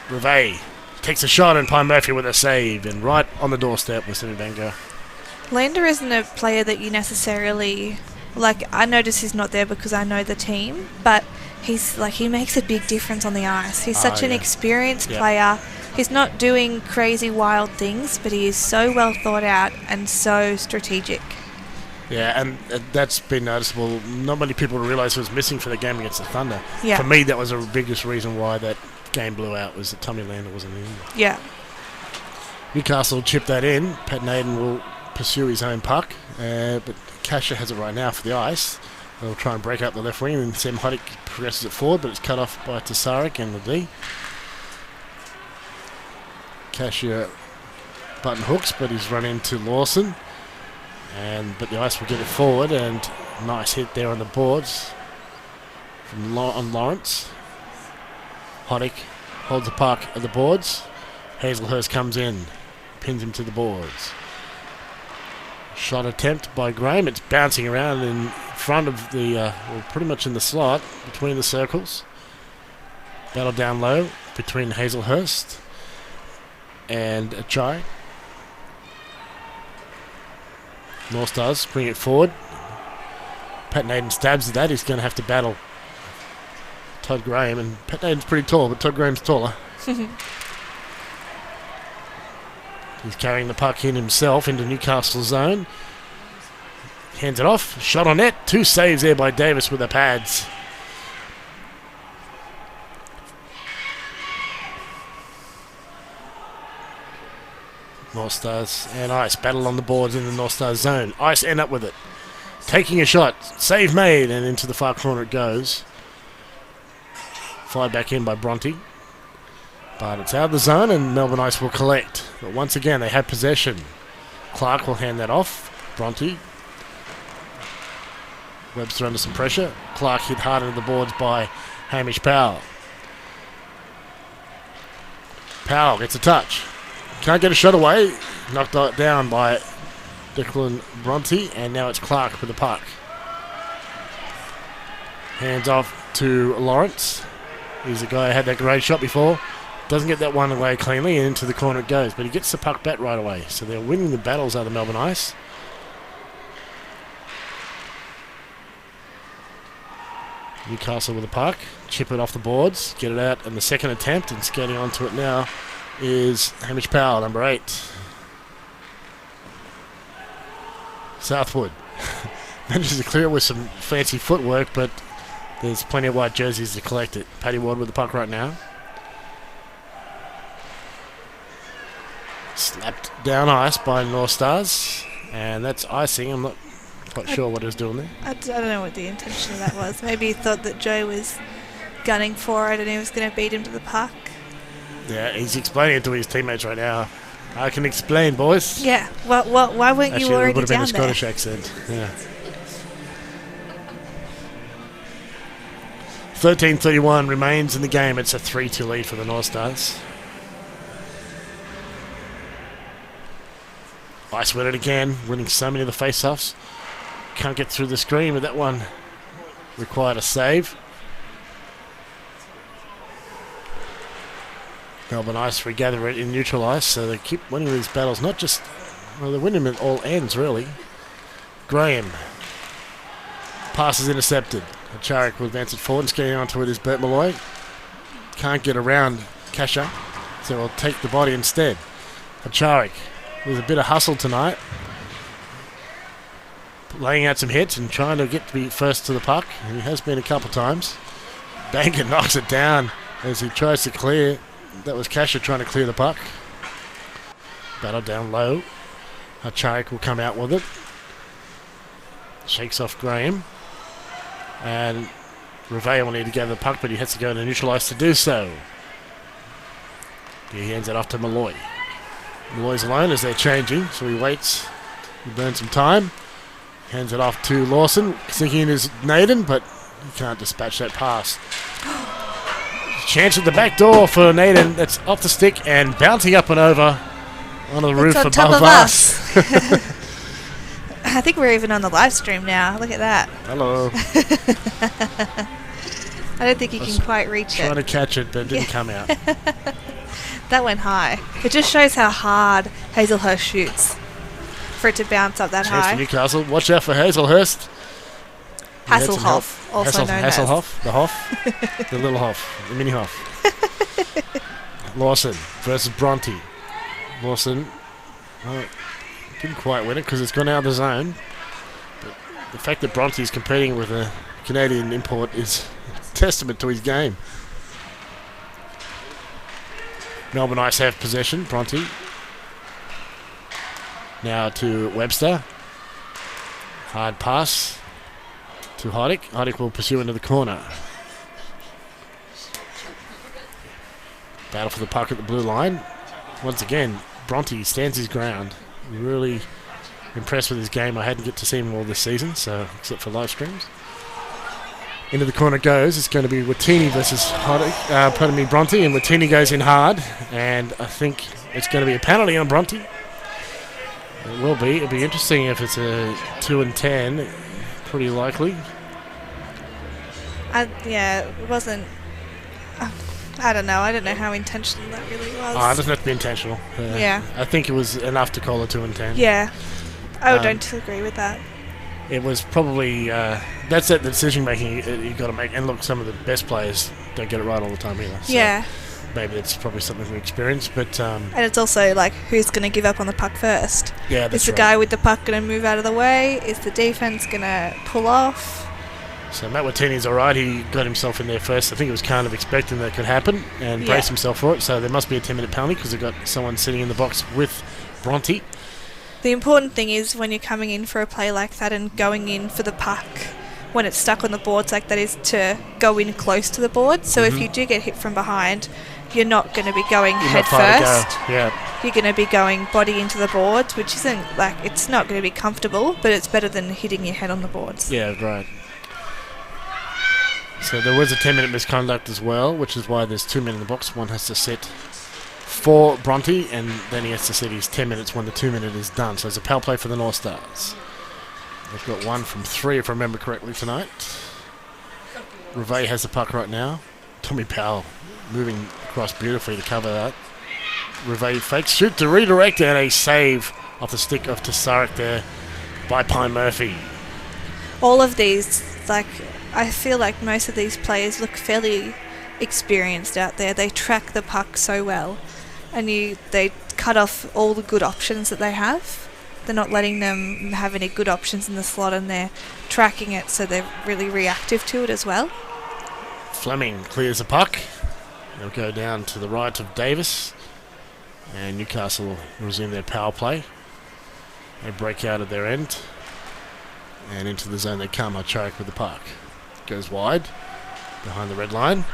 Reve takes a shot, and Pine Murphy with a save, and right on the doorstep with Semi-Bango. Lander isn't a player that you necessarily... I notice he's not there because I know the team, but he makes a big difference on the ice. He's such an experienced player. He's not doing crazy wild things, but he is so well thought out and so strategic. Yeah, and that's been noticeable. Not many people realise who was missing for the game against the Thunder. Yeah. For me, that was the biggest reason why that game blew out, was that Tommy Lander wasn't in. Yeah. Newcastle chipped that in. Pat Naden will pursue his own puck, but Kasha has it right now for the Ice. They'll try and break up the left wing, and Sam Huddick progresses it forward, but it's cut off by Tasarik and the D. Kasha button hooks, but he's run into Lawson. But the Ice will get it forward, and nice hit there on the boards from on Lawrence. Huddick holds the puck at the boards. Hazelhurst comes in, pins him to the boards. Shot attempt by Graham. It's bouncing around in front of the, pretty much in the slot between the circles. Battle down low between Hazelhurst and Achai. Northstars bring it forward. Pat Naden stabs at that. He's going to have to battle Todd Graham, and Pat Naden's pretty tall, but Todd Graham's taller. He's carrying the puck in himself into Newcastle zone. Hands it off. Shot on net. 2 saves there by Davis with the pads. Northstars and Ice battle on the boards in the Northstars zone. Ice end up with it. Taking a shot. Save made, and into the far corner it goes. Fired back in by Bronte. But it's out of the zone, and Melbourne Ice will collect. But once again, they have possession. Clark will hand that off. Bronte. Webster under some pressure. Clark hit hard into the boards by Hamish Powell. Powell gets a touch. Can't get a shot away. Knocked down by Declan Bronte, and now it's Clark with the puck. Hands off to Lawrence. He's the guy who had that great shot before. Doesn't get that one away cleanly, and into the corner it goes. But he gets the puck back right away. So they're winning the battles out of Melbourne Ice. Newcastle with the puck. Chip it off the boards. Get it out in the second attempt, and skating onto it now is Hamish Powell, number 8. Southwood manages to clear it with some fancy footwork, but there's plenty of white jerseys to collect it. Paddy Ward with the puck right now. Slapped down ice by Northstars, and that's icing. I'm not quite sure what he was doing there. I don't know what the intention of that was. Maybe he thought that Joe was gunning for it and he was going to beat him to the puck. Yeah, he's explaining it to his teammates right now. I can explain, boys. Yeah, why weren't you already would have been down a Scottish accent. Yeah. 13:31 remains in the game. It's a 3-2 lead for the Northstars. Ice with it again, winning so many of the face-offs. Can't get through the screen, but that one required a save. Melbourne Ice regather it in neutral ice, so they keep winning these battles. Not just, well, they're winning them at all ends, really. Graham. Pass is intercepted. Charik will advance it forward, and skating onto it is Bert Malloy. Can't get around Kasha, so we'll take the body instead. Charik. There's a bit of hustle tonight. Laying out some hits and trying to get to be first to the puck. And he has been a couple times. Banker knocks it down as he tries to clear. That was Kasha trying to clear the puck. Battle down low. Charik will come out with it. Shakes off Graham. And Revea will need to gather the puck, but he has to go to neutral ice to do so. He hands it off to Malloy. Malloy's alone as they're changing, so he waits. He burns some time. Hands it off to Lawson. Thinking it is Naden, but he can't dispatch that pass. Chance at the back door for Naden. That's off the stick and bouncing up and over on the roof above us. I think we're even on the live stream now. Look at that. Hello. I don't think you can quite reach it. Trying to catch it, but it didn't come out. That went high. It just shows how hard Hazelhurst shoots for it to bounce up that Chance high. for Newcastle. Watch out for Hazelhurst. Hasselhoff, also known as. Hasselhoff, the Hoff, the little Hoff, the mini Hoff. Lawson versus Bronte. Lawson didn't quite win it because it's gone out of the zone. But the fact that Bronte is competing with a Canadian import is a testament to his game. Melbourne Ice have possession. Bronte. Now to Webster. Hard pass to Heidick. Heidick will pursue into the corner. Battle for the puck at the blue line. Once again, Bronte stands his ground. Really impressed with his game. I hadn't get to see him all this season, so except for live streams. Into the corner goes. It's going to be Watini versus Bronte, and Watini goes in hard, and I think it's going to be a penalty on Bronte. It will be. It'll be interesting if it's a 2-10. Pretty likely. Yeah, it wasn't. I don't know. I don't know how intentional that really was. It doesn't have to be intentional. Yeah. I think it was enough to call a 2-10. Yeah. I don't agree with that. It was probably that's the decision making you got to make. And look, some of the best players don't get it right all the time either. So yeah. Maybe it's probably something we experience, but and it's also like who's going to give up on the puck first? Yeah, that's Is the guy with the puck going to move out of the way? Is the defense going to pull off? So Matt Watini's all right. He got himself in there first. I think it was kind of expecting that could happen and braced himself for it. So there must be a 10-minute penalty because they've got someone sitting in the box with Bronte. The important thing is when you're coming in for a play like that and going in for the puck when it's stuck on the boards like that is to go in close to the board. So if you do get hit from behind, you're not going to be going head first. You're going to be going body into the boards, which isn't it's not going to be comfortable, but it's better than hitting your head on the boards. Yeah, right. So there was a 10-minute misconduct as well, which is why there's 2 men in the box. One has to sit for Bronte, and then he has to sit his 10 minutes when the 2 minute is done. So it's a power play for the North Stars. They've got 1 from 3, if I remember correctly, tonight. Reve has the puck right now. Tommy Powell moving across beautifully to cover that. Reve fakes, shoot to redirect, and a save off the stick of Tesaric there by Pine Murphy. All of these, I feel like most of these players look fairly experienced out there. They track the puck so well, and they cut off all the good options that they have. They're not letting them have any good options in the slot, and they're tracking it, so they're really reactive to it as well. Fleming clears the puck. They'll go down to the right of Davis, and Newcastle will resume their power play. They break out at their end, and into the zone they come. Archaric with the puck. Goes wide, behind the red line.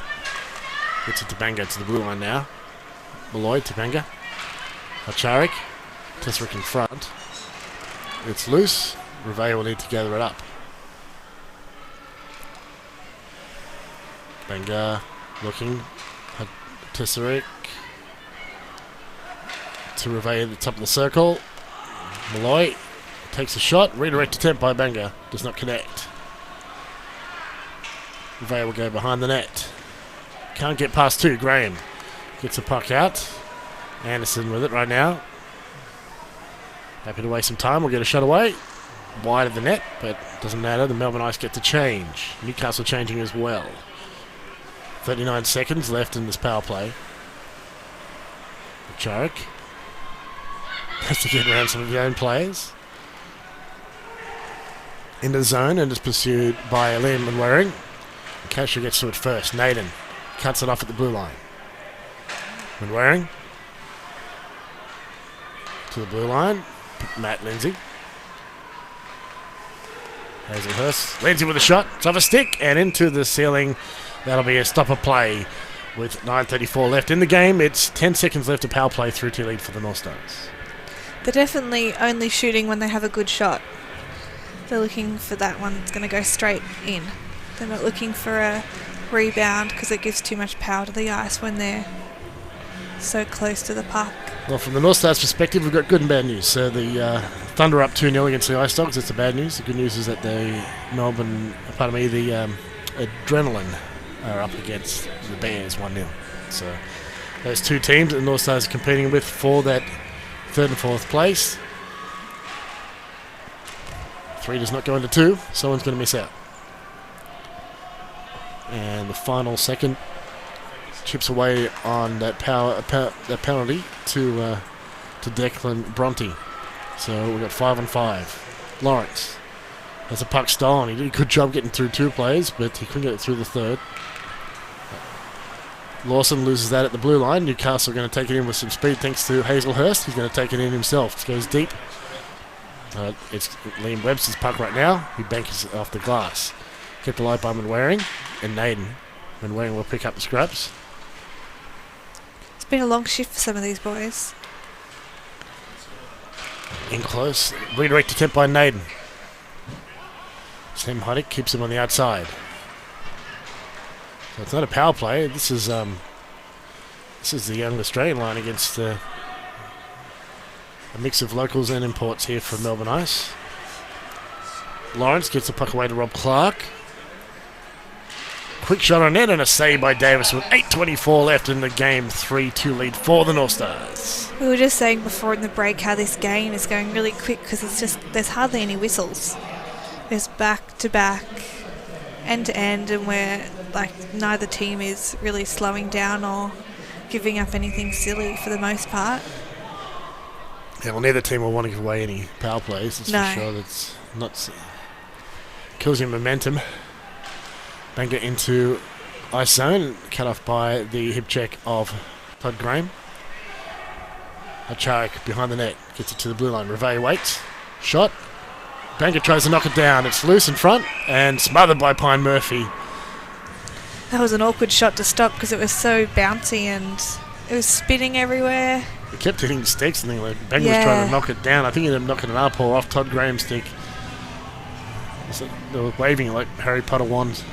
Gets it to Banga to the blue line now. Malloy to Banga. Archaric. Tesaric in front. It's loose. Reve will need to gather it up. Banga looking. Tesaric to Reve at the top of the circle. Malloy takes a shot. Redirect attempt by Banga. Does not connect. Reve will go behind the net. Can't get past 2. Graham gets the puck out. Anderson with it right now. Happy to waste some time. We'll get a shot away. Wide of the net, but doesn't matter. The Melbourne Ice get to change. Newcastle changing as well. 39 seconds left in this power play. Charik has to get around some of his own players. Into the zone and is pursued by Liam and Waring. Casher gets to it first. Naden cuts it off at the blue line. And Waring to the blue line. Matt Lindsay. Hazelhurst. Lindsay with a shot. It's off a stick and into the ceiling. That'll be a stopper play with 9:34 left in the game. It's 10 seconds left to power play, 3-2 lead for the North Stars. They're definitely only shooting when they have a good shot. They're looking for that one that's going to go straight in. They're not looking for a rebound because it gives too much power to the ice when they're so close to the puck. Well, from the North Stars' perspective, we've got good and bad news. So the Thunder are up 2-0 against the Ice Dogs. That's the bad news. The good news is that the Adrenaline are up against the Bears 1-0. So those two teams that the North Stars are competing with for that 3rd and 4th place. 3 does not go into 2. Someone's going to miss out. And the final second chips away on that that penalty to Declan Bronte. So we've got 5 on 5. Lawrence has a puck stolen. He did a good job getting through 2 players, but he couldn't get it through the 3rd. Lawson loses that at the blue line. Newcastle are going to take it in with some speed thanks to Hazelhurst. He's going to take it in himself. It goes deep. It's Liam Webster's puck right now. He banks off the glass. Kept alive by Manwaring and Naden. Manwaring will pick up the scraps. It's been a long shift for some of these boys. In close. Redirect attempt by Naden. Sam Huddick keeps him on the outside. So it's not a power play. This is the young Australian line against a mix of locals and imports here from Melbourne Ice. Lawrence gets the puck away to Rob Clark. Quick shot on net and a save by Davis with 8:24 left in the game. 3-2 lead for the North Stars. We were just saying before in the break how this game is going really quick because there's hardly any whistles. There's back to back, end to end, and where neither team is really slowing down or giving up anything silly for the most part. Yeah, well, neither team will want to give away any power plays. That's for sure. That's not kills your momentum. Banga into ice zone, cut off by the hip check of Todd Graham. Hacharik behind the net. Gets it to the blue line. Reveille waits. Shot. Banker tries to knock it down. It's loose in front and smothered by Pine Murphy. That was an awkward shot to stop because it was so bouncy and it was spinning everywhere. It kept hitting sticks and like Banker was trying to knock it down. I think he ended up knocking it up or off Todd Graham's stick. So they were waving it like Harry Potter wands.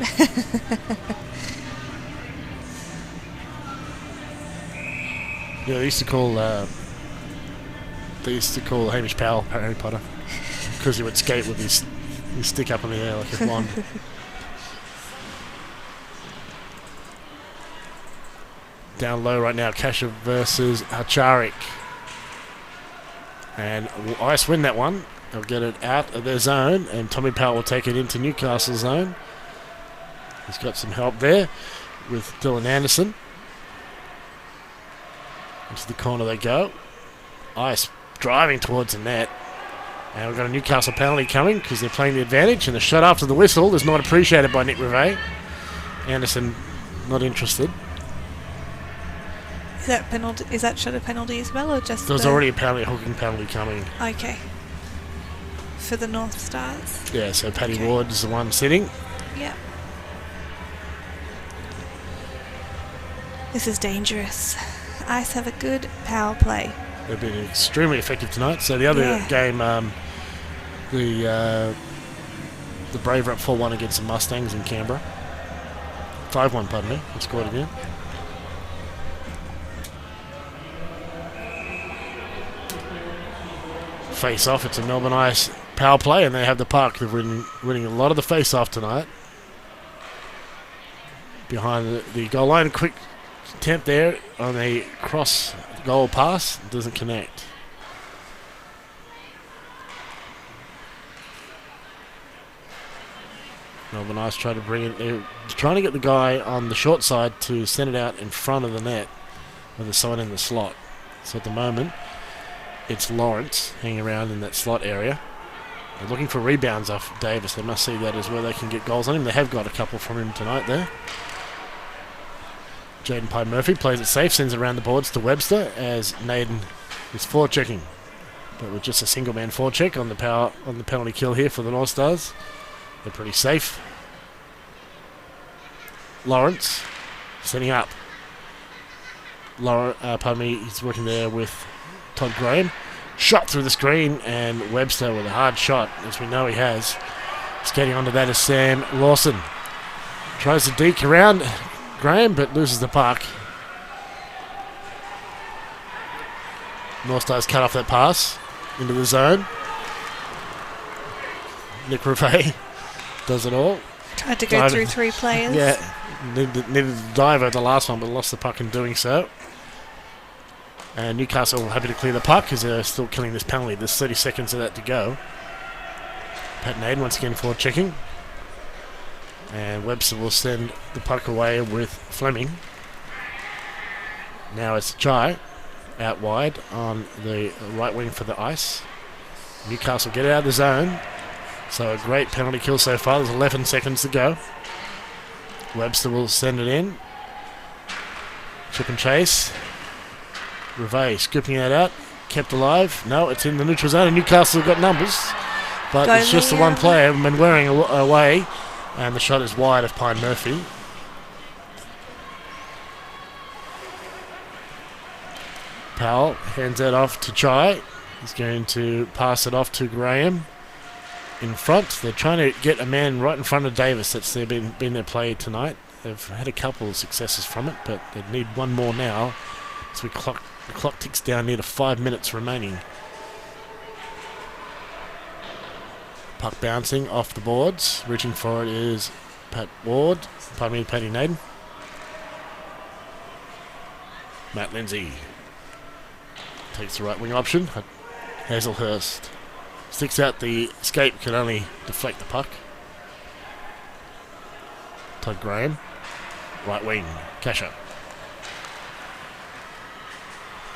Yeah, they used to call Hamish Powell Harry Potter because he would skate with his stick up in the air like a wand. Down low right now, Kasha versus Hacharik. And Ice win that one. They'll get it out of their zone, and Tommy Powell will take it into Newcastle zone. He's got some help there with Dylan Anderson. Into the corner they go. Ice driving towards the net. And we've got a Newcastle penalty coming because they're playing the advantage, and the shot after the whistle is not appreciated by Nick Reveille. Anderson not interested. Is that penalty? Is that shot a penalty as well, or just? There was already a hooking penalty coming. Okay. For the North Stars. Yeah, so Paddy Ward is the one sitting. Yeah. This is dangerous. Ice have a good power play. They've been extremely effective tonight. So the other game, the Brave are up 4-1 against the Mustangs in Canberra. 5-1, pardon me. They scored again. Face off. It's a Melbourne Ice power play, and they have the puck. They're winning a lot of the face off tonight. Behind the goal line, quick attempt there on a cross goal pass. Doesn't connect. Melbourne Ice try to bring it. They're trying to get the guy on the short side to send it out in front of the net with someone in the slot. So at the moment, it's Lawrence hanging around in that slot area. They're looking for rebounds off Davis. They must see that as where they can get goals on him. They have got a couple from him tonight there. Jaden Pye Murphy plays it safe, sends it around the boards to Webster as Naden is forechecking. But with just a single man forecheck on the penalty kill here for the North Stars. They're pretty safe. Lawrence setting up. He's working there with Todd Graham. Shot through the screen, and Webster with a hard shot, as we know he has. Skating onto that is Sam Lawson. Tries to deke around Graham, but loses the puck. North Stars cut off that pass into the zone. Nick Reveille does it all. Tried to go through three players. Yeah, needed to dive over the last one, but lost the puck in doing so. And Newcastle happy to clear the puck because they're still killing this penalty. There's 30 seconds of that to go. Pat Naden once again for checking. And Webster will send the puck away with Fleming. Now it's Chai out wide on the right wing for the Ice. Newcastle get it out of the zone. So a great penalty kill so far. There's 11 seconds to go. Webster will send it in. Chip and chase. Reveille scooping that out. Kept alive. No, it's in the neutral zone. And Newcastle have got numbers. But it's just the one player. Been wearing away. And the shot is wide of Pine Murphy. Powell hands that off to Chai. He's going to pass it off to Graham. In front, they're trying to get a man right in front of Davis. That's been their play tonight. They've had a couple of successes from it, but they need one more now. As the clock ticks down near to 5 minutes remaining. Puck bouncing off the boards. Reaching for it is Paddy Naden. Matt Lindsay takes the right wing option. Hazelhurst sticks out the escape, can only deflect the puck. Todd Graham, right wing, Kasha.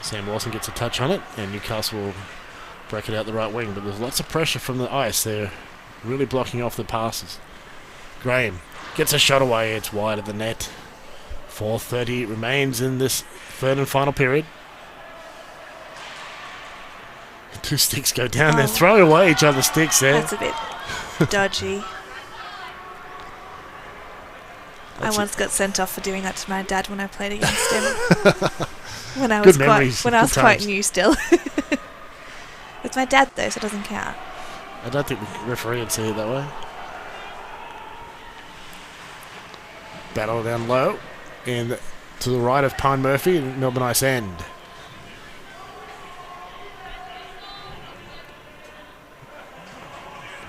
Sam Lawson gets a touch on it, and Newcastle will break it out the right wing, but there's lots of pressure from the Ice. They're really blocking off the passes. Graham gets a shot away, it's wide of the net. 4:30 remains in this third and final period. 2 sticks go down. They're throwing away each other's sticks there. That's a bit dodgy. I once got sent off for doing that to my dad when I played against him. when I was quite new still. It's my dad though, so it doesn't count. I don't think the referee would see it that way. Battle down low, and to the right of Pine Murphy, Melbourne Ice end.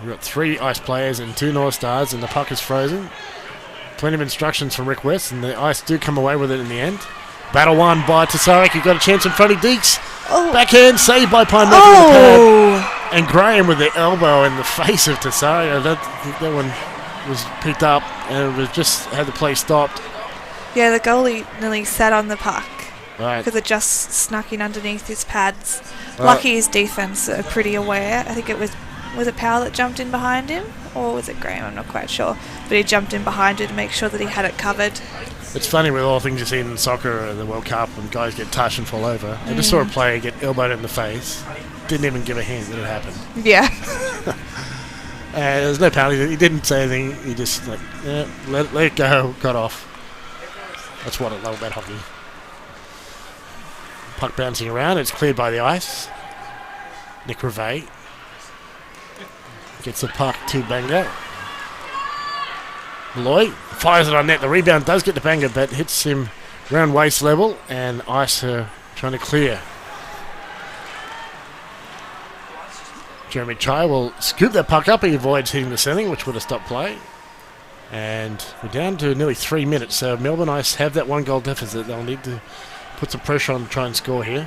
We've got 3 Ice players and 2 North Stars, and the puck is frozen. Plenty of instructions from Rick West, and the Ice do come away with it in the end. Battle won by Tasarek. He got a chance in front of Deeks. Backhand saved by Pine Murphy with the pad. And Graham with the elbow in the face of Tasarek. That one was picked up and was just had the play stopped. Yeah, the goalie nearly sat on the puck. Right. Because it just snuck in underneath his pads. Lucky his defense are pretty aware. I think it was it Powell that jumped in behind him? Or was it Graham? I'm not quite sure. But he jumped in behind it to make sure that he had it covered. It's funny with all things you see in soccer or the World Cup when guys get touched and fall over. I just saw a player get elbowed in the face. Didn't even give a hint that it happened. Yeah. There was no penalty. He didn't say anything. He just let it go. Got off. That's what I love about hockey. Puck bouncing around. It's cleared by the Ice. Nick Reve gets the puck to Banga. Malloy fires it on net. The rebound does get to Banga, but hits him around waist level, and Ice are trying to clear. Jeremy Chai will scoop that puck up. He avoids hitting the ceiling, which would have stopped play. And we're down to nearly 3 minutes, so Melbourne Ice have that 1 goal deficit. They'll need to put some pressure on to try and score here.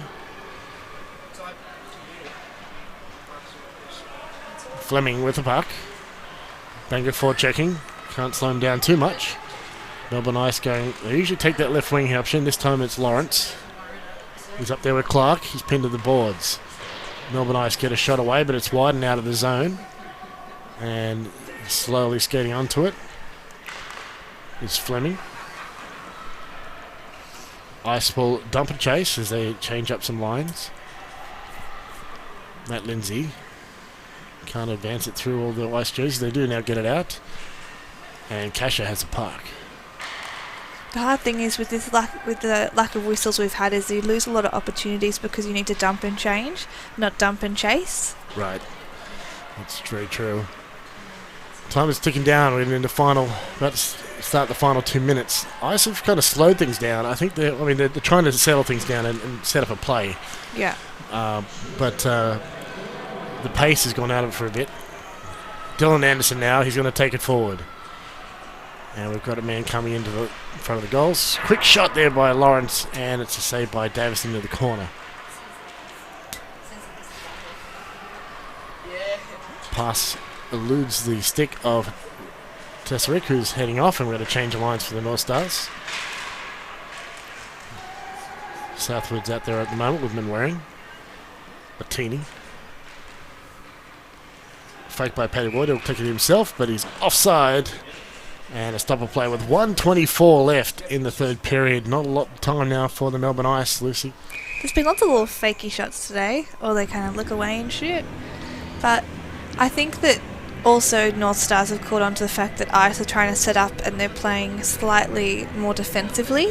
Fleming with the puck. Banga forward checking. Can't slow him down too much. Melbourne Ice going. They usually take that left wing option. This time it's Lawrence. He's up there with Clark. He's pinned to the boards. Melbourne Ice get a shot away, but it's wide and out of the zone. And slowly skating onto it is Fleming. Ice will dump and chase as they change up some lines. Matt Lindsay can't advance it through all the Ice jerseys. They do now get it out. And Kasha has a puck. The hard thing is with the lack of whistles we've had is you lose a lot of opportunities because you need to dump and change, not dump and chase. Right. That's very true. Time is ticking down. We're in the final, about to start the final 2 minutes. Ice have kind of slowed things down. I think they're trying to settle things down and set up a play. Yeah. But the pace has gone out of it for a bit. Dylan Anderson now, he's going to take it forward. And we've got a man coming into the front of the goals. Quick shot there by Lawrence, and it's a save by Davis into the corner. Pass eludes the stick of Tesserick, who's heading off, and we're going to change the lines for the North Stars. Southwood's out there at the moment with Manwaring. Latini. Fake by Paddy Ward, he'll take it himself, but he's offside. And a stop of play with 1:24 left in the third period. Not a lot of time now for the Melbourne Ice, Lucy. There's been lots of little fakey shots today, or they kind of look away and shoot. But I think that also North Stars have caught on to the fact that Ice are trying to set up and they're playing slightly more defensively.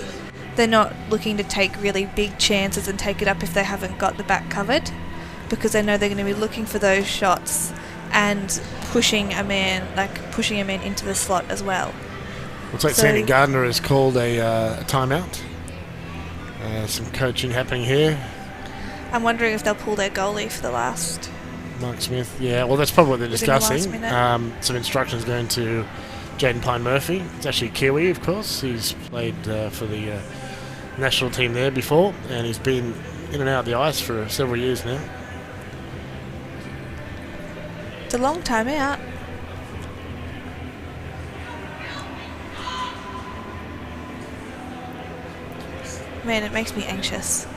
They're not looking to take really big chances and take it up if they haven't got the back covered, because they know they're going to be looking for those shots and pushing a man into the slot as well. Looks like Sandy Gardner has called a timeout. Some coaching happening here. I'm wondering if they'll pull their goalie for the last. Mark Smith, yeah, well that's probably what they're discussing. Some instructions going to Jaden Pine Murphy. It's actually Kiwi, of course. He's played for the national team there before, and he's been in and out of the ice for several years now. It's a long time out. Man, it makes me anxious.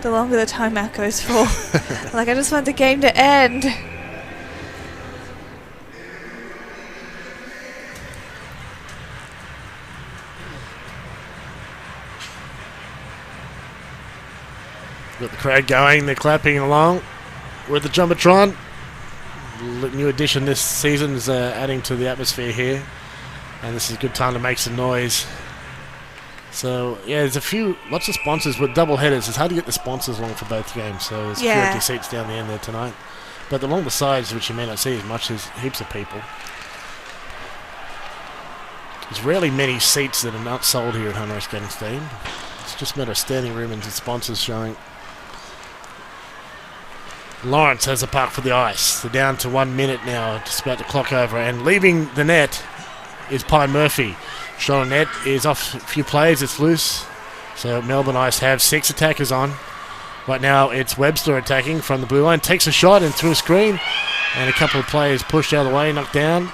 The longer the timeout goes for. I just want the game to end. Got the crowd going, they're clapping along. We're at the Jumbotron. New addition this season is adding to the atmosphere here. And this is a good time to make some noise. So, yeah, there's lots of sponsors with double headers. It's hard to get the sponsors along for both games. So there's 50 seats down the end there tonight. But along the sides, which you may not see as much, there's heaps of people. There's rarely many seats that are not sold here at Home Race Skating Stadium. It's just a matter of standing room and sponsors showing. Lawrence has the puck for the Ice. They're down to 1 minute now, just about to clock over. And leaving the net is Pine Murphy. Shot on net is off a few plays. It's loose. So Melbourne Ice have 6 attackers on. Right now it's Webster attacking from the blue line. Takes a shot and through a screen. And a couple of players pushed out of the way, knocked down.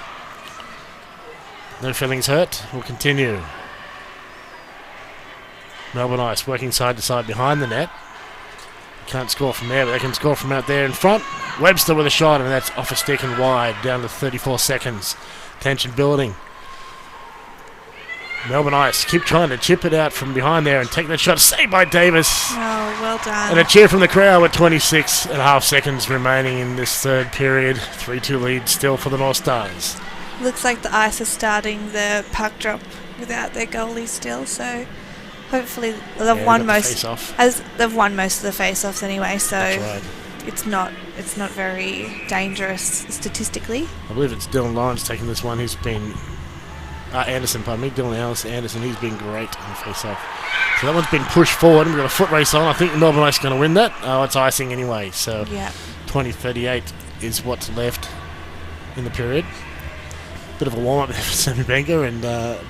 No feelings hurt. We'll continue. Melbourne Ice working side to side behind the net. Can't score from there, but they can score from out there in front. Webster with a shot, and that's off a stick and wide, down to 34 seconds. Tension building. Melbourne Ice keep trying to chip it out from behind there and take that shot. Saved by Davis. Oh, well done. And a cheer from the crowd with 26.5 seconds remaining in this third period. 3-2 lead still for the North Stars. Looks like the Ice are starting the puck drop without their goalie still, so hopefully they've won most. As they've won most of the face-offs anyway, so right. it's not very dangerous statistically. I believe it's Dylan Lawrence taking this one. He's been Dylan Anderson. He's been great on the face-off. So that one's been pushed forward. We've got a foot race on. I think Melbourne Ice is going to win that. Oh, it's icing anyway. So 20:38 is what's left in the period. Bit of a warm-up there for Sammy Benga and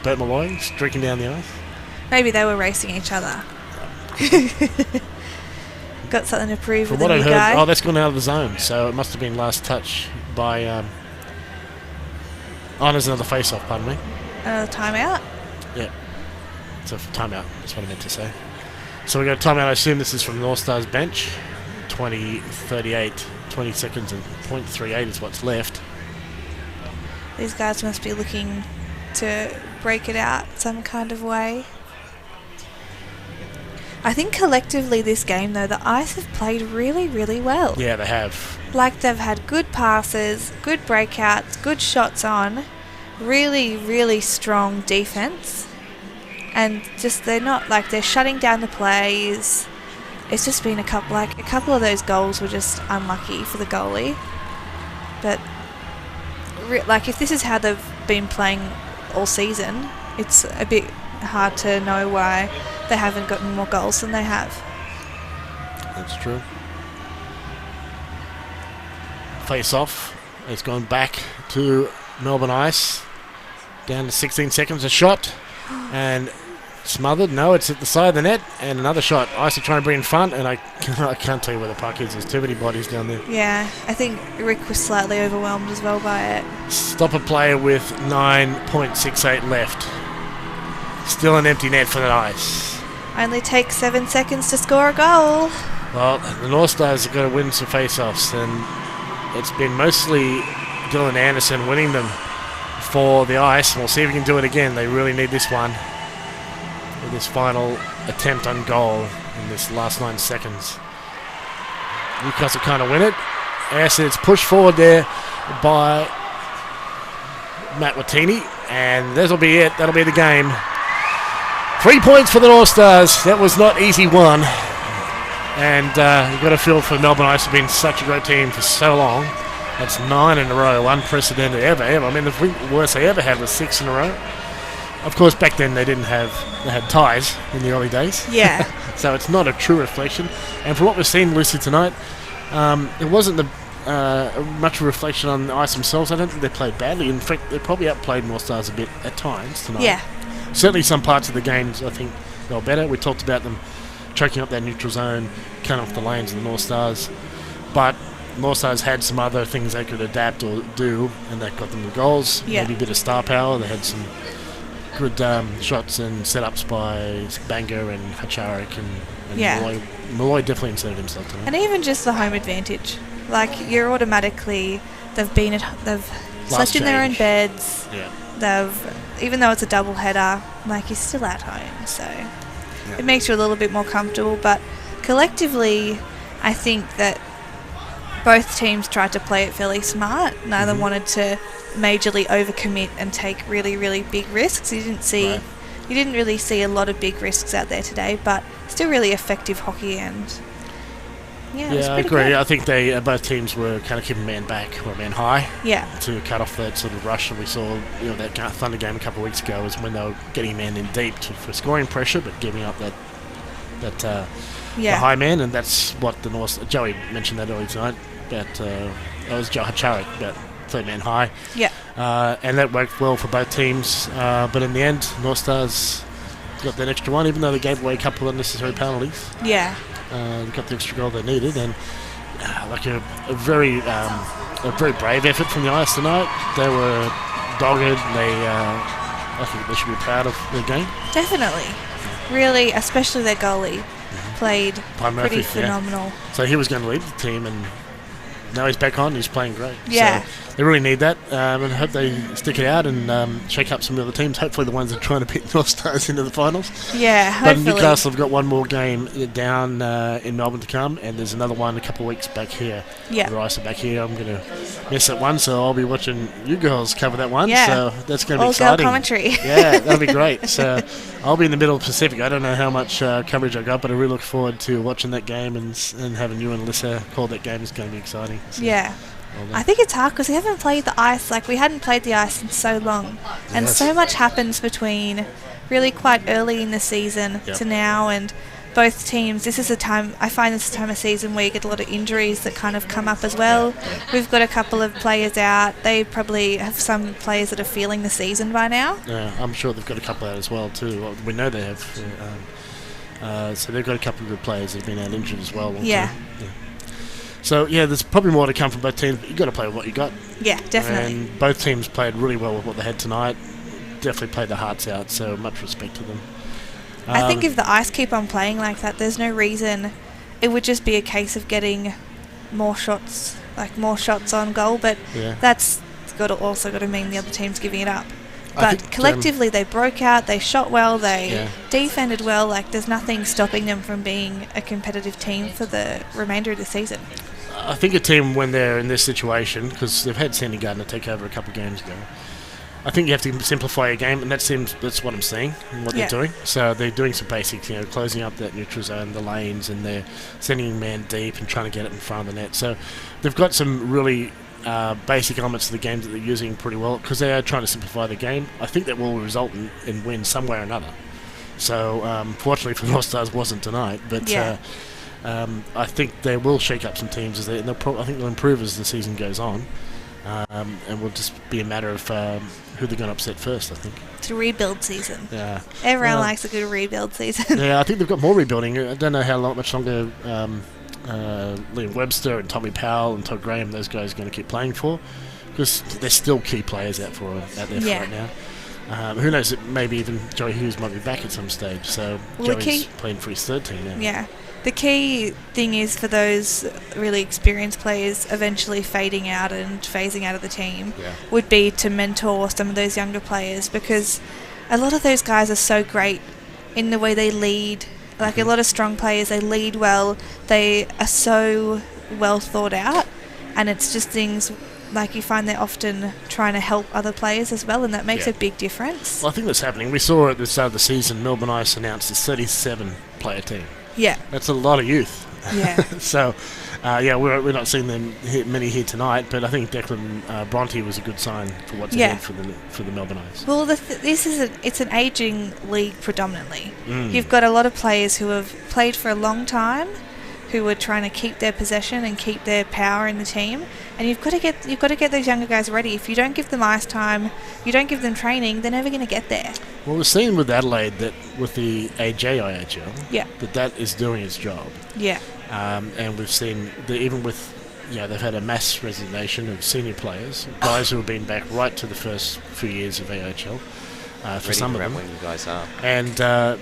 Bert Malloy streaking down the ice. Maybe they were racing each other. Got something to prove with what the new I heard, guy. that's gone out of the zone, so it must have been last touch by... there's another face-off, pardon me. Another timeout? Yeah. It's a timeout, that's what I meant to say. So we got a timeout. I assume this is from North Stars bench. 20:38, 20 seconds and .38 is what's left. These guys must be looking to break it out some kind of way. I think collectively this game, though, the Ice have played really, really well. Yeah, they have. Like, they've had good passes, good breakouts, good shots on, really, really strong defense. And just they're shutting down the plays. It's just been a couple of those goals were just unlucky for the goalie. But if this is how they've been playing all season, it's a bit hard to know why they haven't gotten more goals than they have. That's true. Face off. It's gone back to Melbourne Ice. Down to 16 seconds. A shot. And smothered. No, it's at the side of the net. And another shot. Ice are trying to bring in front. And I can't tell you where the puck is. There's too many bodies down there. Yeah, I think Rick was slightly overwhelmed as well by it. Stop a player with 9.68 left. Still an empty net for the Ice. Only takes 7 seconds to score a goal. Well, the North Stars have got to win some face-offs, and it's been mostly Dylan Anderson winning them for the Ice. We'll see if we can do it again. They really need this one with this final attempt on goal in this last 9 seconds. Newcastle kind of win it. As it's pushed forward there by Matt Watini, and that'll be it. That'll be the game. 3 points for the North Stars. That was not easy one. And you've got to feel for Melbourne Ice have been such a great team for so long. That's 9 in a row, unprecedented ever. I mean, the worst they ever had was 6 in a row. Of course, back then they had ties in the early days. Yeah. So it's not a true reflection. And for what we've seen, Lucy, tonight, it wasn't much a reflection on the Ice themselves. I don't think they played badly. In fact, they probably outplayed North Stars a bit at times tonight. Yeah. Certainly some parts of the games, I think, they were better. We talked about them choking up that neutral zone, cutting off the lanes of the North Stars. But North Stars had some other things they could adapt or do, and that got them the goals. Yeah. Maybe a bit of star power. They had some good shots and setups by Banga and Hacharik and Yeah. Malloy definitely inserted himself tonight. And even just the home advantage. Like, you're automatically, they've slept in their own beds. Yeah. Even though it's a double header, like, you're still at home, so it makes you a little bit more comfortable. But collectively, I think that both teams tried to play it fairly smart. Neither wanted to majorly overcommit and take really, really big risks. You didn't really see a lot of big risks out there today, but still really effective hockey. And yeah, I agree. Good. I think they both teams were kind of keeping man back or man high. Yeah. To cut off that sort of rush that we saw. That Thunder game a couple of weeks ago was when they were getting man in deep for scoring pressure, but giving up that the high man, and that's what the North. Joey mentioned that earlier tonight. That was Joe Hacharik, but 3-man high. Yeah. And that worked well for both teams. But in the end, Northstars got that extra one, even though they gave away a couple of unnecessary penalties. Yeah. Got the extra goal they needed, and a very brave effort from the Ice tonight. They were dogged. I think they should be proud of their game. Definitely. Really, especially their goalie played pretty phenomenal. Yeah. So he was going to lead the team, and now he's back on. He's playing great. Yeah. So they really need that, and I hope they stick it out and shake up some of the other teams. Hopefully the ones that are trying to beat North Stars into the finals. Yeah, hopefully. But Newcastle have got one more game down in Melbourne to come, and there's another one a couple of weeks back here. Yeah. The Ice are back here. I'm going to miss that one, so I'll be watching you girls cover that one. Yeah. So that's going to be exciting. All girl commentary. Yeah, that'll be great. So I'll be in the middle of the Pacific. I don't know how much coverage I got, but I really look forward to watching that game and having you and Alyssa call that game is going to be exciting. So. Yeah. I think it's hard because we haven't played the Ice, we hadn't played the Ice in so long. And so much happens between really quite early in the season to now, and both teams, I find this is a time of season where you get a lot of injuries that kind of come up as well. We've got a couple of players out. They probably have some players that are feeling the season by now. Yeah, I'm sure they've got a couple out as well too. Well, we know they have. So they've got a couple of good players that have been out injured as well. Yeah. So, there's probably more to come from both teams, but you've got to play with what you got. Yeah, definitely. And both teams played really well with what they had tonight. Definitely played their hearts out, so much respect to them. I think if the Ice keep on playing like that, there's no reason. It would just be a case of getting more shots on goal, but that's also got to mean the other team's giving it up. But collectively, they broke out, they shot well, they defended well. There's nothing stopping them from being a competitive team for the remainder of the season. I think a team, when they're in this situation, because they've had Sandy Gardner take over a couple of games ago, I think you have to simplify your game, and that's what I'm seeing and what they're doing. So they're doing some basics, closing up that neutral zone, the lanes, and they're sending man deep and trying to get it in front of the net. So they've got some really basic elements of the game that they're using pretty well because they are trying to simplify the game. I think that will result in wins some way or another. So fortunately for North Stars wasn't tonight, but I think they will shake up some teams I think they'll improve as the season goes on. And will just be a matter of who they're going to upset first, I think. It's a rebuild season. Yeah. Everyone likes a good rebuild season. Yeah, I think they've got more rebuilding. I don't know much longer Liam Webster and Tommy Powell and Todd Graham, those guys are going to keep playing for, because they're still key players out there right now. Who knows, maybe even Joey Hughes might be back at some stage. So Joey's playing for his third team now. Yeah. The key thing is for those really experienced players eventually fading out and phasing out of the team would be to mentor some of those younger players, because a lot of those guys are so great in the way they lead. A lot of strong players, they lead well, they are so well thought out, and it's just things you find they're often trying to help other players as well, and that makes a big difference. Well, I think that's happening. We saw at the start of the season, Melbourne Ice announced a 37-player team. Yeah. That's a lot of youth. Yeah. So, we're not seeing them many here tonight, but I think Declan Bronte was a good sign for what's ahead for the Melbourne Ice. Well, it's an ageing league predominantly. You've got a lot of players who have played for a long time, who are trying to keep their possession and keep their power in the team, and you've got to get those younger guys ready. If you don't give them ice time, you don't give them training, they're never going to get there. Well, we're seeing with Adelaide that with the AIHl, that is doing its job. Yeah. And we've seen even with they've had a mass resignation of senior players, guys who have been back right to the first few years of AIHl. For some of them, when you guys are. And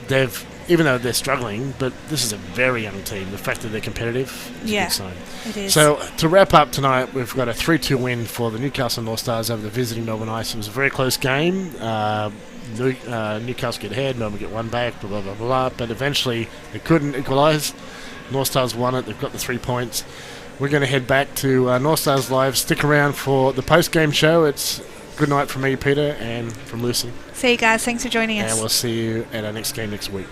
they've, even though they're struggling, but this is a very young team. The fact that they're competitive is a good sign. It is. So to wrap up tonight, we've got a 3-2 win for the Newcastle Northstars over the visiting Melbourne Ice. It was a very close game. Newcastle get ahead, Melbourne get one back, blah, blah, blah, blah. But eventually they couldn't equalise. Northstars won it. They've got the 3 points. we're going to head back to Northstars Live. Stick around for the post-game show. It's good night from me, Peter, and from Lucy. See you guys. Thanks for joining us. And we'll see you at our next game next week.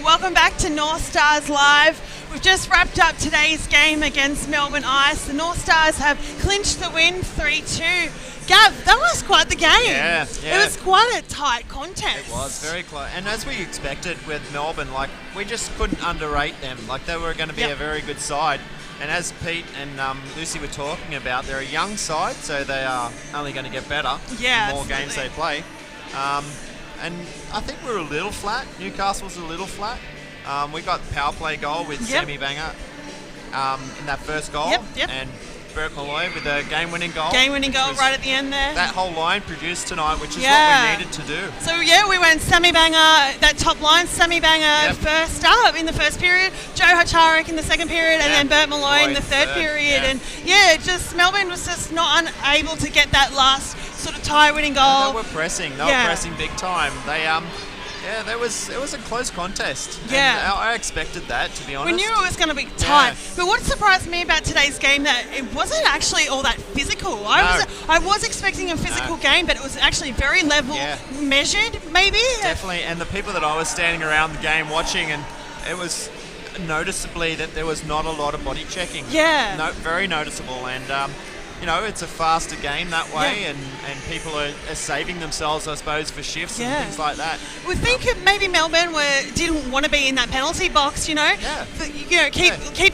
Welcome back to Northstars Live. We've just wrapped up today's game against Melbourne Ice. The Northstars have clinched the win 3-2. Gav, that was quite the game. Yeah. It was quite a tight contest. It was very close. And as we expected with Melbourne, like, we just couldn't underrate them. Like, they were going to be a very good side. And as Pete and Lucy were talking about, they're a young side, so they are only going to get better the more games they play. And I think we were a little flat. Newcastle was a little flat. We got the power play goal with Sammy Banger in that first goal. And Bert Malloy with a game-winning goal. Game-winning goal right at the end there. That whole line produced tonight, which is what we needed to do. So, we went Sammy Banger, that top line, Sammy Banger first up in the first period, Joe Hacharik in the second period, and then Bert Malloy in the third period. And, just Melbourne was just not unable to get that last sort of tie-winning goal. They were pressing. They were pressing big time. It was a close contest. Yeah. And I expected that, to be honest. We knew it was going to be tight. But what surprised me about today's game, that it wasn't actually all that physical. I was expecting a physical game, but it was actually very level, measured, maybe. Definitely. And the people that I was standing around the game watching, and it was noticeably that there was not a lot of body checking. Yeah. No, very noticeable. And it's a faster game that way, and people are saving themselves, I suppose, for shifts and things like that. We think maybe Melbourne didn't want to be in that penalty box, keep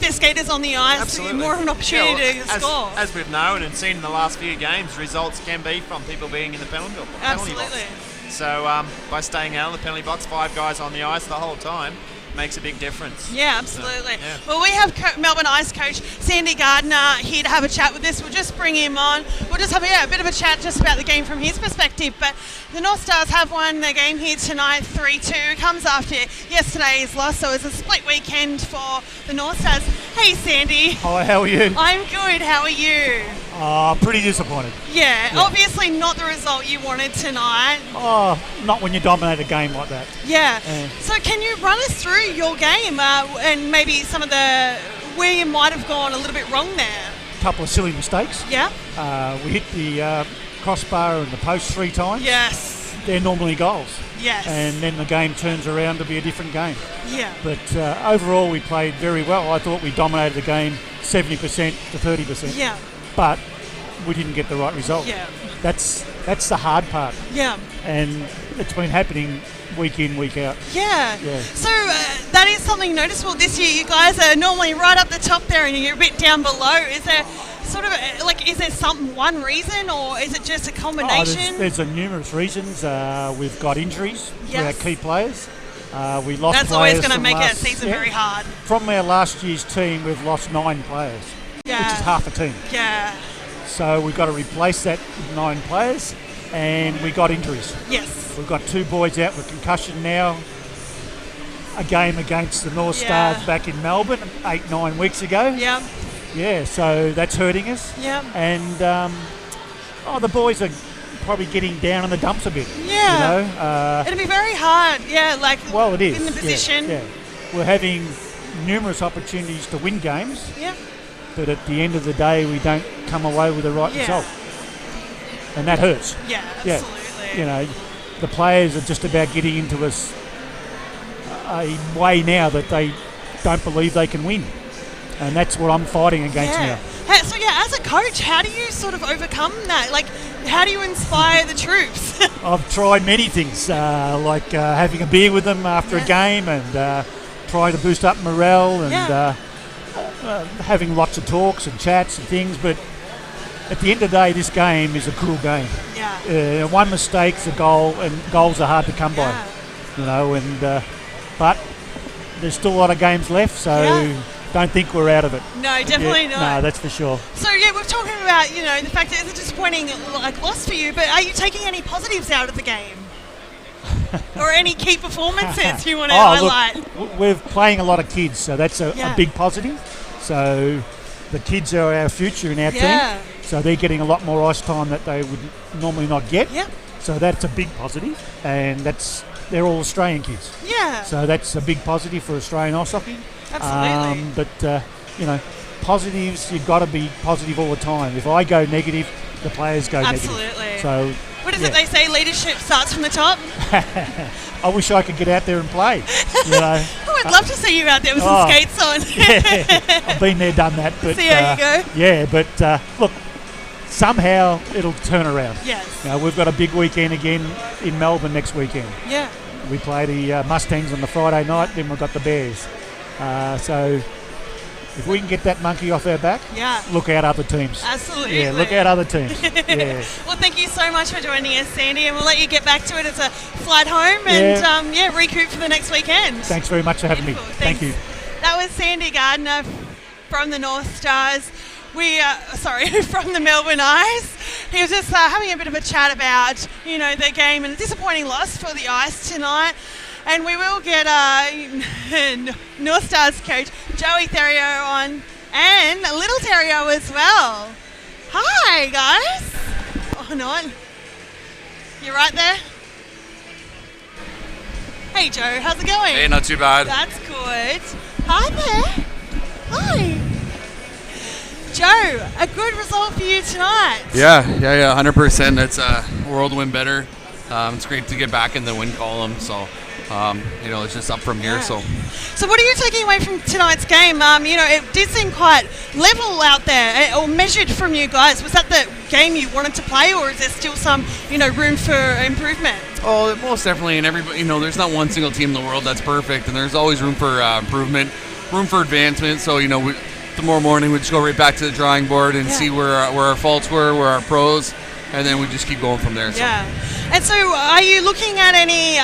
their skaters on the ice. Absolutely. More of an opportunity to score. As we've known and seen in the last few games, results can be from people being in the penalty box. Absolutely. So by staying out of the penalty box, 5 guys on the ice the whole time, makes a big difference. Yeah, absolutely. Well, we have Melbourne Ice coach Sandy Gardner here to have a chat with us. We'll just bring him on. We'll just have a bit of a chat just about the game from his perspective. But the Northstars have won the game here tonight 3-2. Comes after yesterday's loss, so it's a split weekend for the Northstars. Hey, Sandy. Hi, how are you? I'm good. How are you? Pretty disappointed. Yeah, obviously not the result you wanted tonight. Not when you dominate a game like that. Yeah. So can you run us through your game and maybe some of where you might have gone a little bit wrong there? A couple of silly mistakes. Yeah. We hit the crossbar and the post 3 times. Yes. They're normally goals. Yes. And then the game turns around to be a different game. Yeah. But overall we played very well. I thought we dominated the game 70% to 30%. Yeah. But we didn't get the right result. Yeah. That's the hard part. Yeah. And it's been happening week in, week out. Yeah. So that is something noticeable this year. You guys are normally right up the top there and you're a bit down below. Is there sort of is there one reason, or is it just a combination? There's numerous reasons. We've got injuries for our key players. We lost That's players. always going to make our season very hard. From our last year's team, we've lost 9 players, which is half a team. Yeah. So we've got to replace that with 9 players, and we got injuries. Yes. We've got 2 boys out with concussion now. A game against the Northstars back in Melbourne 8-9 weeks ago. Yeah. Yeah, so that's hurting us. Yeah. And the boys are probably getting down in the dumps a bit. Yeah. It'll be very hard. Yeah, well, it is. In the position. Yeah. We're having numerous opportunities to win games. Yeah. But at the end of the day, we don't come away with the right result. And that hurts. Yeah, absolutely. Yeah. The players are just about getting into a way now that they don't believe they can win. And that's what I'm fighting against now. So, as a coach, how do you sort of overcome that? How do you inspire the troops? I've tried many things, like having a beer with them after a game and trying to boost up morale and having lots of talks and chats and things. But at the end of the day, this game is a cruel game. Yeah. One mistake's a goal, and goals are hard to come by. You know, and but there's still a lot of games left, so don't think we're out of it. No, definitely not. No, that's for sure. So we're talking about the fact that it's a disappointing loss for you, but are you taking any positives out of the game? Or any key performances you want to highlight? Look, we're playing a lot of kids, so that's a big positive. So the kids are our future in our team, so they're getting a lot more ice time that they would normally not get. Yeah. So that's a big positive, and they're all Australian kids. Yeah. So that's a big positive for Australian ice hockey. Absolutely. But positives, you've got to be positive all the time. If I go negative, the players go negative. Absolutely. So what is it they say? Leadership starts from the top. I wish I could get out there and play. I would love to see you out there with some skates on. I've been there, done that. But, see how you go. Yeah, but look, somehow it'll turn around. Yes. We've got a big weekend again in Melbourne next weekend. Yeah. We play the Mustangs on the Friday night, then we've got the Bears. So if we can get that monkey off our back, look out other teams. Absolutely. Yeah, look out other teams. Yeah. Well, thank you so much for joining us, Sandy, and we'll let you get back to it. It's a flight home and recoup for the next weekend. Thanks very much for having me. Thank you. That was Sandy Gardner from the Northstars. From the Melbourne Ice. He was just having a bit of a chat about, their game and a disappointing loss for the Ice tonight. And we will get Northstars coach Joey Theriot on, and Little Theriot as well. Hi, guys. Oh, not. You right there? Hey, Joe. How's it going? Hey, not too bad. That's good. Hi there. Hi. Joe, a good result for you tonight. Yeah, 100%. That's a whirlwind better. It's great to get back in the win column, so it's just up from here. So what are you taking away from tonight's game? It did seem quite level out there, or measured from you guys. Was that the game you wanted to play, or is there still some room for improvement? Oh, most definitely. And everybody, there's not one single team in the world that's perfect, and there's always room for improvement, room for advancement. So tomorrow morning we just go right back to the drawing board and see where our faults were, where our pros, and then we just keep going from there. So. Yeah. And so are you looking at any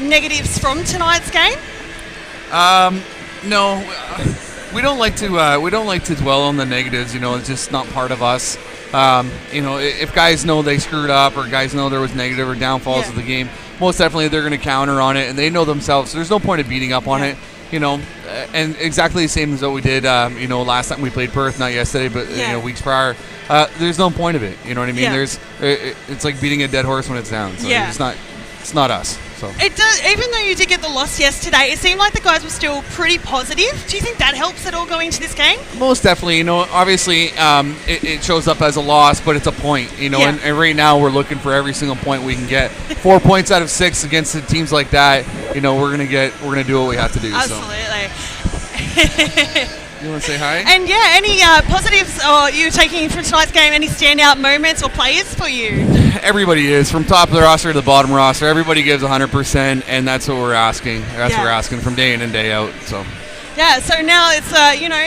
negatives from tonight's game? No. We don't like to dwell on the negatives, it's just not part of us. If guys know they screwed up, or guys know there was negative or downfalls of the game, most definitely they're going to counter on it, and they know themselves. So there's no point of beating up on it. And exactly the same as what we did, last time we played Perth, not yesterday, but weeks prior. There's no point of it. You know what I mean? Yeah. It's like beating a dead horse when it's down. So it's not us. So it does. Even though you did get the loss yesterday, it seemed like the guys were still pretty positive. Do you think that helps at all going into this game? Most definitely. Obviously, it shows up as a loss, but it's a point. And right now we're looking for every single point we can get. 4 points out of 6 against the teams like that. We're gonna do what we have to do. Absolutely. So. You want to say hi? And any positives you're taking from tonight's game? Any standout moments or players for you? Everybody is, from top of the roster to the bottom roster. Everybody gives 100%, and that's what we're asking. That's what we're asking from day in and day out. So. Yeah, so now it's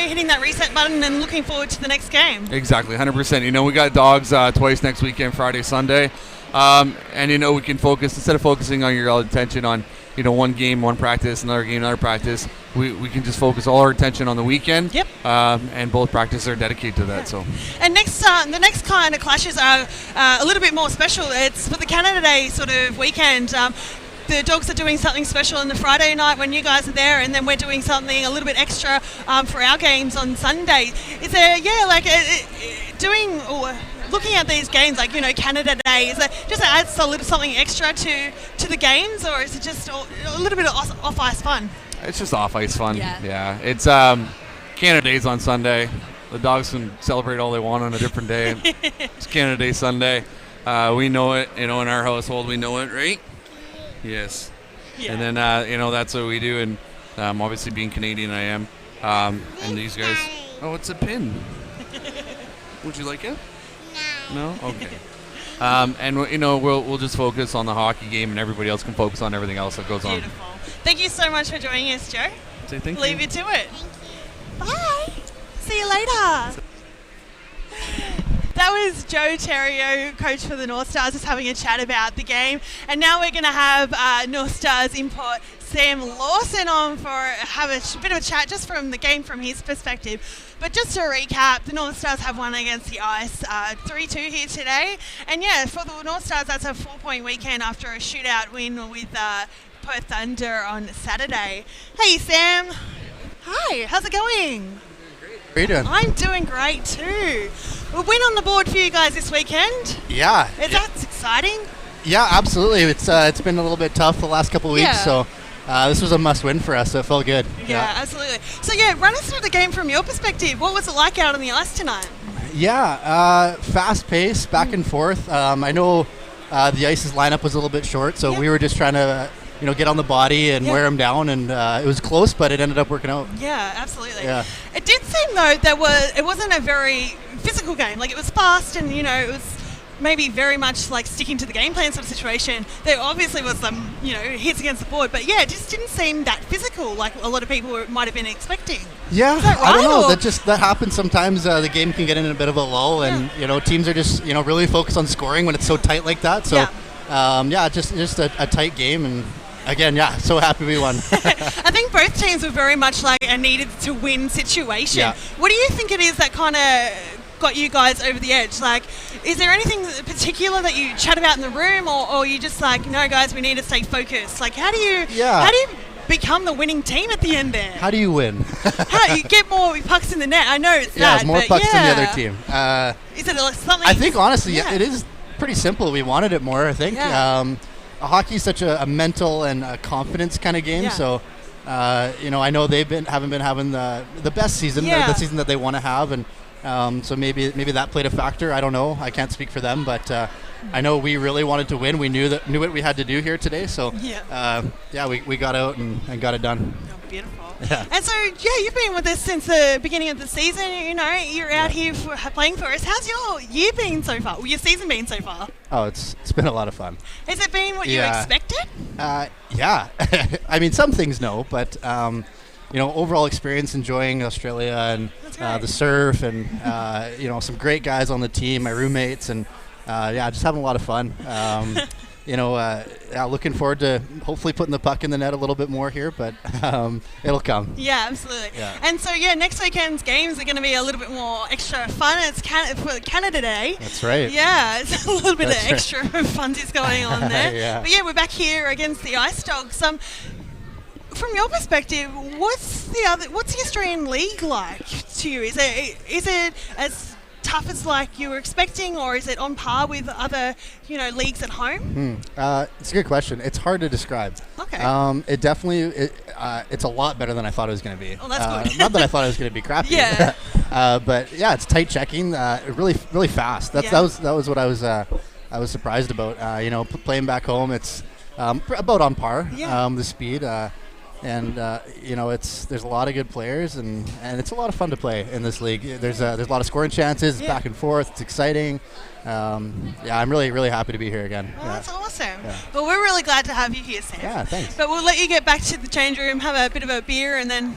hitting that reset button and looking forward to the next game. Exactly, 100%. We got dogs twice next weekend, Friday, Sunday, and we can focus, instead of focusing on your attention on one game, one practice, another game, another practice. We can just focus all our attention on the weekend. Yep. And both practices are dedicated to that. So. And the next kind of clashes are a little bit more special. It's for the Canada Day sort of weekend. The dogs are doing something special on the Friday night when you guys are there, and then we're doing something a little bit extra for our games on Sunday. Is there, looking at these games, Canada Day, is that just adds a little something extra to the games, or is it just a little bit of off-ice fun? It's just off-ice fun. Yeah. It's Canada Day's on Sunday. The dogs can celebrate all they want on a different day. It's Canada Day Sunday. We know it, in our household, we know it, right? Yes. Yeah. And then, that's what we do. And obviously being Canadian, I am. And these guys, it's a pin. Would you like it? No? Okay. And we'll just focus on the hockey game, and everybody else can focus on everything else that goes on. Beautiful. Thank you so much for joining us, Joe. Say thank you. Leave you to it. Bye. See you later. That was Joe Terrio, coach for the North Stars, just having a chat about the game. And now we're going to have North Stars import Sam Lawson on for have a bit of a chat just from the game from his perspective. But just to recap, the North Stars have won against the Ice 3-2 here today. And yeah, for the North Stars, that's a 4-point weekend after a shootout win with Perth Thunder on Saturday. Hey Sam. Hi, how's it going? How are you doing? I'm doing great too. A win on the board for you guys this weekend. Yeah. That's exciting. Yeah, absolutely. It's been a little bit tough the last couple of weeks, so this was a must-win for us, so it felt good. Yeah, absolutely. So run us through the game from your perspective. What was it like out on the ice tonight? Yeah, fast-paced, back and forth. I know the Ice's lineup was a little bit short, so we were just trying to get on the body and wear them down, and it was close, but it ended up working out. Yeah, absolutely. Yeah. It did seem though it wasn't a very physical game. Like it was fast, and it was maybe very much like sticking to the game plan sort of situation. There obviously was some hits against the board, but it just didn't seem that physical like a lot of people might have been expecting. Yeah, Is that right, I don't know. or? That happens sometimes. The game can get in a bit of a lull, and teams are just really focused on scoring when it's so tight like that. So just a tight game, and again, so happy we won. I think both teams were very much like a needed to win situation. Yeah. What do you think it is that kind of got you guys over the edge? Like, is there anything particular that you chat about in the room, or you just like, no guys, we need to stay focused? Like, how do you become the winning team at the end there? How do you win? How do you get more pucks in the net? I know it's that, more but pucks than the other team. Is it something? I think honestly, it is pretty simple. We wanted it more, I think. Hockey is such a mental and a confidence kind of game, so I know they haven't been having the best season, the season that they want to have, and so maybe that played a factor. I don't know. I can't speak for them, but I know we really wanted to win. We knew what we had to do here today, so we got out and got it done. Oh, beautiful. Yeah. And so, you've been with us since the beginning of the season. You're out here playing for us. How's your year been so far? Your season been so far? Oh, it's been a lot of fun. Has it been what you expected? Yeah. I mean, some things no, but overall experience enjoying Australia and the surf and some great guys on the team, my roommates, and just having a lot of fun. Looking forward to hopefully putting the puck in the net a little bit more here, but it'll come. Yeah, absolutely. Yeah. And so, next weekend's games are going to be a little bit more extra fun. It's for Canada Day. That's right. Yeah, it's a little bit of extra funsies going on there. But we're back here against the Ice Dogs. From your perspective, what's the Australian League like to you? Is it as tough as like you were expecting, or is it on par with other leagues at home? It's a good question. It's hard to describe. Okay. It definitely it's a lot better than I thought it was going to be. Oh, that's good. Not that I thought it was going to be crappy. Yeah. But it's tight checking. Really really fast. That was what I was surprised about. Playing back home, it's about on par. The speed. There's a lot of good players, and it's a lot of fun to play in this league. There's a lot of scoring chances, back and forth. It's exciting. I'm really, really happy to be here again. Oh, that's awesome. Yeah. Well, we're really glad to have you here, Sam. Yeah, thanks. But we'll let you get back to the change room, have a bit of a beer, and then,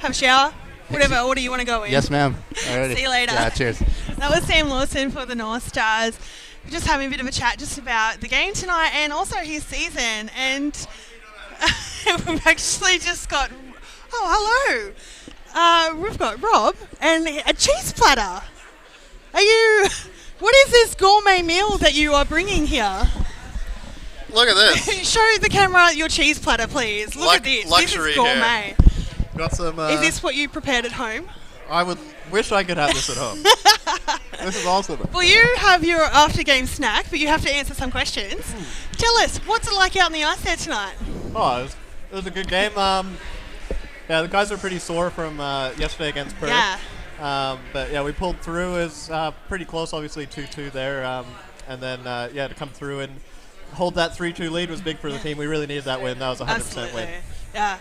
have a shower. Whatever order you want to go in. Yes, ma'am. Alrighty. See you later. Yeah, cheers. That was Sam Lawson for the North Stars. We're just having a bit of a chat just about the game tonight and also his season. And we've actually just got... Oh, hello. We've got Rob and a cheese platter. What is this gourmet meal that you are bringing here? Look at this. Show the camera your cheese platter, please. Look at this. Luxury this is gourmet. here. Got some. Is this what you prepared at home? I wish I could have this at home. This is awesome. Well, you have your after-game snack, but you have to answer some questions. Tell us, what's it like out on the ice there tonight? Oh, it was a good game. The guys are pretty sore from yesterday against Perth. Yeah. But we pulled through. It was pretty close, obviously 2-2 there. And then to come through and hold that 3-2 lead was big for the team. We really needed that win. That was a 100% win. Yeah.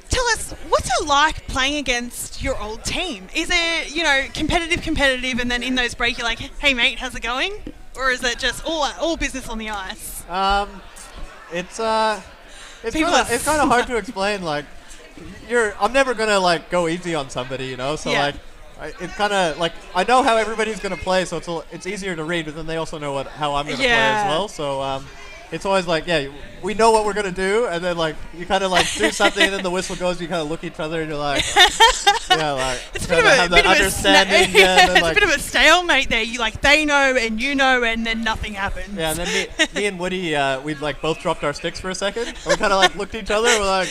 Tell us, what's it like playing against your old team? Is it, competitive, and then in those breaks you're like, hey mate, how's it going? Or is it just all business on the ice? It's kind of hard to explain. Like, I'm never gonna go easy on somebody, So it's kind of like I know how everybody's going to play, so it's easier to read, but then they also know how I'm going to play as well. So it's always like, we know what we're going to do, and then like you kind of like do something, and then the whistle goes, you kind of look at each other, and you're like, it's a bit of understanding. It's a bit of a stalemate there. You like they know and you know, and then nothing happens. Yeah, and then me and Woody, we'd like both dropped our sticks for a second, and we kind of like looked at each other, and we're like,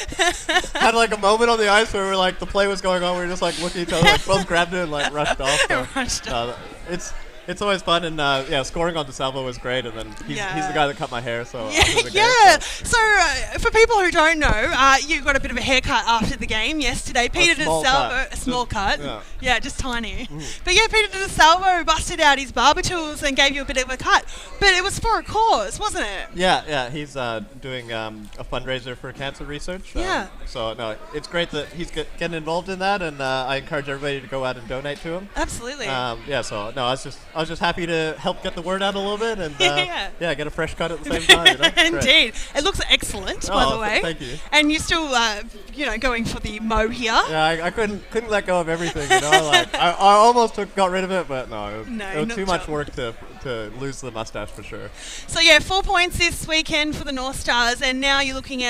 had like a moment on the ice where we're like the play was going on, we were just like looking at each other, like both grabbed it and like rushed off. So, it's always fun, and scoring on DeSalvo was great, and then he's the guy that cut my hair, so So for people who don't know, you got a bit of a haircut after the game yesterday. Peter DeSalvo, a small cut, just tiny. But Peter DeSalvo busted out his barber tools and gave you a bit of a cut, but it was for a cause, wasn't it? Yeah, he's doing a fundraiser for cancer research. So no, it's great that he's getting involved in that, and I encourage everybody to go out and donate to him. Absolutely. So no, I was just happy to help get the word out a little bit, and get a fresh cut at the same time. Indeed, it looks excellent, by the way. Thank you. And you're still, going for the mow here. Yeah, I couldn't let go of everything. Like I almost got rid of it, but no, it was too much work to lose the mustache for sure. So 4 points this weekend for the Northstars, and now you're looking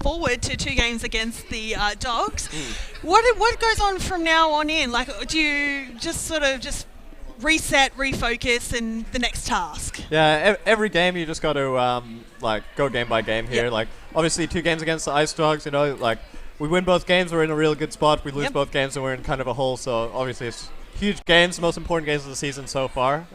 forward to 2 games against the Dogs. What goes on from now on in? Like, do you just sort of reset, refocus, and the next task? Yeah, every game you just got to go game by game here. Like obviously 2 games against the Ice Dogs, like we win both games, we're in a real good spot. We lose both games, and we're in kind of a hole. So obviously it's huge games, the most important games of the season so far.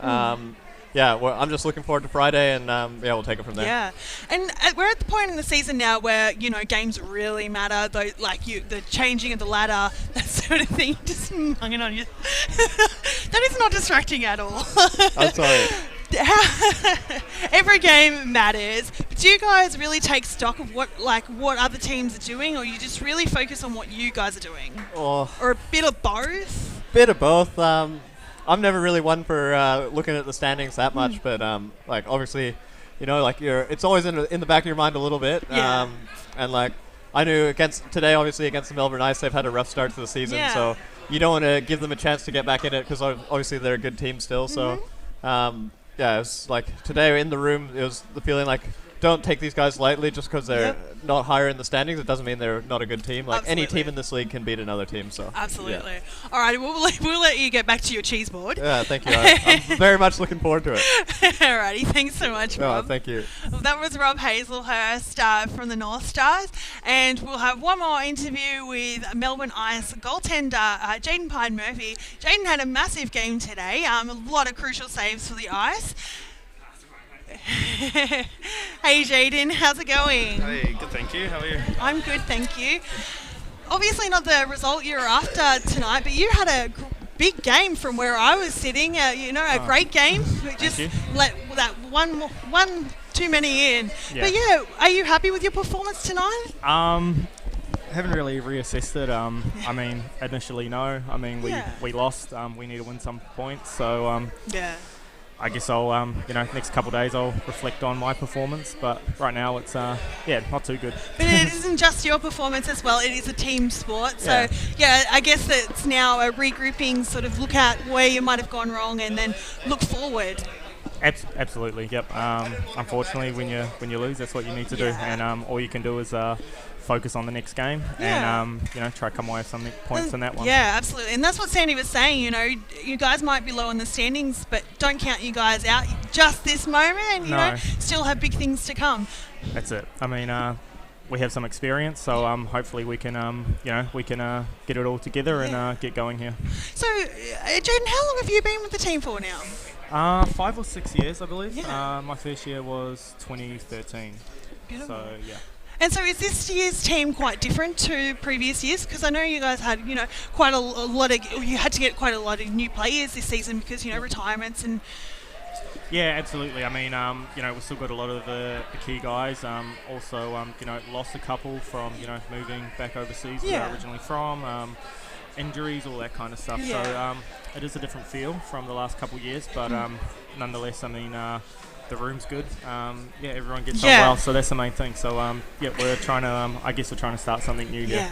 Well, I'm just looking forward to Friday, and we'll take it from there. Yeah, and we're at the point in the season now where games really matter. Though, the changing of the ladder, that sort of thing, just hanging on you. That is not distracting at all. I'm sorry. Every game matters. But do you guys really take stock of what other teams are doing, or you just really focus on what you guys are doing, or a bit of both? Bit of both. I'm never really one for looking at the standings that much, but obviously, it's always in the back of your mind a little bit. And I knew against the Melbourne Ice, they've had a rough start to the season, so you don't want to give them a chance to get back in it because obviously they're a good team still. So it's like today in the room, it was the feeling like, don't take these guys lightly just because they're not higher in the standings. It doesn't mean they're not a good team. Like any team in this league can beat another team. So absolutely. All right, we'll let you get back to your cheese board. Yeah, thank you. I'm very much looking forward to it. All righty, thanks so much, Rob. Thank you. Well, that was Rob Hazelhurst from the Northstars, and we'll have one more interview with Melbourne Ice goaltender Jaden Pine-Murphy. Jaden had a massive game today. A lot of crucial saves for the Ice. Hey Jaden, how's it going? Hey, good, thank you. How are you? I'm good, thank you. Obviously not the result you were after tonight, but you had a big game from where I was sitting. A great game. Just let that one too many in. Yeah. But are you happy with your performance tonight? Haven't really reassessed it. Initially no. We lost. We need to win some points. So I guess I'll, next couple of days I'll reflect on my performance. But right now it's, not too good. But it isn't just your performance as well. It is a team sport. So, I guess it's now a regrouping, sort of look at where you might have gone wrong and then look forward. Absolutely, yep. Unfortunately, when you lose, that's what you need to do. And all you can do is focus on the next game and try to come away with some points on that one. Yeah, absolutely. And that's what Sandy was saying, you guys might be low in the standings, but don't count you guys out just this moment, you know, still have big things to come. That's it. We have some experience, so hopefully we can get it all together and get going here. So, Jaden, how long have you been with the team for now? 5 or 6 years, I believe. Yeah. My first year was 2013. Beautiful. So, yeah. And so is this year's team quite different to previous years? Because I know you guys had, quite a lot of, you had to get quite a lot of new players this season because, retirements and... Yeah, absolutely. We've still got a lot of the key guys. Also, lost a couple from, moving back overseas where they're originally from. Injuries, all that kind of stuff. Yeah. So it is a different feel from the last couple of years, but nonetheless, the room's good. Everyone gets on well, so that's the main thing. So we're trying to. I guess we're trying to start something new here. Yeah,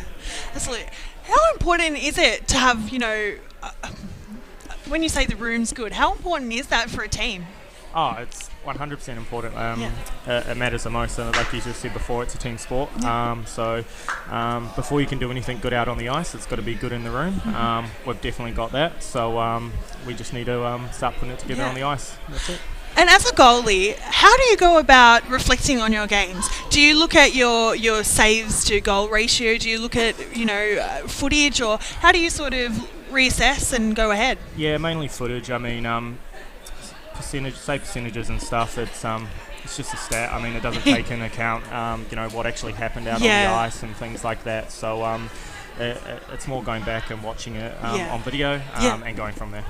absolutely. How important is it to have when you say the room's good? How important is that for a team? Oh, it's 100% important. It matters the most. Like you just said before, it's a team sport. So before you can do anything good out on the ice, it's got to be good in the room. We've definitely got that. So we just need to start putting it together on the ice. That's it. And as a goalie, how do you go about reflecting on your games? Do you look at your saves to goal ratio? Do you look at footage, or how do you sort of reassess and go ahead? Yeah, mainly footage. I mean, percentages and stuff. It's just a stat. I mean, it doesn't take into account what actually happened out on the ice and things like that. So it's more going back and watching it on video and going from there.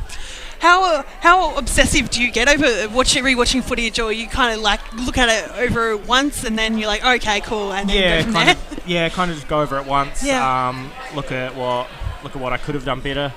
How obsessive do you get over rewatching footage, or you kind of like look at it over once and then you're like, okay, cool, and then go from there? Kind of just go over it once. Look at what I could have done better.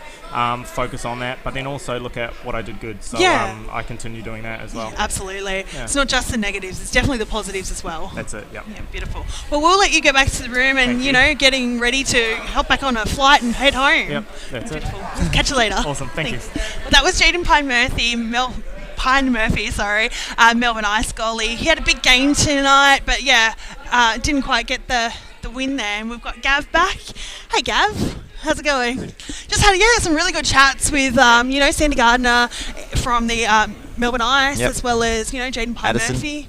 Focus on that, but then also look at what I did good. So I continue doing that as well. Yeah, absolutely. Yeah. It's not just the negatives; it's definitely the positives as well. That's it. Yep. Yeah, beautiful. Well, we'll let you go back to the room and getting ready to hop back on a flight and head home. Yep, that's beautiful. It. Catch you later. Awesome. Thank you. Well, that was Jaden Pine Murphy, Melbourne Ice goalie. He had a big game tonight, but didn't quite get the win there. And we've got Gav back. Hey, Gav. How's it going? Just had some really good chats with Sandy Gardner from the Melbourne Ice, as well as Jaden Pine Murphy.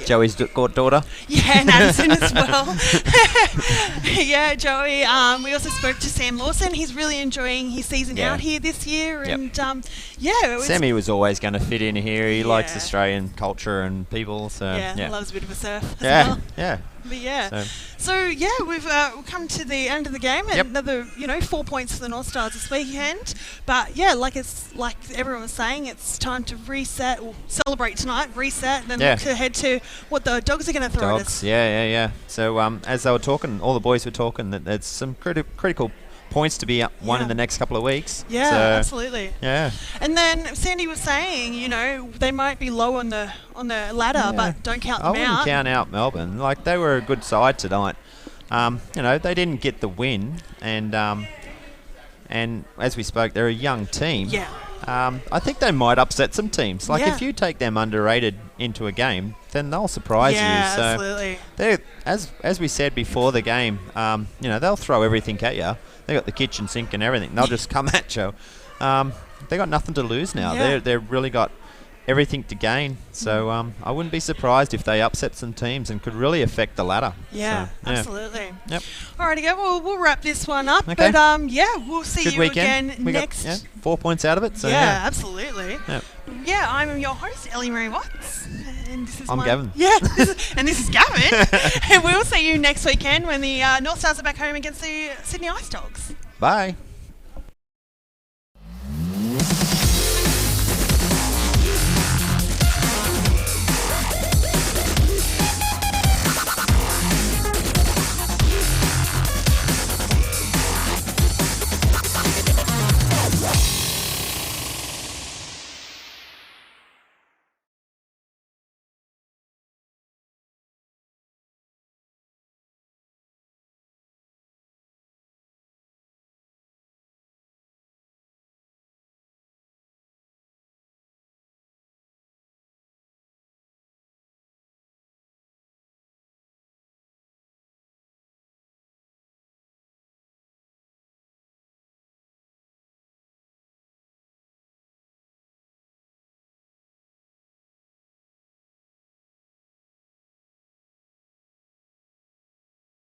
Joey's daughter. Yeah, and Addison as well. Yeah, Joey. We also spoke to Sam Lawson. He's really enjoying his season out here this year, and Sammy was always going to fit in here. He likes Australian culture and people, so loves a bit of a surf as well. But we've come to the end of the game, and another 4 points for the Northstars this weekend. But like everyone was saying, it's time to reset or celebrate tonight, reset, then look ahead to what the Dogs are going to throw at us. So as they were talking, all the boys were talking, that there's some critical points to be won in the next couple of weeks. Yeah, absolutely. Yeah. And then Sandy was saying, they might be low on the ladder, but don't count them out. I wouldn't count out Melbourne. Like, they were a good side tonight. They didn't get the win, and as we spoke, they're a young team. Yeah. I think they might upset some teams. Like, if you take them underrated into a game, then they'll surprise you. So absolutely. They're, as we said before the game, they'll throw everything at you. They got the kitchen sink and everything. They'll just come at you. They got nothing to lose now. Yeah. They've really got everything to gain. So I wouldn't be surprised if they upset some teams and could really affect the ladder. Yeah, so, absolutely. Yep. Alrighty, well, we'll wrap this one up. Okay. But we'll see Good you weekend. again We next. got 4 points out of it. So absolutely. Yep. Yeah, I'm your host, Ellie Marie Watts. And this is I'm Gavin. Yeah, this is Gavin. And we'll see you next weekend when the North Stars are back home against the Sydney Ice Dogs. Bye.